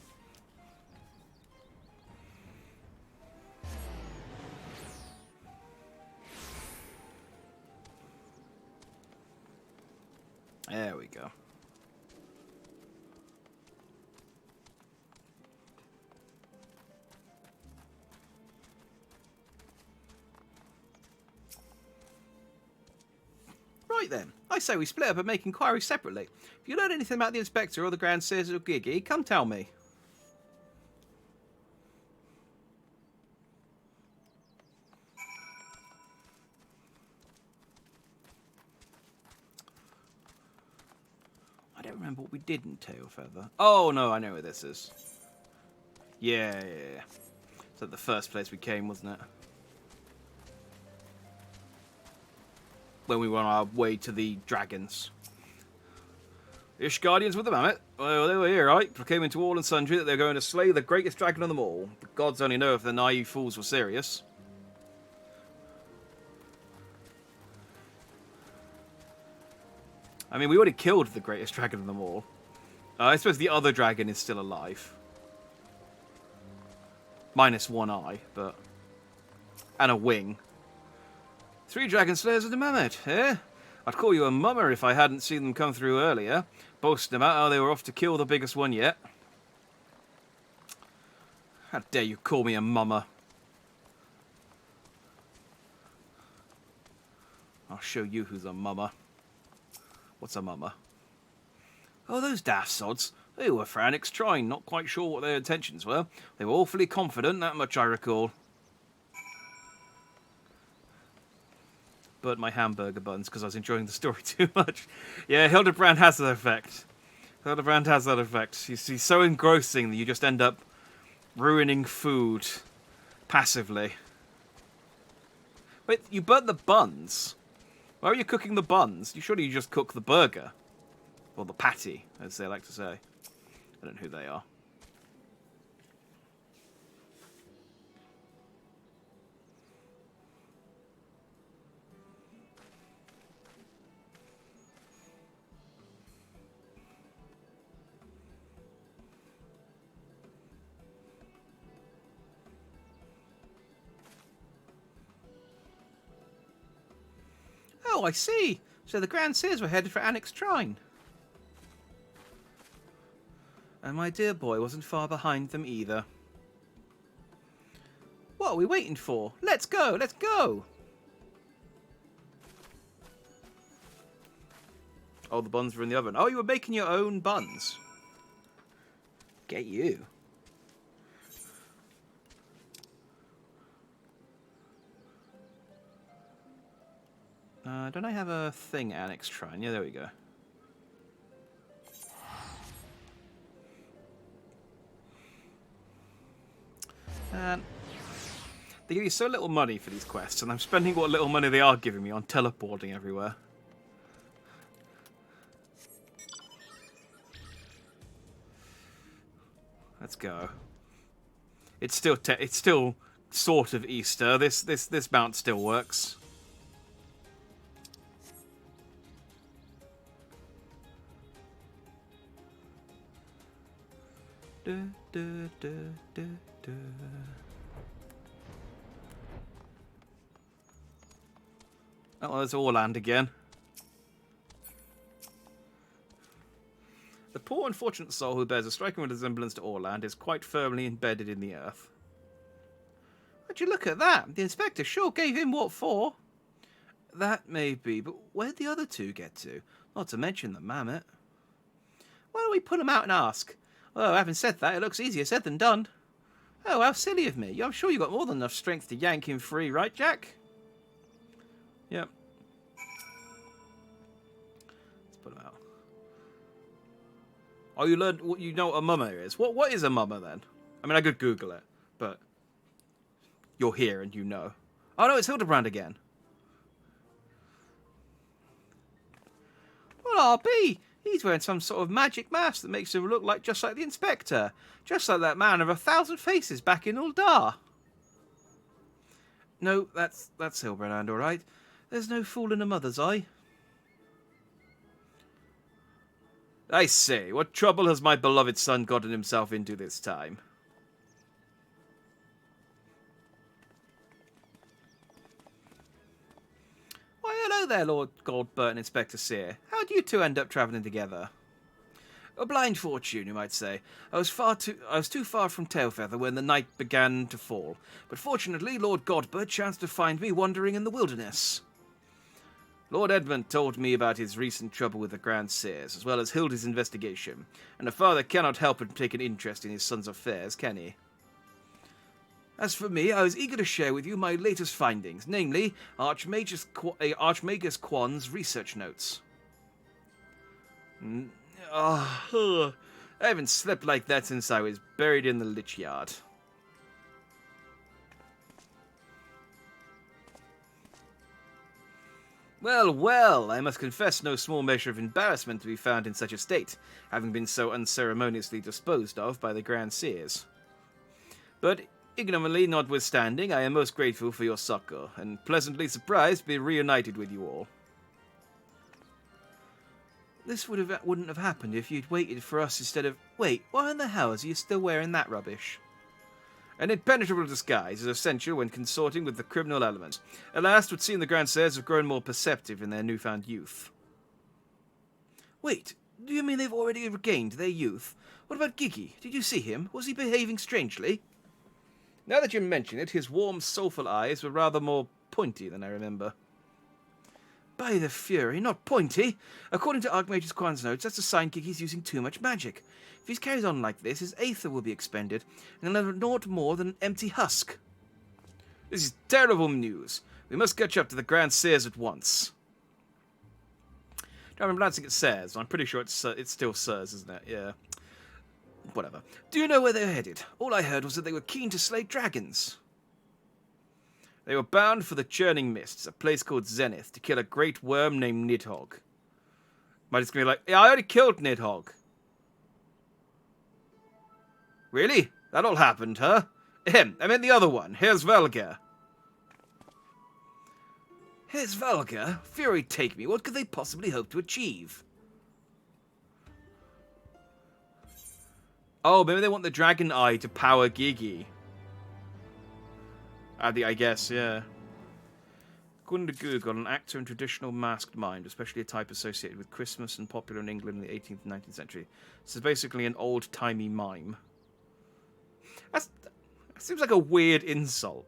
[SPEAKER 1] There we go. Right then, I say we split up and make inquiries separately. If you learn anything about the Inspector or the Grand Seers or Giggy, come tell me. I don't remember what we did in Tailfeather. Oh no, I know where this is. Yeah. It's like the first place we came, wasn't it? When we were on our way to the dragons. Ish Guardians with the mammoth. Well, they were here, right? Proclaiming to all and sundry that they're going to slay the greatest dragon of them all. The gods only know if the naive fools were serious. I mean, we already killed the greatest dragon of them all. I suppose the other dragon is still alive. Minus one eye, but... and a wing. 3 dragon slayers of the mammoth, eh? I'd call you a mummer if I hadn't seen them come through earlier, boasting about how they were off to kill the biggest one yet. How dare you call me a mummer? I'll show you who's a mummer. What's a mummer? Oh, those daft sods. They were for Annex Trine, not quite sure what their intentions were. They were awfully confident, that much I recall. Burnt my hamburger buns because I was enjoying the story too much. Yeah, Hildibrand has that effect. Hildibrand has that effect. He's so engrossing that you just end up ruining food passively. Wait, you burnt the buns? Why are you cooking the buns? Surely you just cook the burger. Or the patty, as they like to say. I don't know who they are. Oh, I see. So the Grand Seers were headed for Annex Trine. And my dear boy wasn't far behind them either. What are we waiting for? Let's go, let's go! Oh, the buns were in the oven. Oh, you were making your own buns. Get you. Don't I have a thing Annex Trine? Yeah, there we go. And they give you so little money for these quests, and I'm spending what little money they are giving me on teleporting everywhere. Let's go. It's still sort of Easter. This mount still works. Oh, there's Orland again. The poor unfortunate soul who bears a striking resemblance to Orland is quite firmly embedded in the earth. Would you look at that? The inspector sure gave him what for. That may be, but where'd the other two get to? Not to mention the mammoth. Why don't we pull him out and ask? Oh, having said that, it looks easier said than done. Oh, how silly of me. I'm sure you've got more than enough strength to yank him free, right, Jack? Yep. Let's put him out. Oh, you learned what you know what a mummer is. What is a mummer then? I mean, I could Google it, but you're here and you know. Oh no, it's Hildibrand again. Well, RB, he's wearing some sort of magic mask that makes him look like just like the Inspector, just like that man of 1,000 faces back in Uldar. No, that's Hildibrand, all right. There's no fool in a mother's eye. I say, what trouble has my beloved son gotten himself into this time? Why, hello there, Lord Goldbert and Inspector Sear. How'd you two end up travelling together? A blind fortune, you might say. I was too far from Tailfeather when the night began to fall, but fortunately Lord Godbert chanced to find me wandering in the wilderness. Lord Edmund told me about his recent trouble with the Grand Sears, as well as Hilda's investigation, and a father cannot help but take an interest in his son's affairs, can he? As for me, I was eager to share with you my latest findings, namely Archmagus Quan's research notes. I haven't slept like that since I was buried in the Lich Yard. Well, well, I must confess no small measure of embarrassment to be found in such a state, having been so unceremoniously disposed of by the Grand Seers. But, ignominy notwithstanding, I am most grateful for your succor, and pleasantly surprised to be reunited with you all. This wouldn't have happened if you'd waited for us instead of... Wait, why in the hell are you still wearing that rubbish? An impenetrable disguise is essential when consorting with the criminal element. At last, it would seem the Grand Seers have grown more perceptive in their newfound youth. Wait, do you mean they've already regained their youth? What about Giggy? Did you see him? Was he behaving strangely? Now that you mention it, his warm, soulful eyes were rather more pointy than I remember. By the Fury, not pointy! According to Archmagus Quan's notes, that's a sign Giggy's using too much magic. If he carries on like this, his aether will be expended, and he'll have naught more than an empty husk. This is terrible news. We must catch up to the Grand Seers at once. I'm pronouncing it Seers. I'm pretty sure it's still Seers, isn't it? Yeah. Whatever. Do you know where they're headed? All I heard was that they were keen to slay dragons. They were bound for the Churning Mists, a place called Zenith, to kill a great worm named Nidhogg. Might just be like, yeah, I already killed Nidhogg. Really? That all happened, huh? Ahem, I meant the other one. Here's Velga. Here's Velga? Fury take me. What could they possibly hope to achieve? Oh, maybe they want the Dragon Eye to power Gigi. I guess, yeah. According to Google, an actor in traditional masked mime, especially a type associated with Christmas and popular in England in the 18th and 19th century. This is basically an old-timey mime. That seems like a weird insult.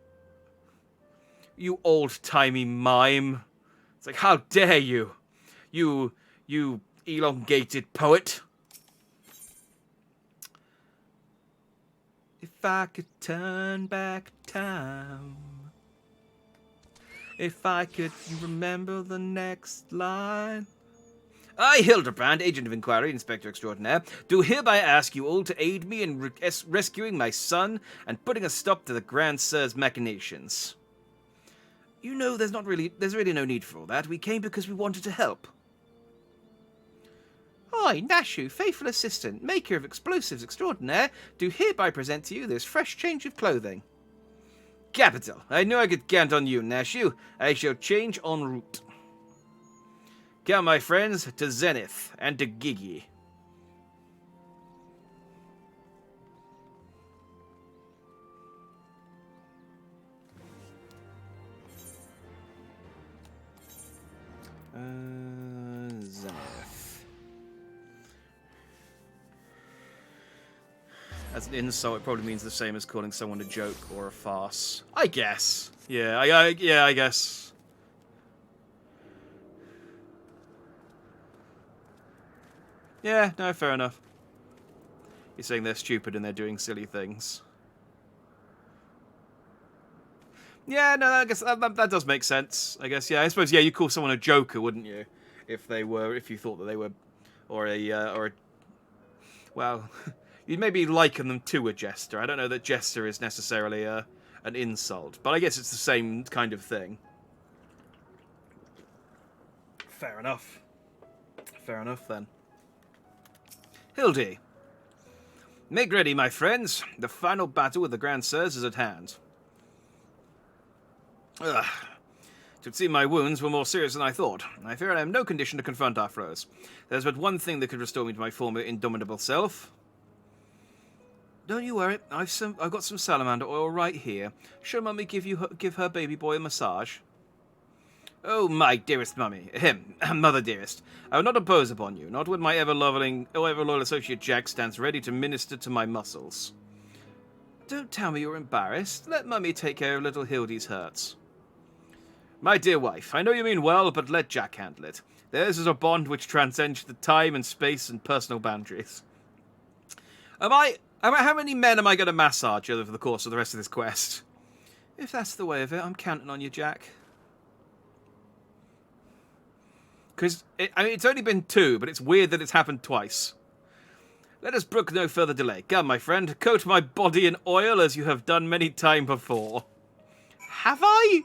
[SPEAKER 1] You old-timey mime. It's like, how dare you? You elongated poet. If I could turn back time. If I could remember the next line. I, Hildibrand, Agent of Inquiry, Inspector Extraordinaire, do hereby ask you all to aid me in rescuing my son and putting a stop to the Grand Sir's machinations. You know, there's really no need for all that. We came because we wanted to help. I, Nashu, faithful assistant, maker of explosives extraordinaire, do hereby present to you this fresh change of clothing. Capital. I knew I could count on you, Nashu. I shall change en route. Come, my friends, to Zenith and to Gigi. Zenith. As an insult, it probably means the same as calling someone a joke or a farce. I guess. Yeah, I guess. Yeah, no, fair enough. You're saying they're stupid and they're doing silly things. Yeah, no, I guess that does make sense. I guess, yeah. I suppose, yeah, you call someone a joker, wouldn't you? If you thought that they were, or a, well, you'd maybe liken them to a jester. I don't know that jester is necessarily an insult, but I guess it's the same kind of thing. Fair enough. Fair enough, then. Hildy. Make ready, my friends. The final battle with the Grand Sirs is at hand. Ugh. It would seem my wounds were more serious than I thought. I fear I am in no condition to confront our foes. There's but one thing that could restore me to my former indomitable self. Don't you worry. I've got some salamander oil right here. Shall Mummy give her baby boy a massage? Oh, my dearest Mummy. Mother dearest. I will not impose upon you, not when my ever-loyal associate Jack stands ready to minister to my muscles. Don't tell me you're embarrassed. Let Mummy take care of little Hildy's hurts. My dear wife, I know you mean well, but let Jack handle it. Theirs is a bond which transcends the time and space and personal boundaries. How many men am I going to massage over the course of the rest of this quest? If that's the way of it, I'm counting on you, Jack. Because, it's only been 2, but it's weird that it's happened twice. Let us brook no further delay. Come, my friend, coat my body in oil as you have done many times before. Have I?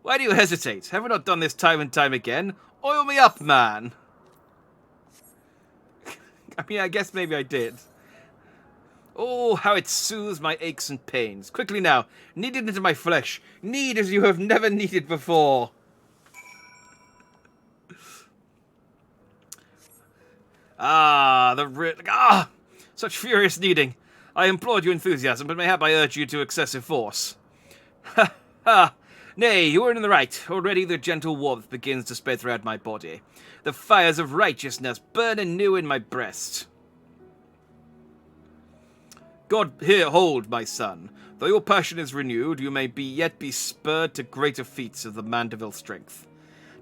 [SPEAKER 1] Why do you hesitate? Have we not done this time and time again? Oil me up, man. I mean, I guess maybe I did. Oh, how it soothes my aches and pains. Quickly now, knead it into my flesh. Knead as you have never kneaded before. Such furious kneading. I implored your enthusiasm, but mayhap I urge you to excessive force. Ha, ha. Nay, you are in the right. Already the gentle warmth begins to spread throughout my body. The fires of righteousness burn anew in my breast. God, here, hold, my son. Though your passion is renewed, you may yet be spurred to greater feats of the Mandeville strength.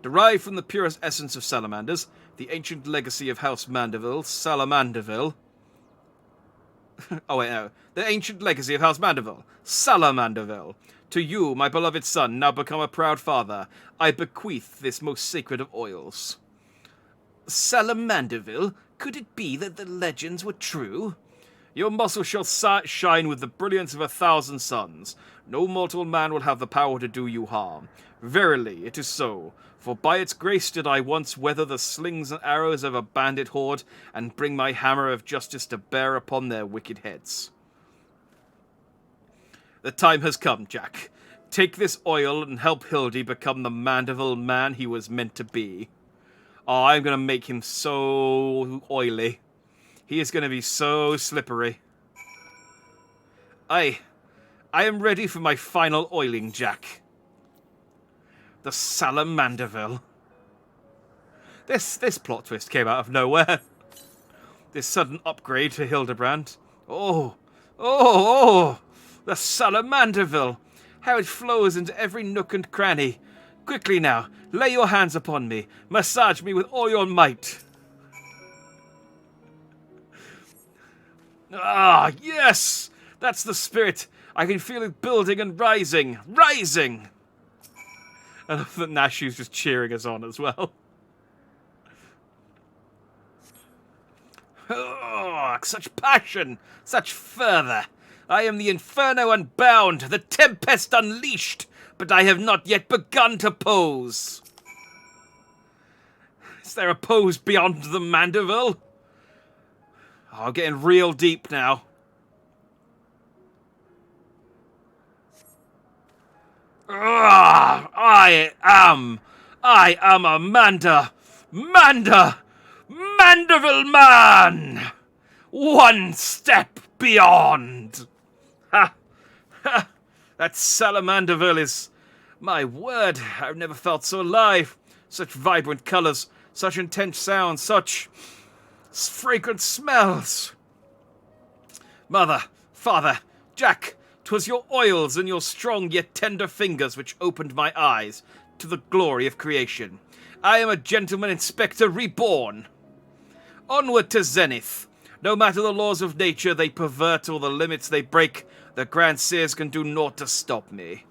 [SPEAKER 1] Derived from the purest essence of salamanders, the ancient legacy of House Mandeville, Salamandeville. The ancient legacy of House Mandeville, Salamandeville. To you, my beloved son, now become a proud father, I bequeath this most sacred of oils. Salamandeville? Could it be that the legends were true? Your muscles shall shine with the brilliance of 1,000 suns. No mortal man will have the power to do you harm. Verily, it is so. For by its grace did I once weather the slings and arrows of a bandit horde, and bring my hammer of justice to bear upon their wicked heads. The time has come, Jack. Take this oil and help Hildy become the Mandeville man he was meant to be. Oh, I'm going to make him so oily. He is going to be so slippery. I am ready for my final oiling, Jack. The Salamandeville. This plot twist came out of nowhere. This sudden upgrade to Hildibrand. Oh, the Salamandeville. How it flows into every nook and cranny. Quickly now, lay your hands upon me. Massage me with all your might. Ah, yes! That's the spirit. I can feel it building and rising. Rising! I love that Nashu's just cheering us on as well. Oh, such passion! Such fervour! I am the inferno unbound, the tempest unleashed, but I have not yet begun to pose. Is there a pose beyond the Mandeville? Oh, getting real deep now. I am Amanda. Mandeville man! One step beyond! Ha! Ha! That Salamandeville is... My word, I've never felt so alive. Such vibrant colours, such intense sounds, such... fragrant smells. Mother, father, Jack, 'twas your oils and your strong yet tender fingers which opened my eyes. to the glory of creation. I am a gentleman inspector reborn. Onward to zenith. No matter the laws of nature they pervert or the limits they break, the Grand Seers can do naught to stop me.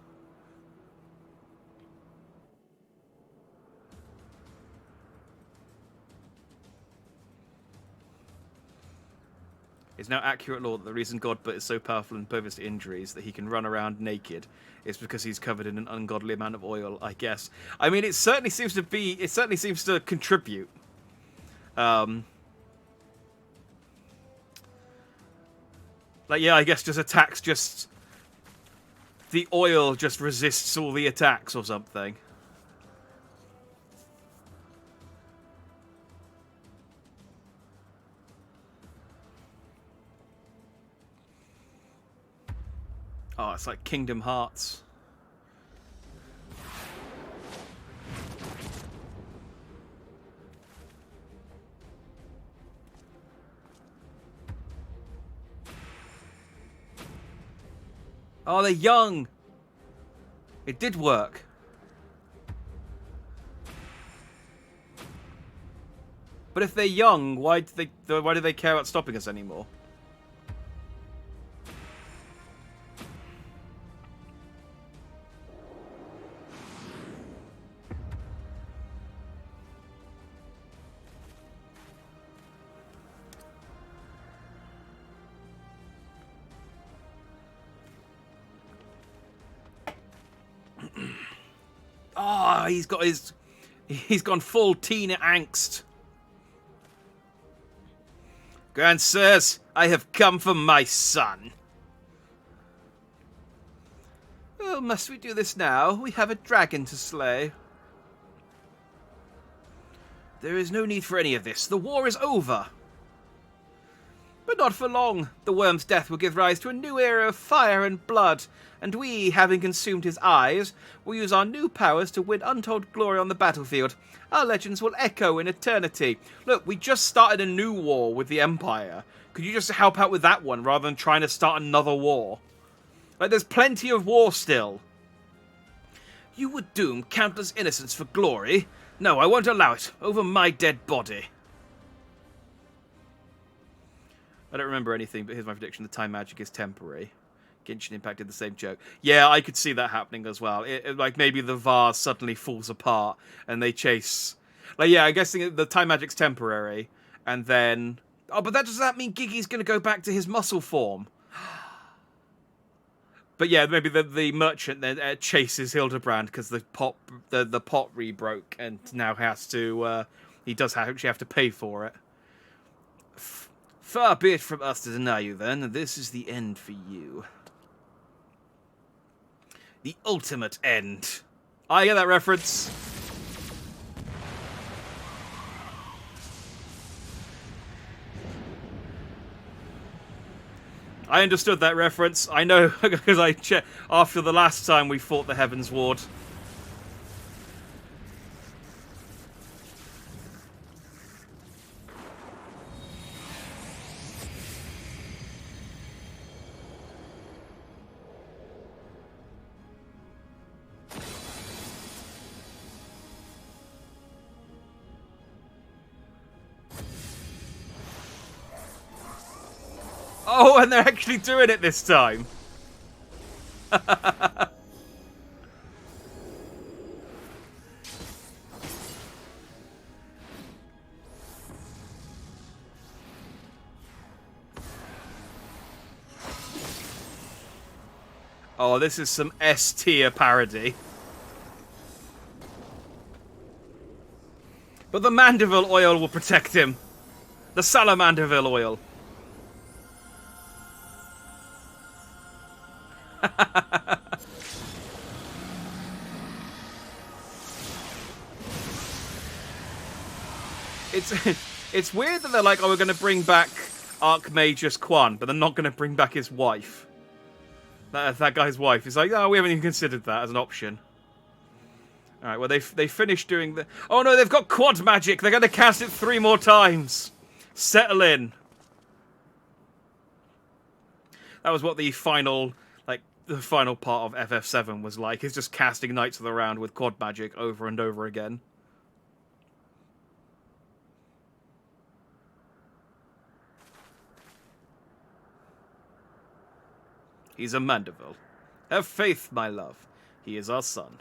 [SPEAKER 1] It's now accurate law that the reason Godbert is so powerful and impervious to injuries that he can run around naked is because he's covered in an ungodly amount of oil, I guess. I mean, it certainly seems to contribute. Like, yeah, I guess just attacks the oil just resists all the attacks or something. Oh, it's like Kingdom Hearts. Oh, they're young. It did work. But if they're young, why do they care about stopping us anymore? Ah, he's gone full teen angst. Grand Sirs, I have come for my son. Oh, must we do this now? We have a dragon to slay. There is no need for any of this. The war is over. But not for long. The worm's death will give rise to a new era of fire and blood, and we, having consumed his eyes, will use our new powers to win untold glory on the battlefield. Our legends will echo in eternity. Look, we just started a new war with the Empire. Could you just help out with that one rather than trying to start another war? Like, there's plenty of war still. You would doom countless innocents for glory? No, I won't allow it. Over my dead body. I don't remember anything, but here's my prediction. The time magic is temporary. Genshin Impact did the same joke. Yeah, I could see that happening as well. Like, maybe the vase suddenly falls apart and they chase... Like, yeah, I guess the time magic's temporary. And then... Oh, but does that mean Gigi's going to go back to his muscle form? But yeah, maybe the merchant then chases Hildibrand because the pot re-broke and now has to... he does actually have to pay for it. Far be it from us to deny you, then. This is the end for you. The ultimate end. I get that reference. I understood that reference. I know, because I checked after the last time we fought the Heaven's Ward. Oh, and they're actually doing it this time. Oh, this is some S-tier parody. But the Mandeville oil will protect him. The Salamanderville oil. It's weird that they're like, oh, we're going to bring back Archmagus Quan, but they're not going to bring back his wife. That guy's wife. It's like, oh, we haven't even considered that as an option. All right, well, they finished doing the... Oh, no, they've got quad magic. They're going to cast it 3 more times. Settle in. That was what the final, like, the final part of FF7 was like. It's just casting knights of the round with quad magic over and over again. He's a Mandeville. Have faith, my love. He is our son.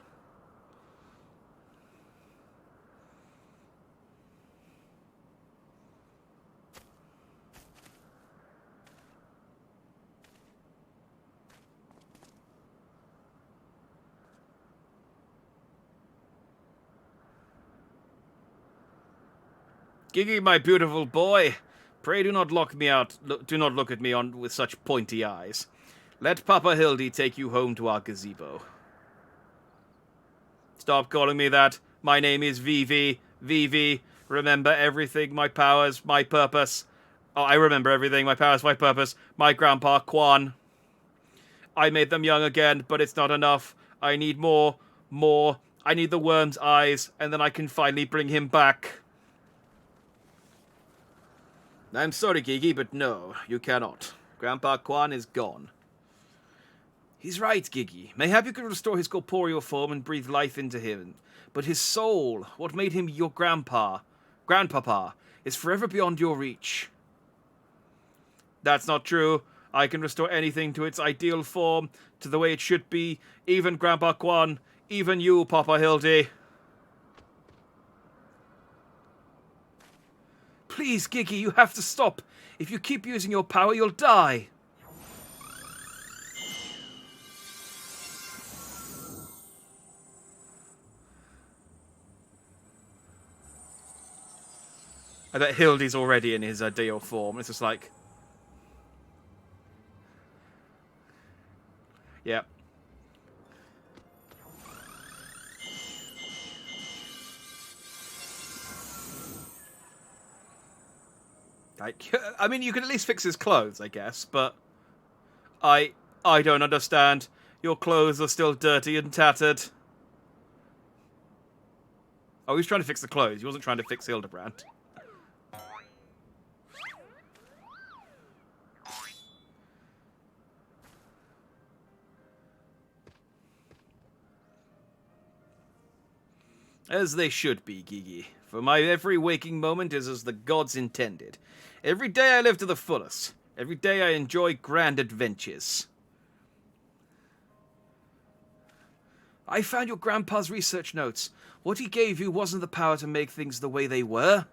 [SPEAKER 1] Gigi, my beautiful boy, pray do not lock me out. Do not look at me with such pointy eyes. Let Papa Hildy take you home to our gazebo. Stop calling me that. My name is Vivi. Vivi. Remember everything, my powers, my purpose. Oh, I remember everything, my powers, my purpose. My grandpa, Quan. I made them young again, but it's not enough. I need more. I need the worm's eyes, and then I can finally bring him back. I'm sorry, Gigi, but no, you cannot. Grandpa Quan is gone. He's right, Gigi. Mayhap you could restore his corporeal form and breathe life into him. But his soul, what made him your grandpapa, is forever beyond your reach. That's not true. I can restore anything to its ideal form, to the way it should be. Even Grandpa Quan, even you, Papa Hildy. Please, Gigi, you have to stop. If you keep using your power, you'll die. I bet Hildy's already in his ideal form. It's just like... Yep. I mean, you can at least fix his clothes, I guess, but... I don't understand. Your clothes are still dirty and tattered. Oh, he was trying to fix the clothes. He wasn't trying to fix Hildibrand. As they should be, Gigi. For my every waking moment is as the gods intended. Every day I live to the fullest. Every day I enjoy grand adventures. I found your grandpa's research notes. What he gave you wasn't the power to make things the way they were.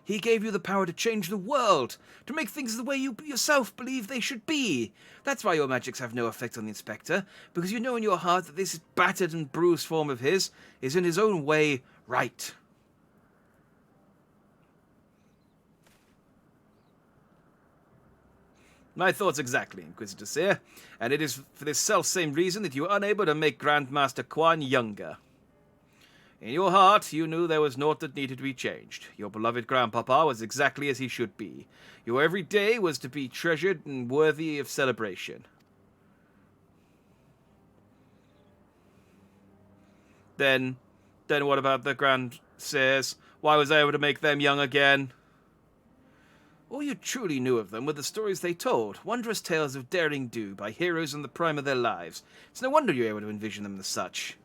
[SPEAKER 1] He gave you the power to change the world, to make things the way you yourself believe they should be. That's why your magics have no effect on the Inspector, because you know in your heart that this battered and bruised form of his is in his own way right. My thoughts exactly, Inquisitor Seer, and it is for this self-same reason that you were unable to make Grandmaster Quan younger. In your heart, you knew there was naught that needed to be changed. Your beloved Grandpapa was exactly as he should be. Your every day was to be treasured and worthy of celebration. Then what about the Grand Seers? Why was I able to make them young again? All you truly knew of them were the stories they told, wondrous tales of daring do by heroes in the prime of their lives. It's no wonder you were able to envision them as such.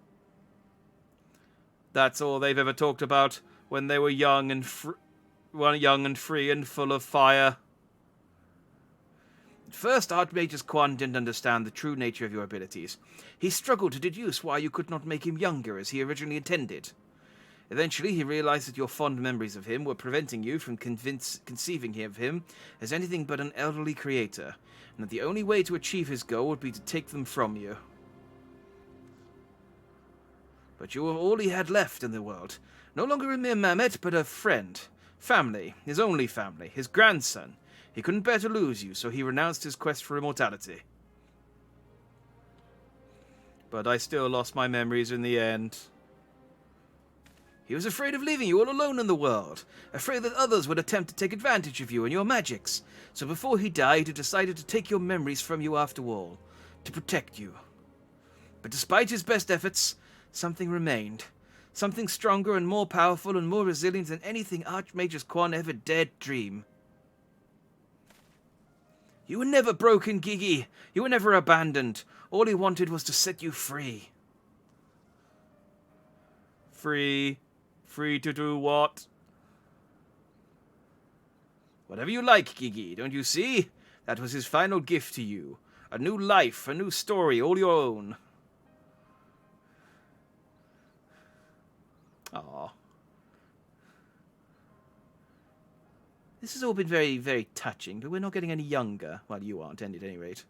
[SPEAKER 1] That's all they've ever talked about when they were young and free and full of fire. At first, Archmagus Quan didn't understand the true nature of your abilities. He struggled to deduce why you could not make him younger as he originally intended. Eventually, he realized that your fond memories of him were preventing you from conceiving of him as anything but an elderly creator, and that the only way to achieve his goal would be to take them from you. But you were all he had left in the world. No longer a mere Mamet, but a friend. Family. His only family. His grandson. He couldn't bear to lose you, so he renounced his quest for immortality. But I still lost my memories in the end. He was afraid of leaving you all alone in the world. Afraid that others would attempt to take advantage of you and your magics. So before he died, he decided to take your memories from you after all. To protect you. But despite his best efforts, something remained. Something stronger and more powerful and more resilient than anything Archmagus Quan ever dared dream. You were never broken, Gigi. You were never abandoned. All he wanted was to set you free. Free? Free to do what? Whatever you like, Gigi, don't you see? That was his final gift to you. A new life, a new story, all your own. Aww. This has all been very, very touching, but we're not getting any younger. Well, you aren't, at any rate.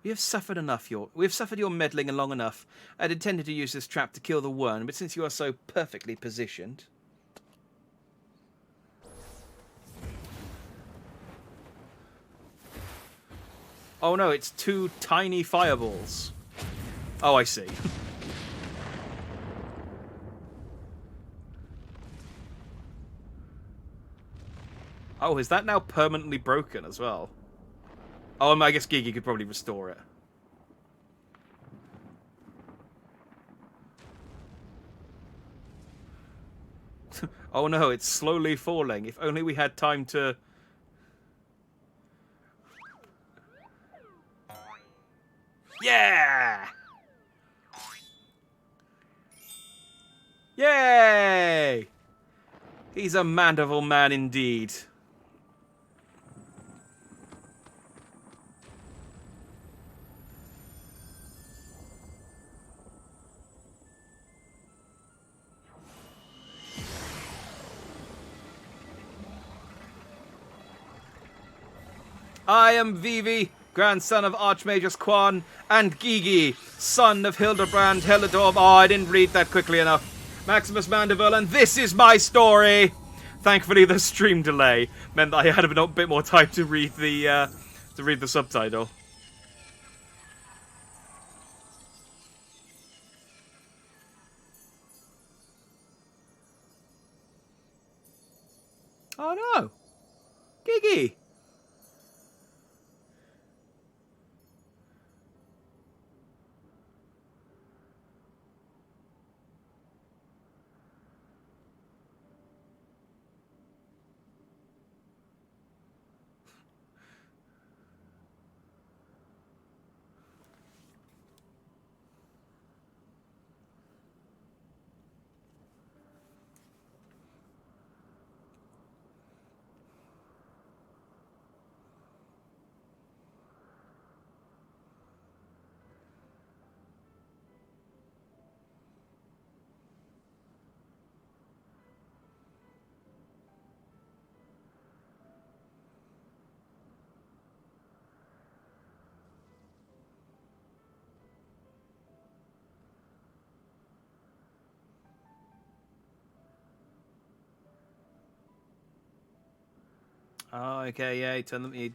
[SPEAKER 1] We have suffered your meddling long enough. I'd intended to use this trap to kill the worm, but since you are so perfectly positioned... Oh no, it's 2 tiny fireballs. Oh, I see. Oh, is that now permanently broken as well? Oh, I guess Gigi could probably restore it. Oh no, it's slowly falling. If only we had time to... Yeah! Yay! He's a Mandible man indeed. I am Vivi, grandson of Archmagus Quan, and Gigi, son of Hildibrand, Helidorb. Oh, I didn't read that quickly enough. Maximus Mandeville, and this is my story. Thankfully, the stream delay meant that I had a bit more time to read the subtitle. Oh no, Gigi. Oh, okay, yeah, he turned them...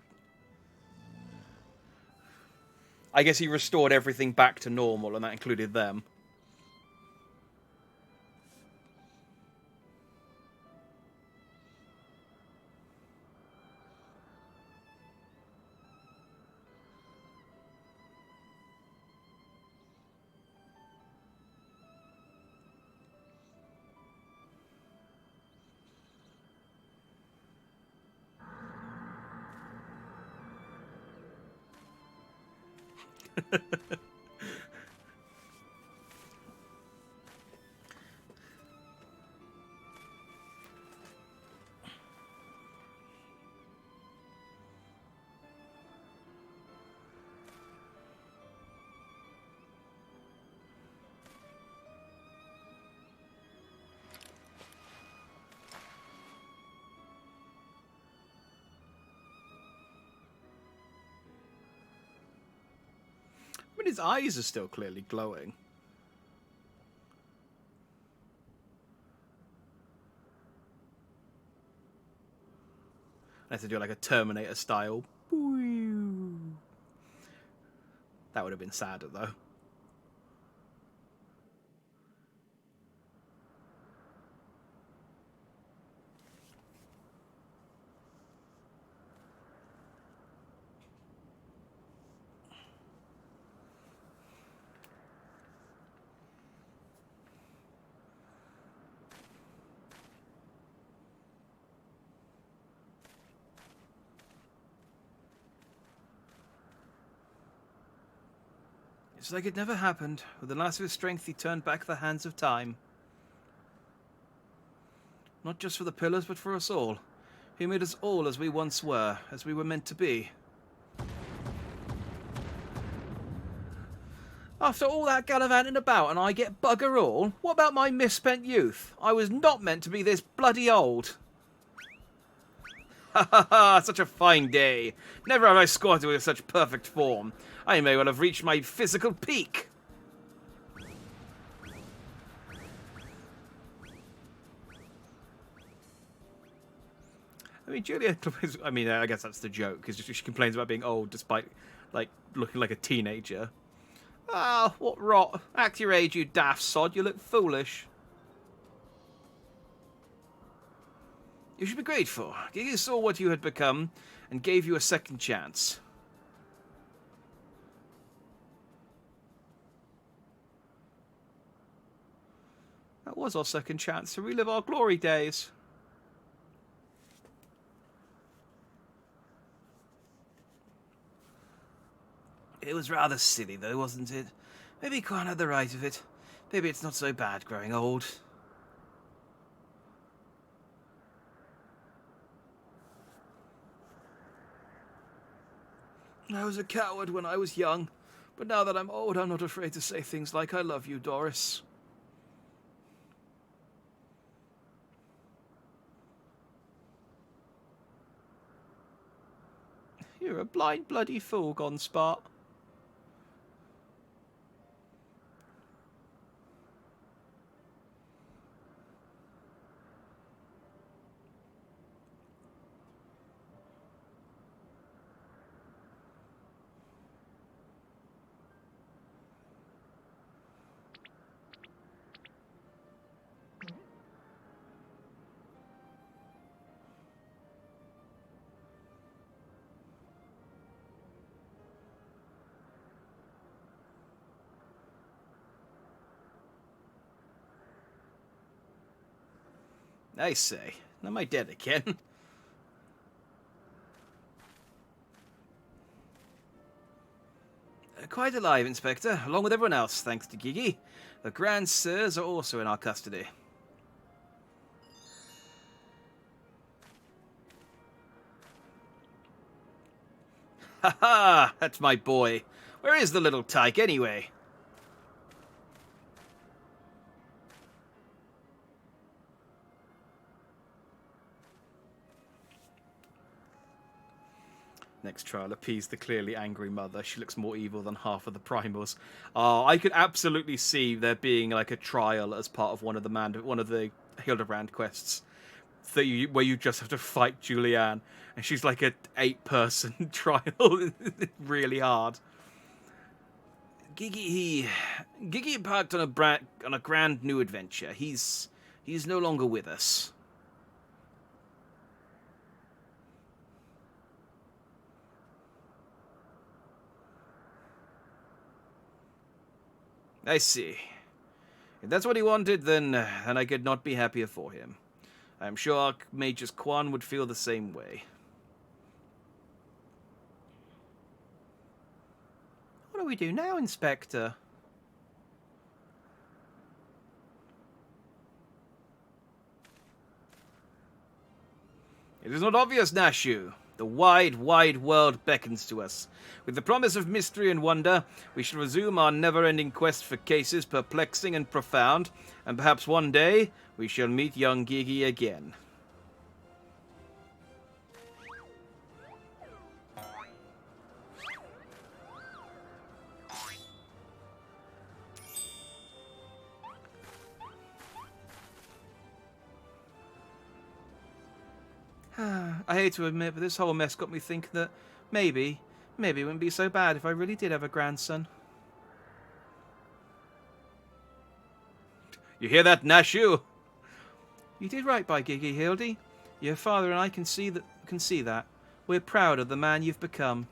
[SPEAKER 1] I guess he restored everything back to normal, and that included them. But his eyes are still clearly glowing. I have to do like a Terminator style. That would have been sadder though. It's like it never happened. With the last of his strength, he turned back the hands of time. Not just for the pillars, but for us all. He made us all as we once were, as we were meant to be. After all that gallivanting about and I get bugger all, what about my misspent youth? I was not meant to be this bloody old. Ha ha ha, such a fine day. Never have I squatted with such perfect form. I may well have reached my physical peak. I mean, Julia, I guess that's the joke, because she complains about being old despite, like, looking like a teenager. Ah, what rot. Act your age, you daft sod. You look foolish. You should be grateful. Gigi saw what you had become and gave you a second chance. That was our second chance to relive our glory days. It was rather silly, though, wasn't it? Maybe Quan had the right of it. Maybe it's not so bad growing old. I was a coward when I was young, but now that I'm old, I'm not afraid to say things like, I love you, Doris. You're a blind bloody fool, Gonspart. I say, am I dead again? Quite alive, Inspector, along with everyone else, thanks to Gigi. The Grand Sirs are also in our custody. Ha ha! That's my boy. Where is the little tyke, anyway? Next trial, appease the clearly angry mother. She looks more evil than half of the primals. Oh, I could absolutely see there being like a trial as part of one of the Hildibrand quests, where you just have to fight Julianne, and she's like an 8-person trial, really hard. Gigi embarked on a grand new adventure. He's no longer with us. I see. If that's what he wanted, then I could not be happier for him. I'm sure Archmagus Quan would feel the same way. What do we do now, Inspector? It is not obvious, Nashu. The wide, wide world beckons to us. With the promise of mystery and wonder, we shall resume our never-ending quest for cases perplexing and profound, and perhaps one day we shall meet young Gigi again. I hate to admit, but this whole mess got me thinking that maybe it wouldn't be so bad if I really did have a grandson. You hear that, Nashu? You did right by Gigi, Hildy. Your father and I can see that. We're proud of the man you've become.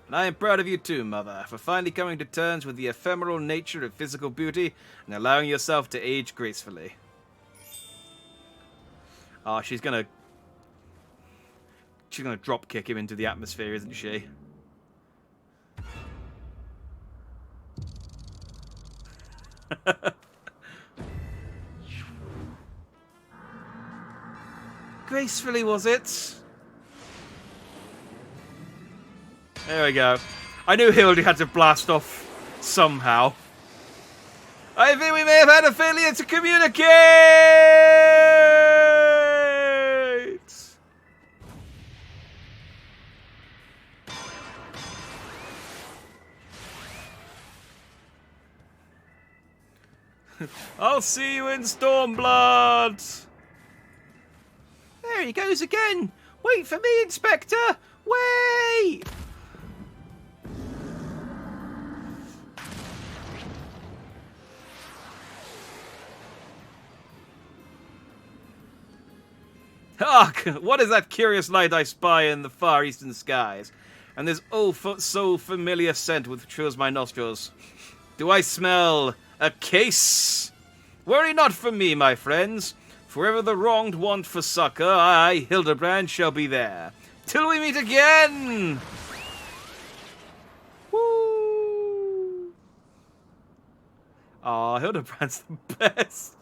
[SPEAKER 1] And I am proud of you too, Mother, for finally coming to terms with the ephemeral nature of physical beauty and allowing yourself to age gracefully. Ah, she's gonna She's going to drop kick him into the atmosphere, isn't she? Gracefully, was it? There we go. I knew Hildy had to blast off somehow. I think we may have had a failure to communicate! I'll see you in Stormblood! There he goes again! Wait for me, Inspector! Wait! Hark! What is that curious light I spy in the far eastern skies? And this so familiar scent which chills my nostrils. Do I smell a case? Worry not for me, my friends. Forever the wronged want for succor, I, Hildibrand, shall be there. Till we meet again! Woo! Aw, Hildibrand's the best.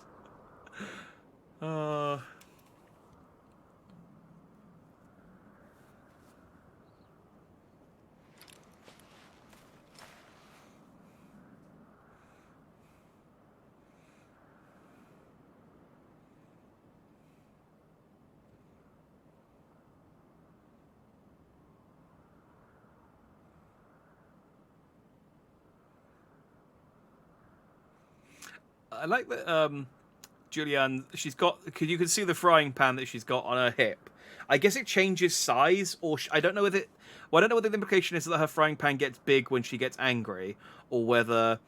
[SPEAKER 1] I like that Julianne, she's got, you can see the frying pan that she's got on her hip. I guess it changes size, or I don't know whether I don't know whether the implication is that her frying pan gets big when she gets angry, or whether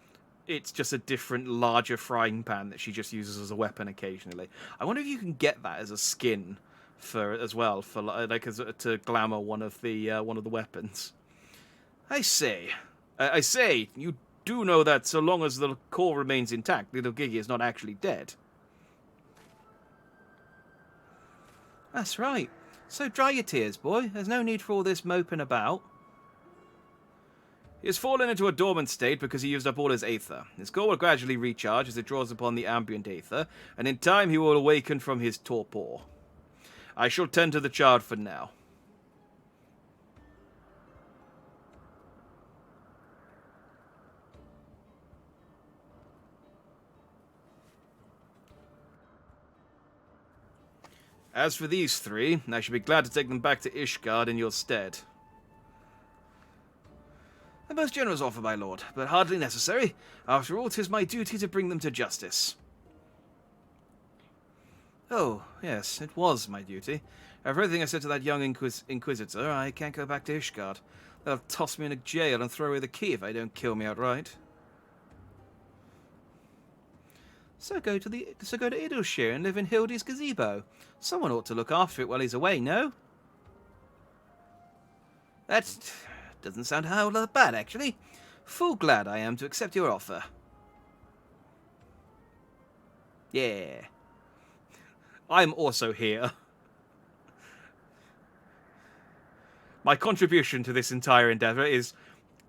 [SPEAKER 1] it's just a different, larger frying pan that she just uses as a weapon occasionally. I wonder if you can get that as a skin for as well, for like to glamour one of the weapons. I say, you do know that so long as the core remains intact, little Giggy is not actually dead. That's right. So dry your tears, boy. There's no need for all this moping about. He has fallen into a dormant state because he used up all his aether. His core will gradually recharge as it draws upon the ambient aether, and in time he will awaken from his torpor. I shall tend to the child for now. As for these three, I should be glad to take them back to Ishgard in your stead. A most generous offer, my lord, but hardly necessary. After all, 'tis my duty to bring them to justice. Oh, yes, it was my duty. After everything I said to that young Inquisitor, I can't go back to Ishgard. They'll toss me in a jail and throw away the key if I don't kill me outright. So go to Idleshire and live in Hildy's gazebo. Someone ought to look after it while he's away, no? That doesn't sound how bad, actually. Full glad I am to accept your offer. Yeah. I'm also here. My contribution to this entire endeavour is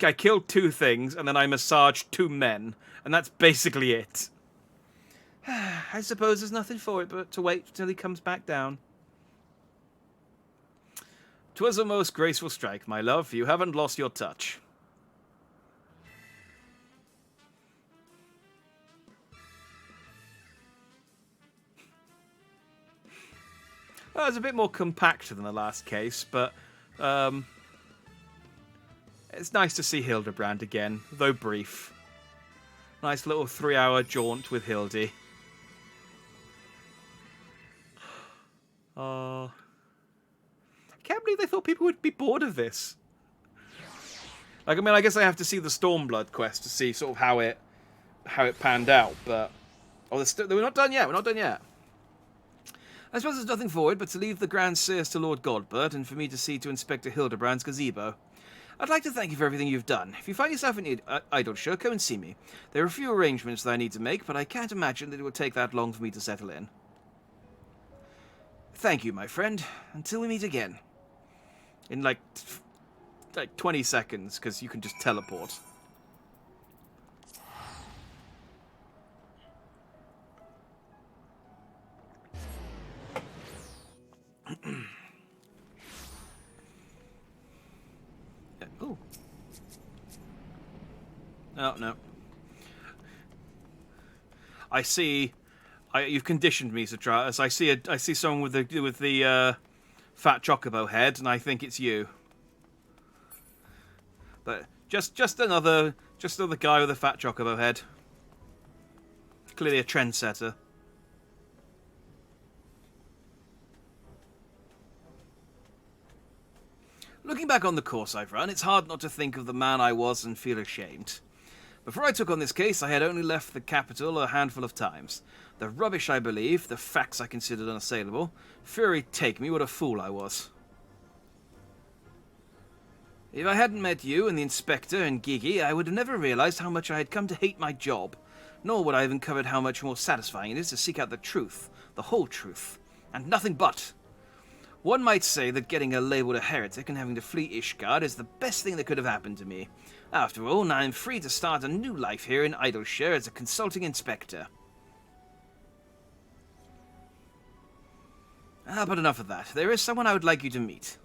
[SPEAKER 1] I killed 2 things and then I massaged 2 men. And that's basically it. I suppose there's nothing for it but to wait till he comes back down. 'Twas a most graceful strike, my love. You haven't lost your touch. Well, it's a bit more compact than the last case, but it's nice to see Hildibrand again, though brief. Nice little 3-hour jaunt with Hildy. I can't believe they thought people would be bored of this. Like, I mean, I guess I have to see the Stormblood quest to see sort of how it panned out, but we're not done yet. We're not done yet. I suppose there's nothing for it but to leave the Grand Seers to Lord Godbert and for me to see to Inspector Hildibrand's gazebo. I'd like to thank you for everything you've done. If you find yourself in Idleshire, come and see me. There are a few arrangements that I need to make, but I can't imagine that it will take that long for me to settle in. Thank you, my friend. Until we meet again. in like 20 seconds, because you can just teleport. Oh. Oh, no. I see. You've conditioned me, Zatratus. I see someone with the fat chocobo head, and I think it's you. But just another guy with a fat chocobo head. Clearly a trendsetter. Looking back on the course I've run, it's hard not to think of the man I was and feel ashamed. Before I took on this case, I had only left the capital a handful of times. The rubbish I believed, the facts I considered unassailable. Fury take me, what a fool I was. If I hadn't met you and the Inspector and Gigi, I would have never realized how much I had come to hate my job. Nor would I have uncovered how much more satisfying it is to seek out the truth, the whole truth, and nothing but. One might say that getting labelled a heretic and having to flee Ishgard is the best thing that could have happened to me. After all, now I'm free to start a new life here in Idleshire as a consulting inspector. But enough of that. There is someone I would like you to meet.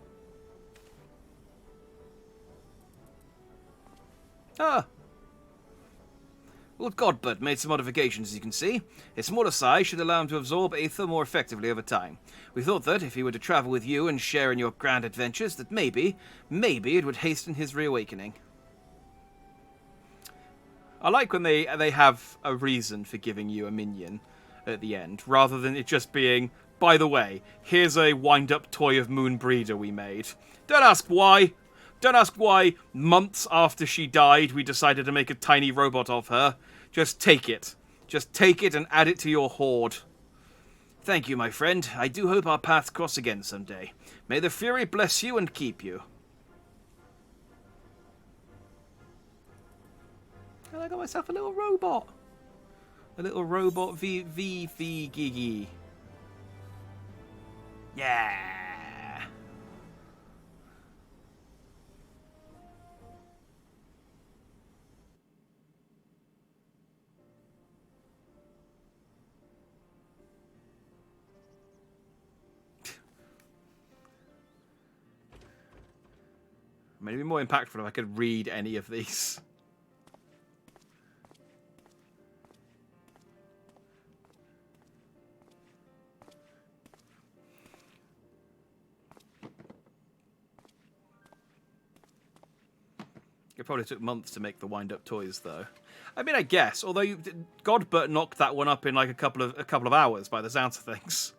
[SPEAKER 1] Lord Godbert made some modifications, as you can see. His smaller size should allow him to absorb Aether more effectively over time. We thought that, if he were to travel with you and share in your grand adventures, that maybe it would hasten his reawakening. I like when they have a reason for giving you a minion at the end, rather than it just being, by the way, here's a wind-up toy of Moonbreeder we made. Don't ask why. Don't ask why months after she died we decided to make a tiny robot of her. Just take it. Just take it and add it to your hoard. Thank you, my friend. I do hope our paths cross again someday. May the Fury bless you and keep you. And I got myself a little robot. A little robot V Gigi. Yeah. I mean, it'd be more impactful if I could read any of these. It probably took months to make the wind-up toys, though. I mean, I guess. Although Godbert knocked that one up in like a couple of hours, by the sounds of things.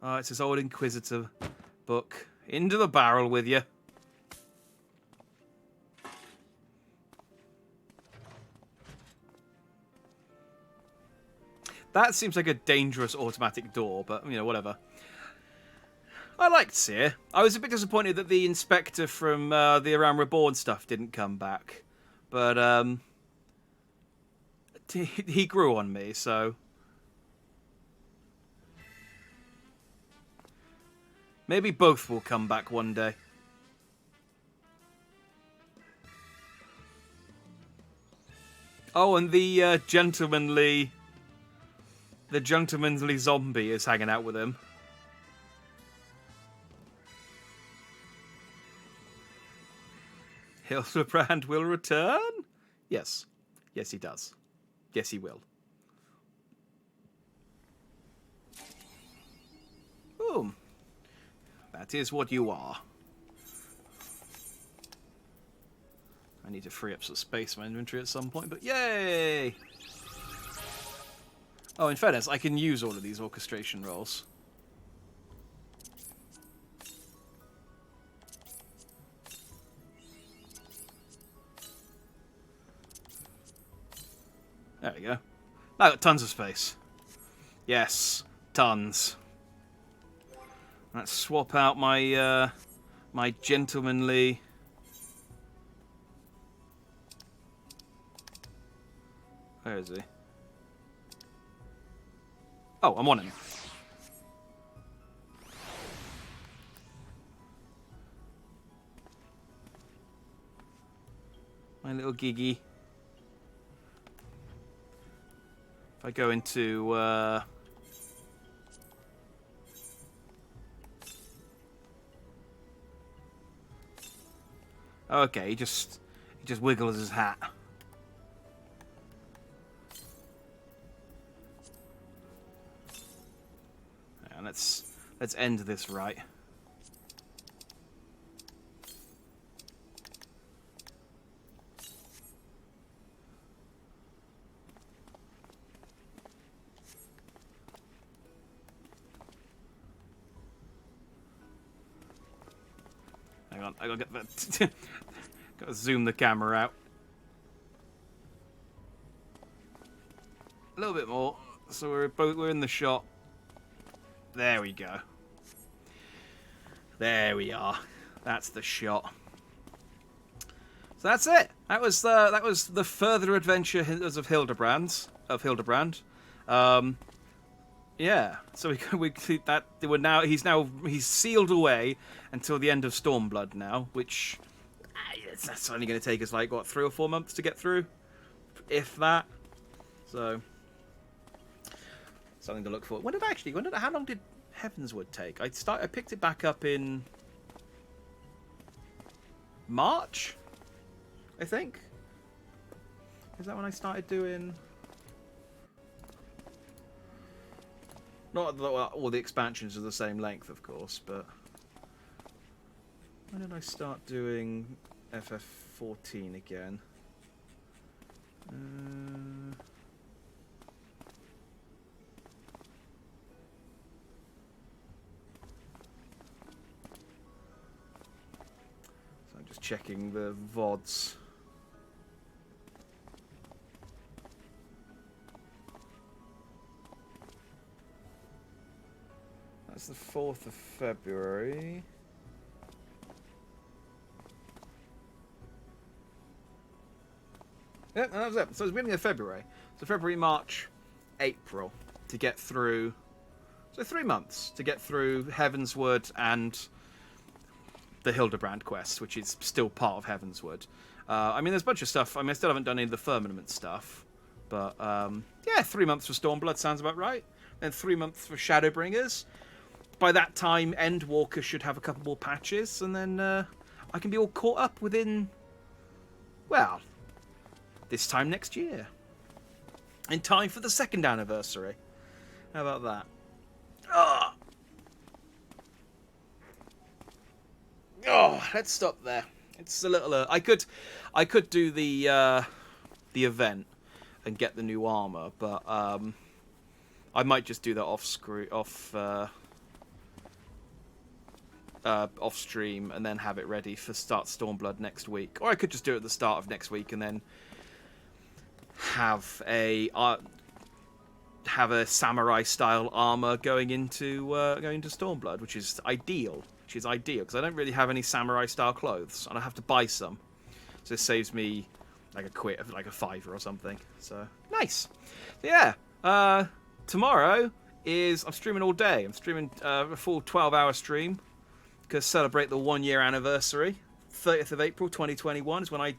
[SPEAKER 1] Oh, it's his old Inquisitor book. Into the barrel with you. That seems like a dangerous automatic door, but, you know, whatever. I liked Seer. I was a bit disappointed that the Inspector from the Around Reborn stuff didn't come back. But, he grew on me, so... Maybe both will come back one day. Oh, and the gentlemanly zombie is hanging out with him. Hildibrand will return? Yes. Yes, he does. Yes, he will. Boom. That is what you are. I need to free up some space in my inventory at some point, but yay! Oh, in fairness, I can use all of these orchestration rolls. There we go. Now I've got tons of space. Yes, tons. Let's swap out my my gentlemanly... Where is he? Oh, I'm on him. My little Giggy. If I go into... Okay, he just wiggles his hat. And let's end this right. Hang on, I gotta get that. Gotta zoom the camera out a little bit more, so we're in the shot. There we go. There we are. That's the shot. So that's it. That was the further adventure of Hildibrand. Yeah. So he's sealed away until the end of Stormblood now, which that's only going to take us like what 3 or 4 months to get through, if that. So something to look for. How long did Heavensward take? I picked it back up in March, I think. Is that when I started doing? Not that all the expansions are the same length, of course, but when did I start doing FF14 again? So I'm just checking the VODs. That's the 4th of February. Yeah, that was it. So it's beginning of February. So February, March, April to get through. So 3 months to get through Heavensward and the Hildibrand quest, which is still part of Heavensward. I mean, there's a bunch of stuff. I mean, I still haven't done any of the Firmament stuff. But, yeah, 3 months for Stormblood sounds about right. Then 3 months for Shadowbringers. By that time, Endwalker should have a couple more patches. And then I can be all caught up within, well, this time next year. In time for the 2nd anniversary. How about that? Oh, let's stop there. It's a little. I could do the event and get the new armor, but I might just do that off stream and then have it ready for start Stormblood next week, or I could just do it at the start of next week and then have a samurai style armor going into Stormblood, which is ideal. Because I don't really have any samurai style clothes, and I have to buy some. So it saves me like a quid, like a $5 or something. So nice. Yeah. Tomorrow I'm streaming all day. I'm streaming a full 12-hour stream to celebrate the 1-year anniversary. 30th of April 2021 is when I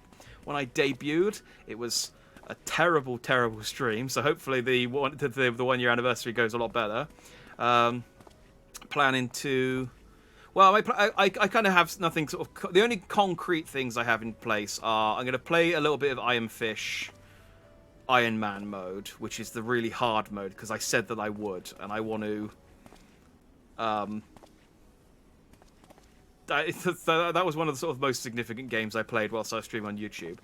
[SPEAKER 1] debuted. It was a terrible stream, so hopefully the 1-year anniversary goes a lot better. Planning to, well, I kind of have nothing sort of. The only concrete things I have in place are I'm going to play a little bit of Iron Fist Iron Man mode, which is the really hard mode because I said that I would, and I want to. That was one of the sort of most significant games I played whilst I was streaming on YouTube.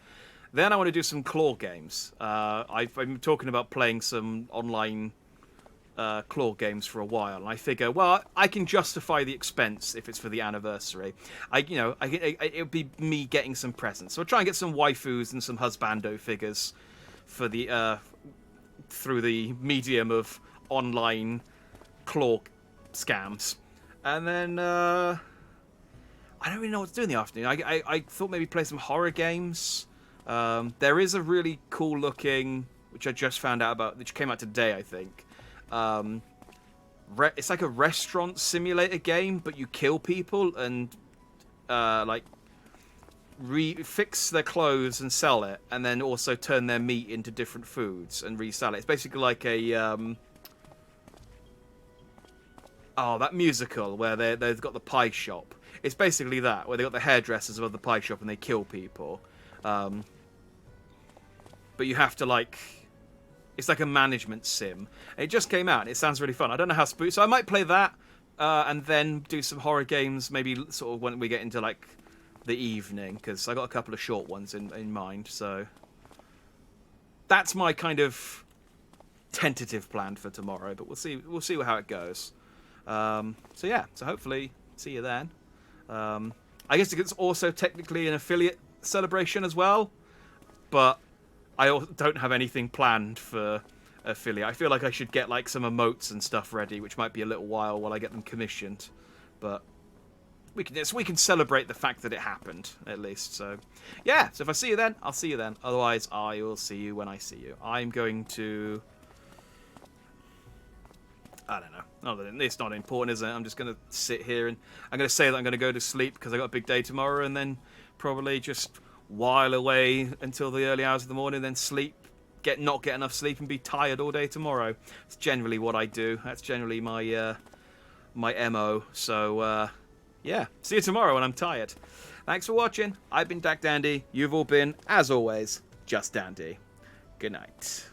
[SPEAKER 1] Then I want to do some claw games. I've been talking about playing some online claw games for a while, and I figure, well, I can justify the expense if it's for the anniversary. It would be me getting some presents. So I'll try and get some waifus and some husbando figures for the through the medium of online claw scams, and then I don't really know what to do in the afternoon. I thought maybe play some horror games. There is a really cool looking, which I just found out about, which came out today, I think,
[SPEAKER 2] It's like a restaurant simulator game, but you kill people and like fix their clothes and sell it, and then also turn their meat into different foods and resell it. It's basically like a that musical where they've got the pie shop. It's basically that, where they got the hairdressers above the pie shop and they kill people. But you have to like, it's like a management sim. And it just came out and it sounds really fun. I don't know how spooky, so I might play that and then do some horror games, maybe sort of when we get into like the evening, because I got a couple of short ones in mind. So that's my kind of tentative plan for tomorrow, but we'll see how it goes. So yeah, so hopefully see you then. I guess it's also technically an affiliate celebration as well, but I don't have anything planned for affiliate. I feel like I should get like some emotes and stuff ready, which might be a little while I get them commissioned, but we can celebrate the fact that it happened at least. So yeah, so if I see you then, I'll see you then. Otherwise, I will see you when I see you. I'm going to, I don't know. It's not important, is it? I'm just going to sit here and I'm going to say that I'm going to go to sleep because I got a big day tomorrow, and then probably just while away until the early hours of the morning, then sleep, not get enough sleep, and be tired all day tomorrow. It's generally what I do. That's generally my my MO. So yeah, see you tomorrow when I'm tired. Thanks for watching. I've been Dak Dandy. You've all been, as always, Just Dandy. Good night.